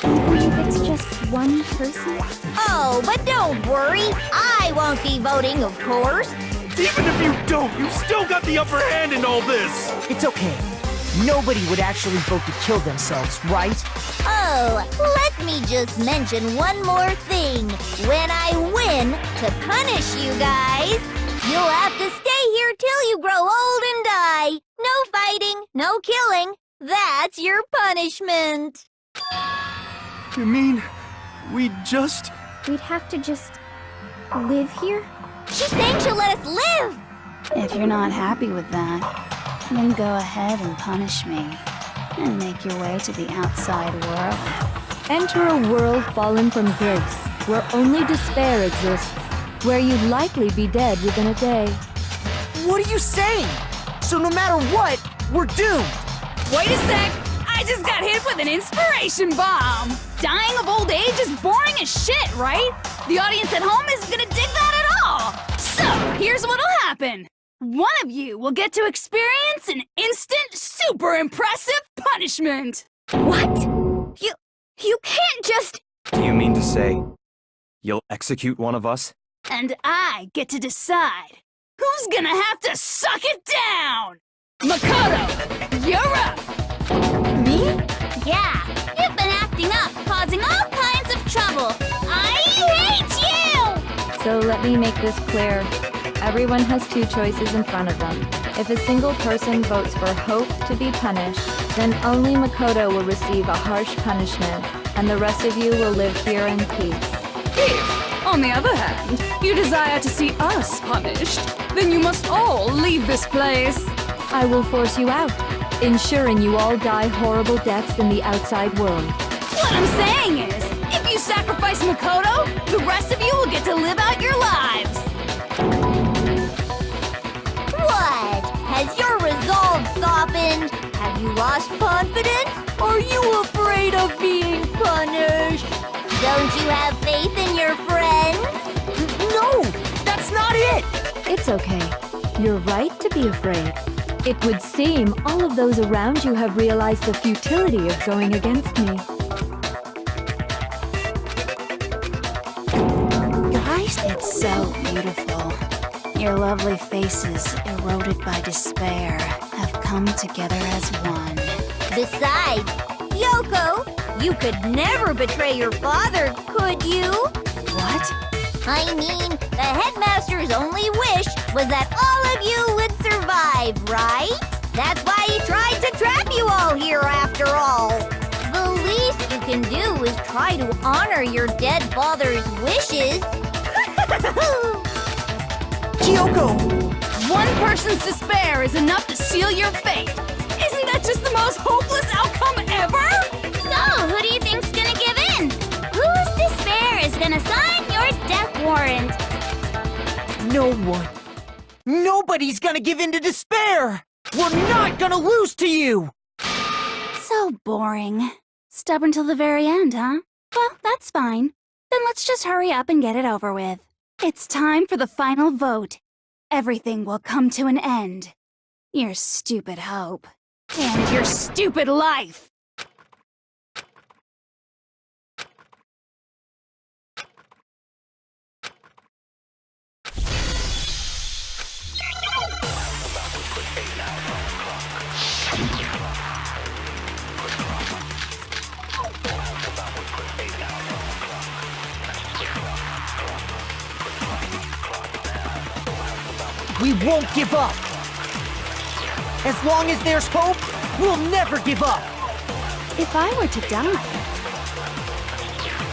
Even if it's just one person? Oh, but don't worry, I won't be voting, of course. Even if you don't, you've still got the upper hand in all this! It's okay. Nobody would actually vote to kill themselves, right? Oh, let me just mention one more thing. When I win to punish you guys, you'll have to stay here till you grow old and die. No fighting, no killing. That's your punishment. You mean, we'd We'd have to just live here? She's saying she'll let us live. If you're not happy with that, then go ahead and punish me. And make your way to the outside world. Enter a world fallen from grace, where only despair exists, where you'd likely be dead within a day. What are you saying? So no matter what, we're doomed. Wait a sec! I just got hit with an inspiration bomb! Dying of old age is boring as shit, right? The audience at home isn't gonna dig that at all! So, here's what'll happen. One of you will get to experience an instant, super impressive punishment! What? You can't just... Do you mean to say you'll execute one of us? And I get to decide who's gonna have to suck it down! Makoto, you're up! Me? Yeah, you've been acting up, causing all kinds of trouble. I hate you! So let me make this clear. Everyone has two choices in front of them. If a single person votes for Hope to be punished, then only Makoto will receive a harsh punishment, and the rest of you will live here in peace. If, on the other hand, you desire to see us punished, then you must all leave this place. I will force you out, ensuring you all die horrible deaths in the outside world. What I'm saying is, if you sacrifice Makoto, the rest of you will get to live out your lives. What? Has your resolve softened? Have you lost confidence? Are you afraid of being punished? Don't you have faith in your friends? No, that's not it. It's okay. You're right to be afraid. It would seem all of those around you have realized the futility of going against me. Guys, it's so beautiful. Your lovely faces, eroded by despair, have come together as one. Besides, Yoko, you could never betray your father, could you? What? I mean, the headmaster's only wish was that all of you would survive, right? That's why he tried to trap you all here after all. The least you can do is try to honor your dead father's wishes. Kyoko! One person's despair is enough to seal your fate. Isn't that just the most hopeless outcome ever? So, who do you think's gonna give in? Whose despair is gonna sign your death warrant? No one. Nobody's gonna give in to despair! We're not gonna lose to you! So boring. Stubborn till the very end, huh? Well, that's fine. Then let's just hurry up and get it over with. It's time for the final vote. everything will come to an end. Your stupid hope. And your stupid life! We won't give up. As long as there's hope, we'll never give up. If I were to die,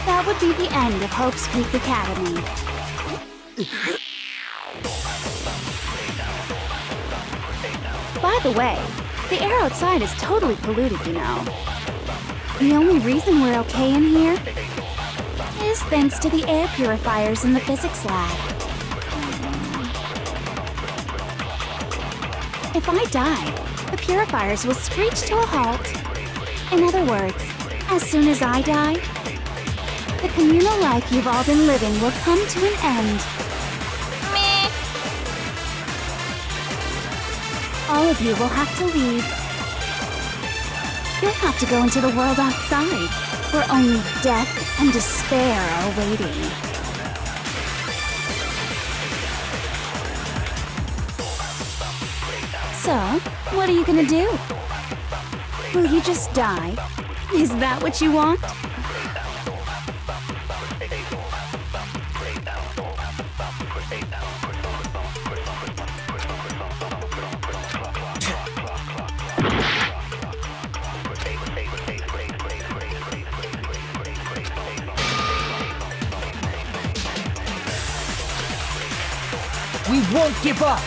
that would be the end of Hope's Peak Academy. By the way, the air outside is totally polluted, you know. The only reason we're okay in here is thanks to the air purifiers in the physics lab. If I die, the purifiers will screech to a halt. In other words, as soon as I die, the communal life you've all been living will come to an end. Meh. All of you will have to leave. You'll have to go into the world outside, where only death and despair are waiting. So, what are you gonna do? Will you just die? Is that what you want? We won't give up.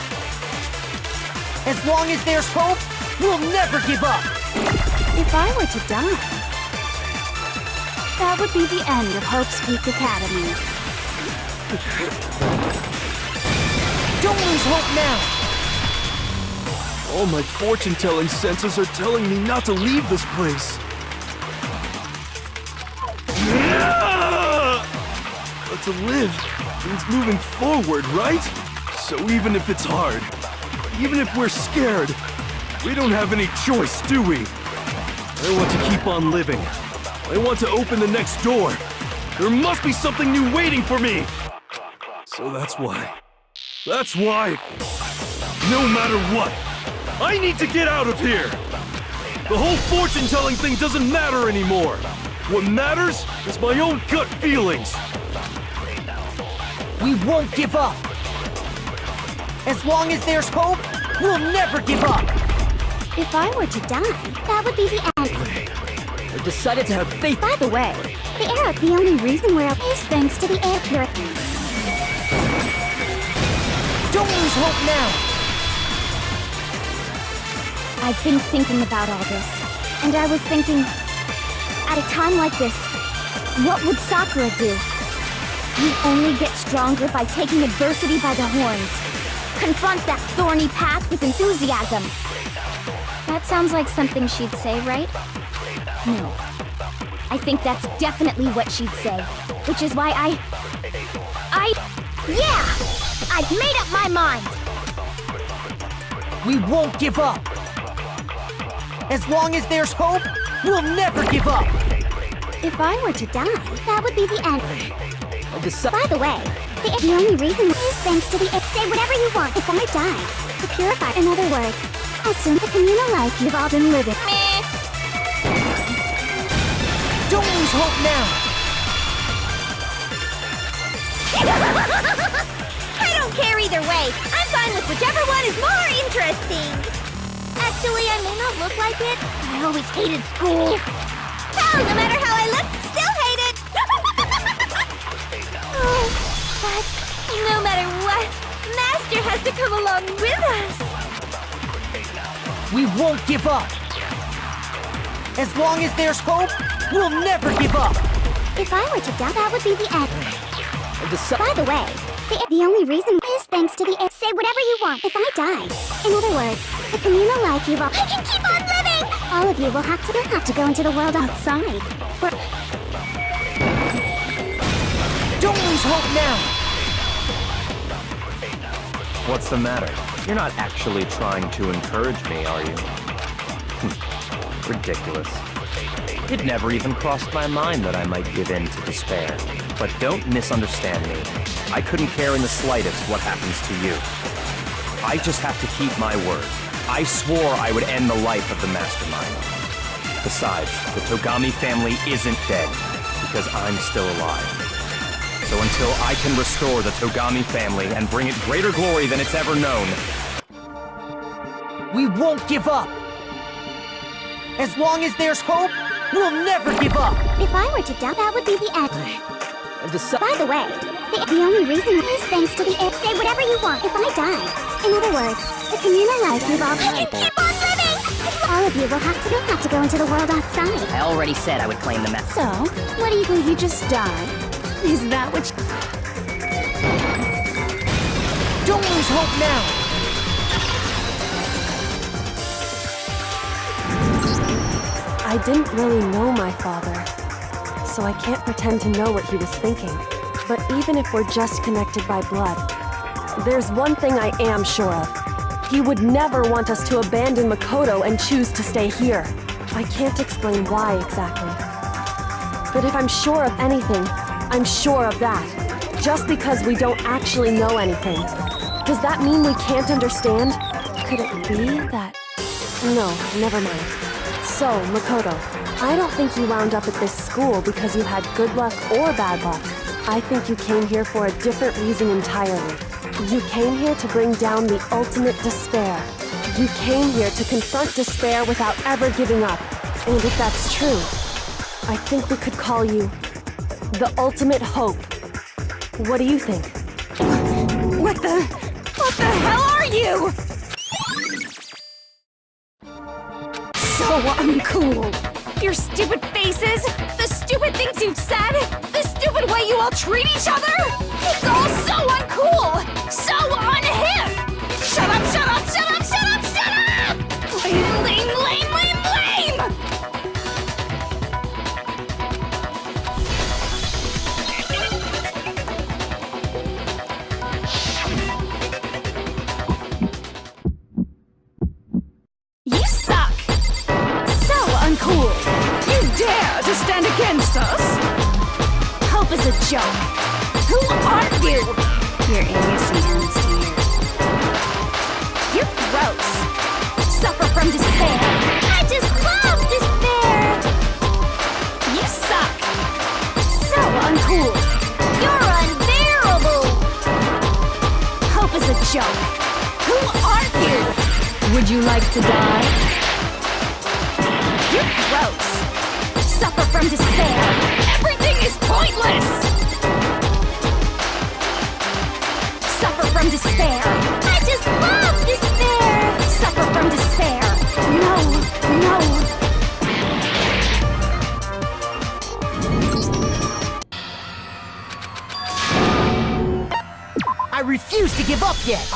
As long as there's hope, we'll never give up. If I were to die, that would be the end of Hope's Peak Academy. Don't lose hope now. All my fortune-telling senses are telling me not to leave this place. But to live means moving forward, right? So even if it's hard, even if we're scared, we don't have any choice, do we? I want to keep on living. I want to open the next door. There must be something new waiting for me. So that's why, no matter what, I need to get out of here. The whole fortune-telling thing doesn't matter anymore. What matters is my own gut feelings. We won't give up. As long as there's hope, we'll never give up. If I were to die, that would be the end. I decided to have faith. By the way, the only reason we're okay is thanks to the air purifier. Don't lose hope now. I've been thinking about all this, and I was thinking, at a time like this, what would Sakura do? You only get stronger by taking adversity by the horns. Confront that thorny path with enthusiasm. That sounds like something she'd say, right? No. I think that's definitely what she'd say. Which is why yeah! I've made up my mind! We won't give up. As long as there's hope, we'll never give up. If I were to die, that would be the end. By the way, the only reason is thanks to the say whatever you want. If I die, the purifier. In other words, as soon as the communal life you've all been living. Meh. Don't lose hope now. I don't care either way. I'm fine with whichever one is more interesting. Actually, I may not look like it. I always hated school. Hell, no matter how I look, still hate it. Oh, but no matter what, Master has to come along with us. We won't give up. As long as there's hope, we'll never give up. If I were to die, that would be the end. By the way, the only reason is thanks to the say whatever you want. If I die, in other words, the communal life you've all. I can keep on living. All of you will have to go into the world outside. Where Don't lose hope now. What's the matter? You're not actually trying to encourage me, are you? Ridiculous. It never even crossed my mind that I might give in to despair. But don't misunderstand me. I couldn't care in the slightest what happens to you. I just have to keep my word. I swore I would end the life of the Mastermind. Besides, the Togami family isn't dead, because I'm still alive. So until I can restore the Togami family and bring it greater glory than it's ever known, We won't give up! As long as there's hope, we'll never give up! If I were to die, that would be the end. By the way, the only reason is thanks to the egg. Say whatever you want if I die. In other words, the communal life you've all I can keep on living! All of you will have to go into the world outside. I already said I would claim the mess. So, what do you think? You just die? Is that what you... Don't lose hope now! I didn't really know my father, so I can't pretend to know what he was thinking. But even if we're just connected by blood, there's one thing I am sure of. He would never want us to abandon Makoto and choose to stay here. I can't explain why exactly. But if I'm sure of anything, I'm sure of that. Just because we don't actually know anything. Does that mean we can't understand? Could it be that... No, never mind. So, Makoto, I don't think you wound up at this school because you had good luck or bad luck. I think you came here for a different reason entirely. You came here to bring down the ultimate despair. You came here to confront despair without ever giving up. And if that's true, I think we could call you the ultimate hope. What do you think? What the hell are you? So uncool. Your stupid faces, the stupid things you've said, the stupid way you all treat each other. It's all so uncool, so unhip. Shut up, shut up, shut up, shut up, shut up! Lame, lame, lame, lame, lame! You suck! So uncool! You dare to stand against us? Hope is a joke. Who are you? You're innocent and scared. You're gross. Suffer from despair. I just love despair! You suck. So uncool. You're unbearable! Hope is a joke. Who are you? Would you like to die? You're gross. Suffer from despair. Everything is pointless. Suffer from despair. I just love despair! Suffer from despair. No, no. I refuse to give up yet!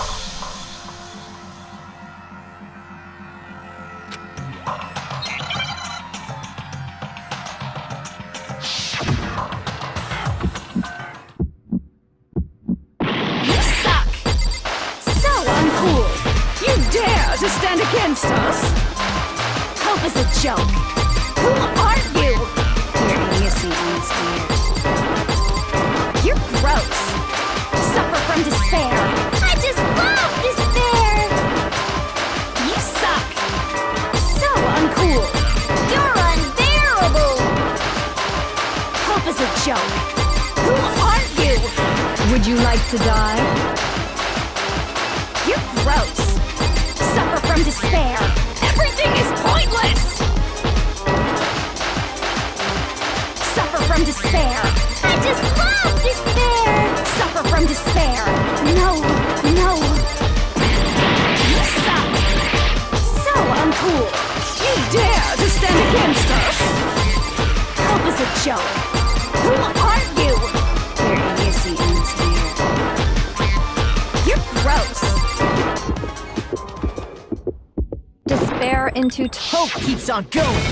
You suck. So uncool. You dare to stand against us? Hope is a joke. Who are you? You're innocent and scared. You're gross. Suffer from despair. I just love despair! You suck. So uncool. You're unbearable! Hope is a joke. Who are you? Would you like to die? You're gross. Suffer from despair. Everything is pointless. Suffer from despair. I just love despair! Suffer from despair. No, no. You suck. So uncool. You dare to stand against us? Hope is a joke. Who are you? You're innocent and scared. You're gross. Despair into Hope keeps on going!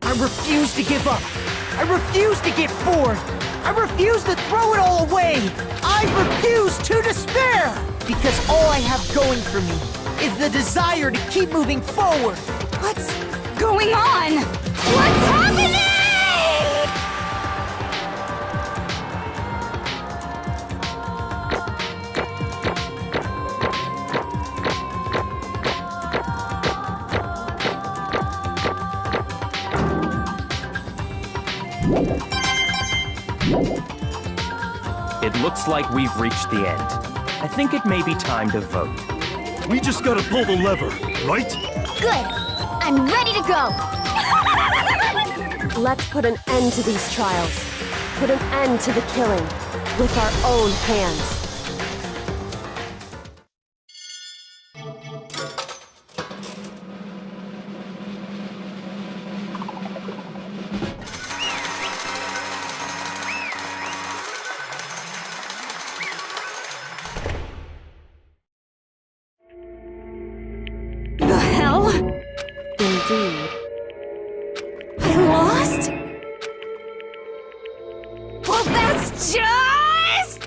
I refuse to give up! I refuse to get bored. I refuse to throw it all away. I refuse to despair. Because all I have going for me is the desire to keep moving forward. What's going on? What's happening? It looks like we've reached the end. I think it may be time to vote. We just gotta pull the lever, right? Good. I'm ready to go. Let's put an end to these trials. Put an end to the killing with our own hands. The hell? Indeed. I lost? Well, that's just...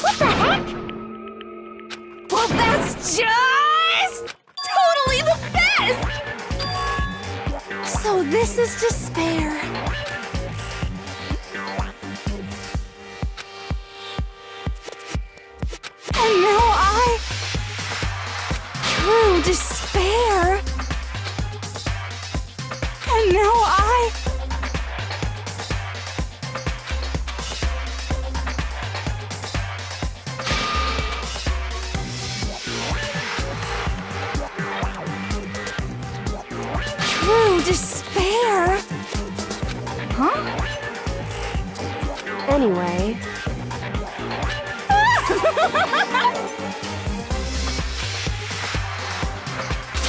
What the heck? Well, that's just... totally the best! So this is despair. And now true despair. And now true despair? Huh? Anyway,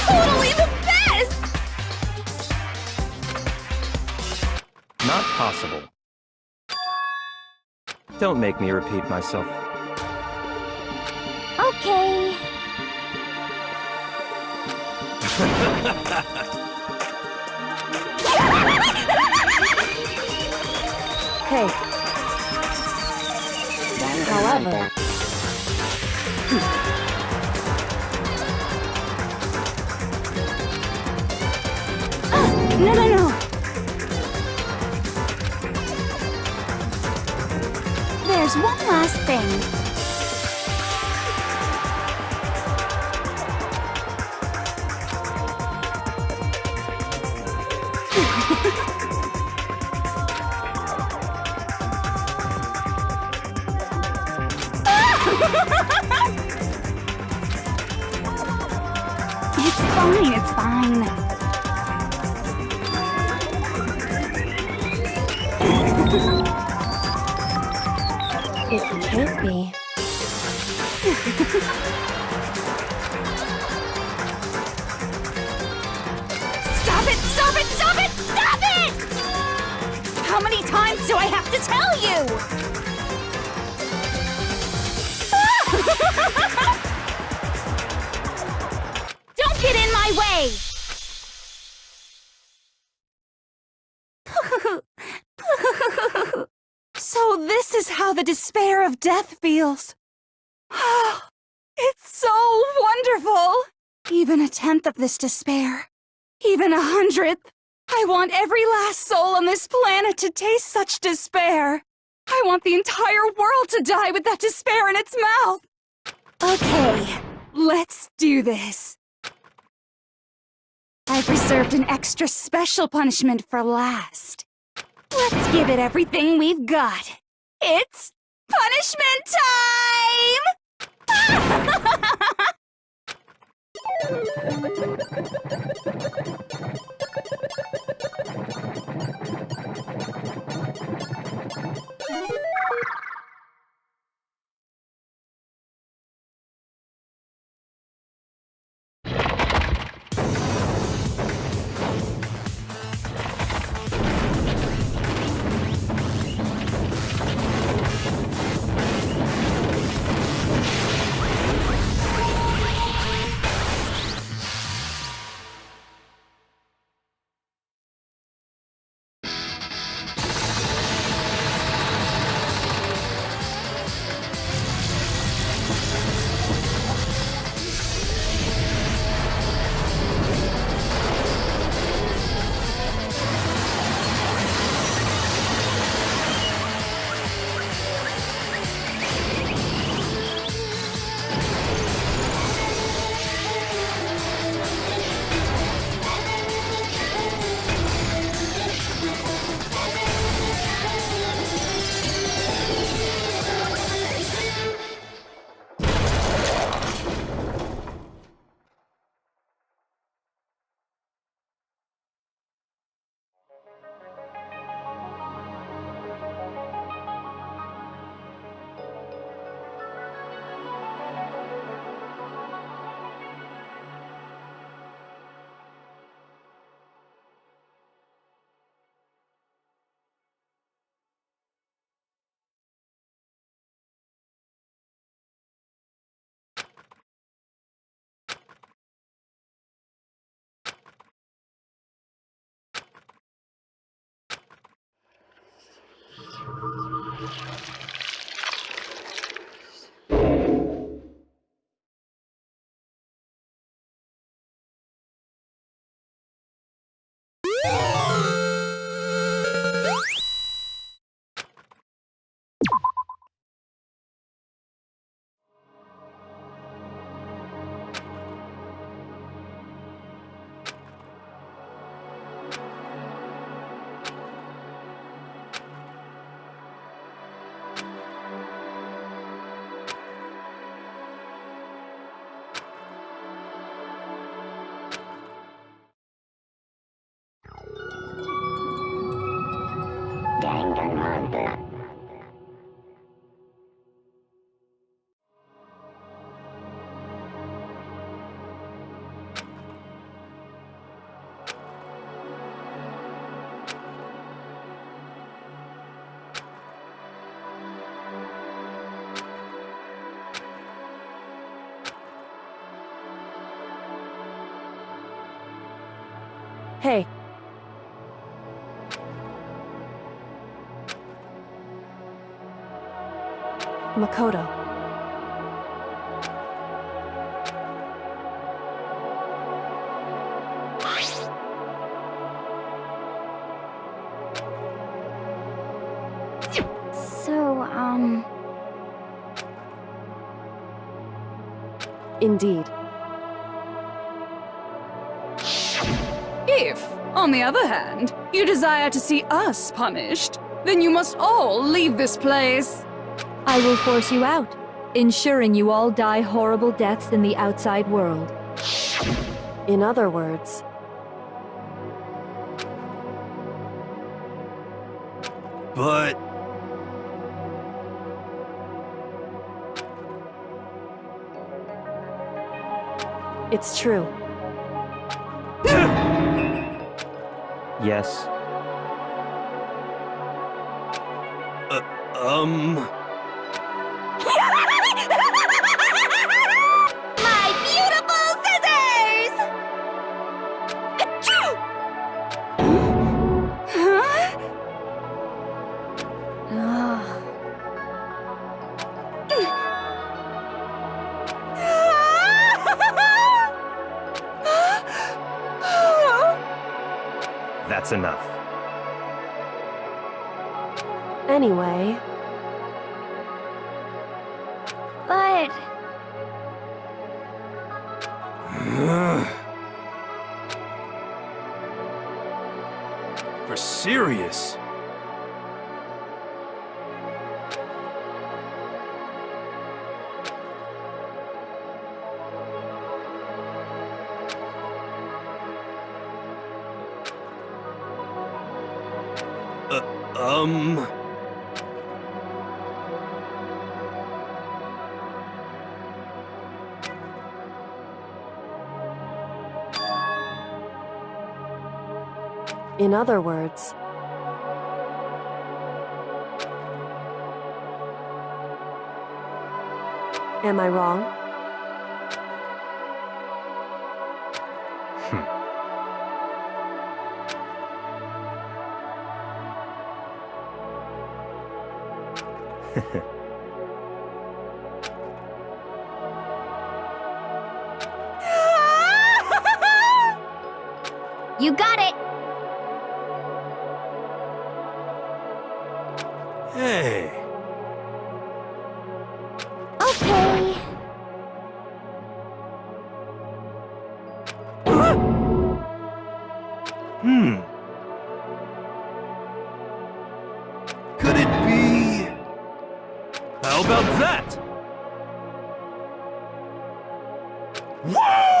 Totally the best! Not possible. Don't make me repeat myself. Okay. hey. However, No. There's one last thing. It's fine. It can't be. Stop it! Stop it! Stop it! Stop it! How many times do I have to tell you? Don't get in my way! So this is how the despair of death feels. It's so wonderful! Even a tenth of this despair, even 100th. I want every last soul on this planet to taste such despair. I want the entire world to die with that despair in its mouth. Okay, let's do this. I've reserved an extra special punishment for last. Let's give it everything we've got. It's punishment time! Okay. Makoto. So, Indeed. If, on the other hand, you desire to see us punished, then you must all leave this place. I will force you out, ensuring you all die horrible deaths in the outside world. In other words, But... it's true. Yes. My beautiful scissors! Achoo! That's enough. Anyway, but For serious? in other words, am I wrong? You got it! Hey. Okay. Could it be... How about that? Whoa!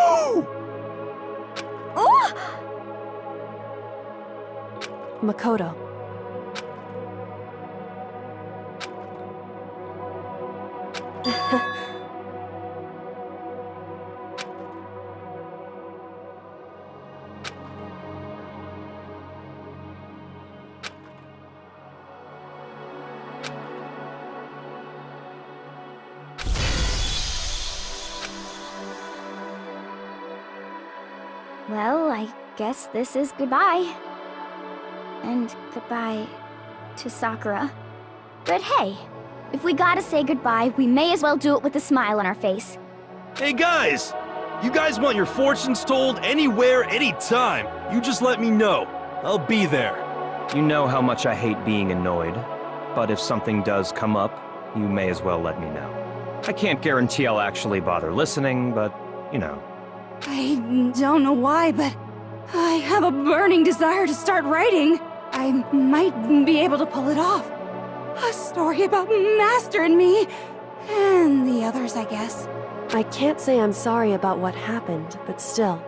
Makoto. well, I guess this is goodbye. And goodbye to Sakura. But hey, if we gotta say goodbye, we may as well do it with a smile on our face. Hey guys! You guys want your fortunes told anywhere, anytime. You just let me know. I'll be there. You know how much I hate being annoyed, but if something does come up, you may as well let me know. I can't guarantee I'll actually bother listening, but, you know. I don't know why, but I have a burning desire to start writing. I might be able to pull it off. A story about Master and me, and the others, I guess. I can't say I'm sorry about what happened, but still,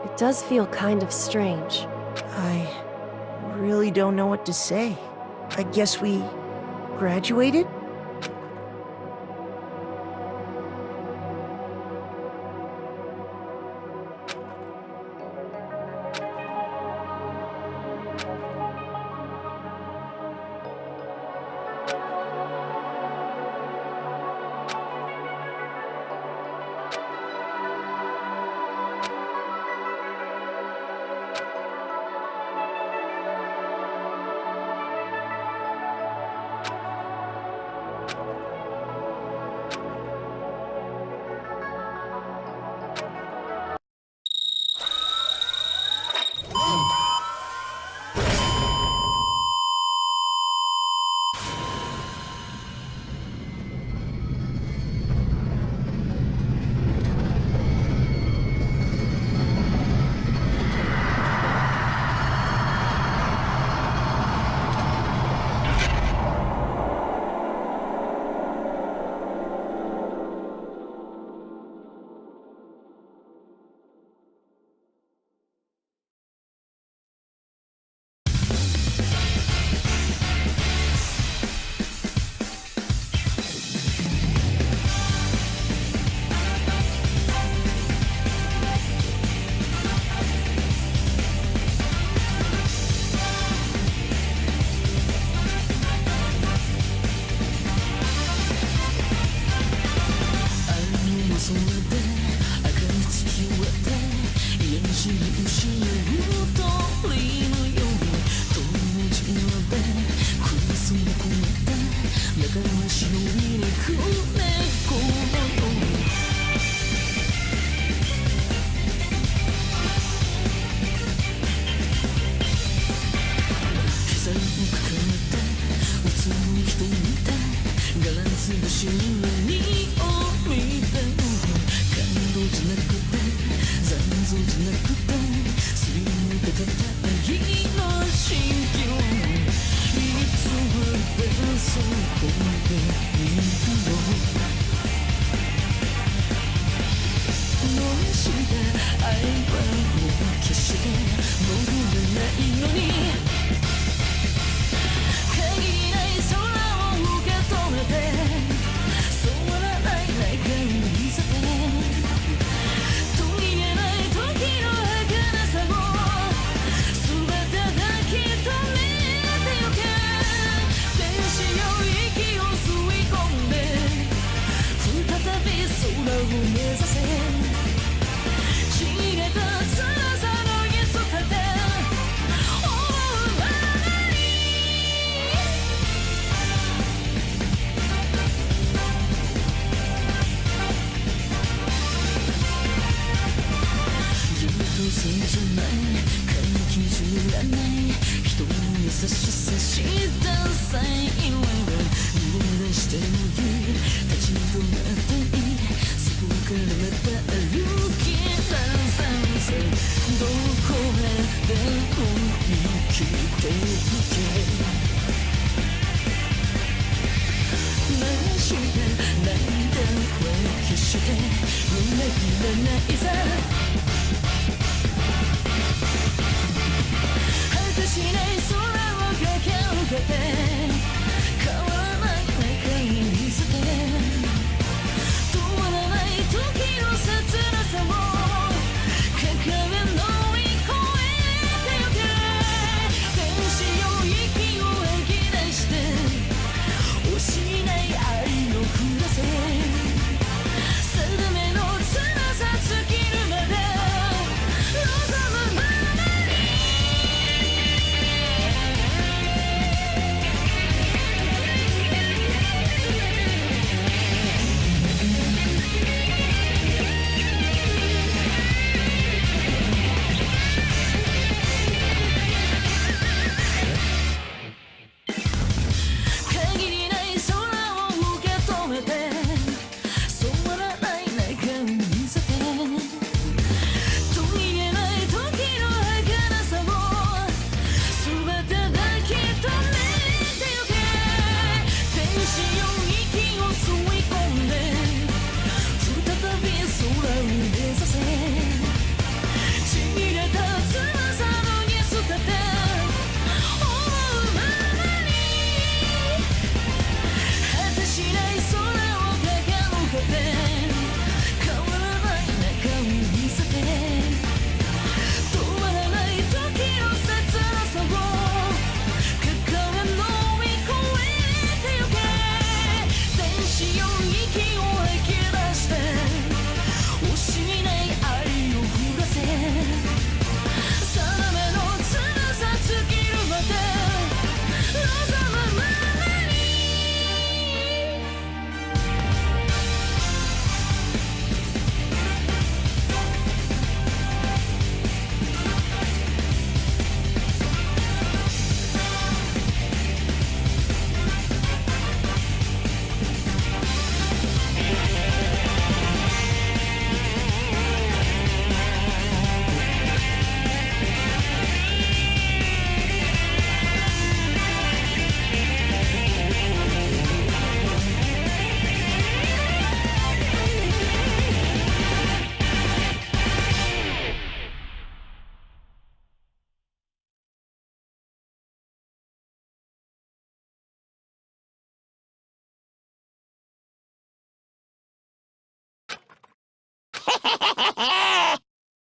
it does feel kind of strange. I really don't know what to say. I guess we graduated?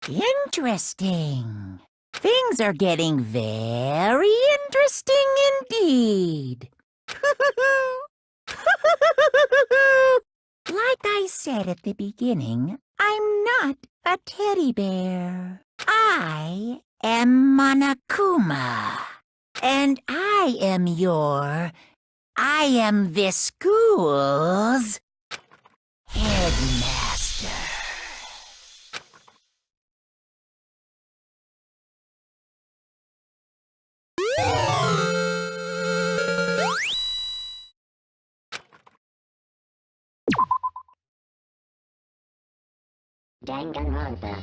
Interesting. Things are getting very interesting indeed. Like I said at the beginning, I'm not a teddy bear. I am Monokuma. And I am your I am this school's headmaster. Danganronpa.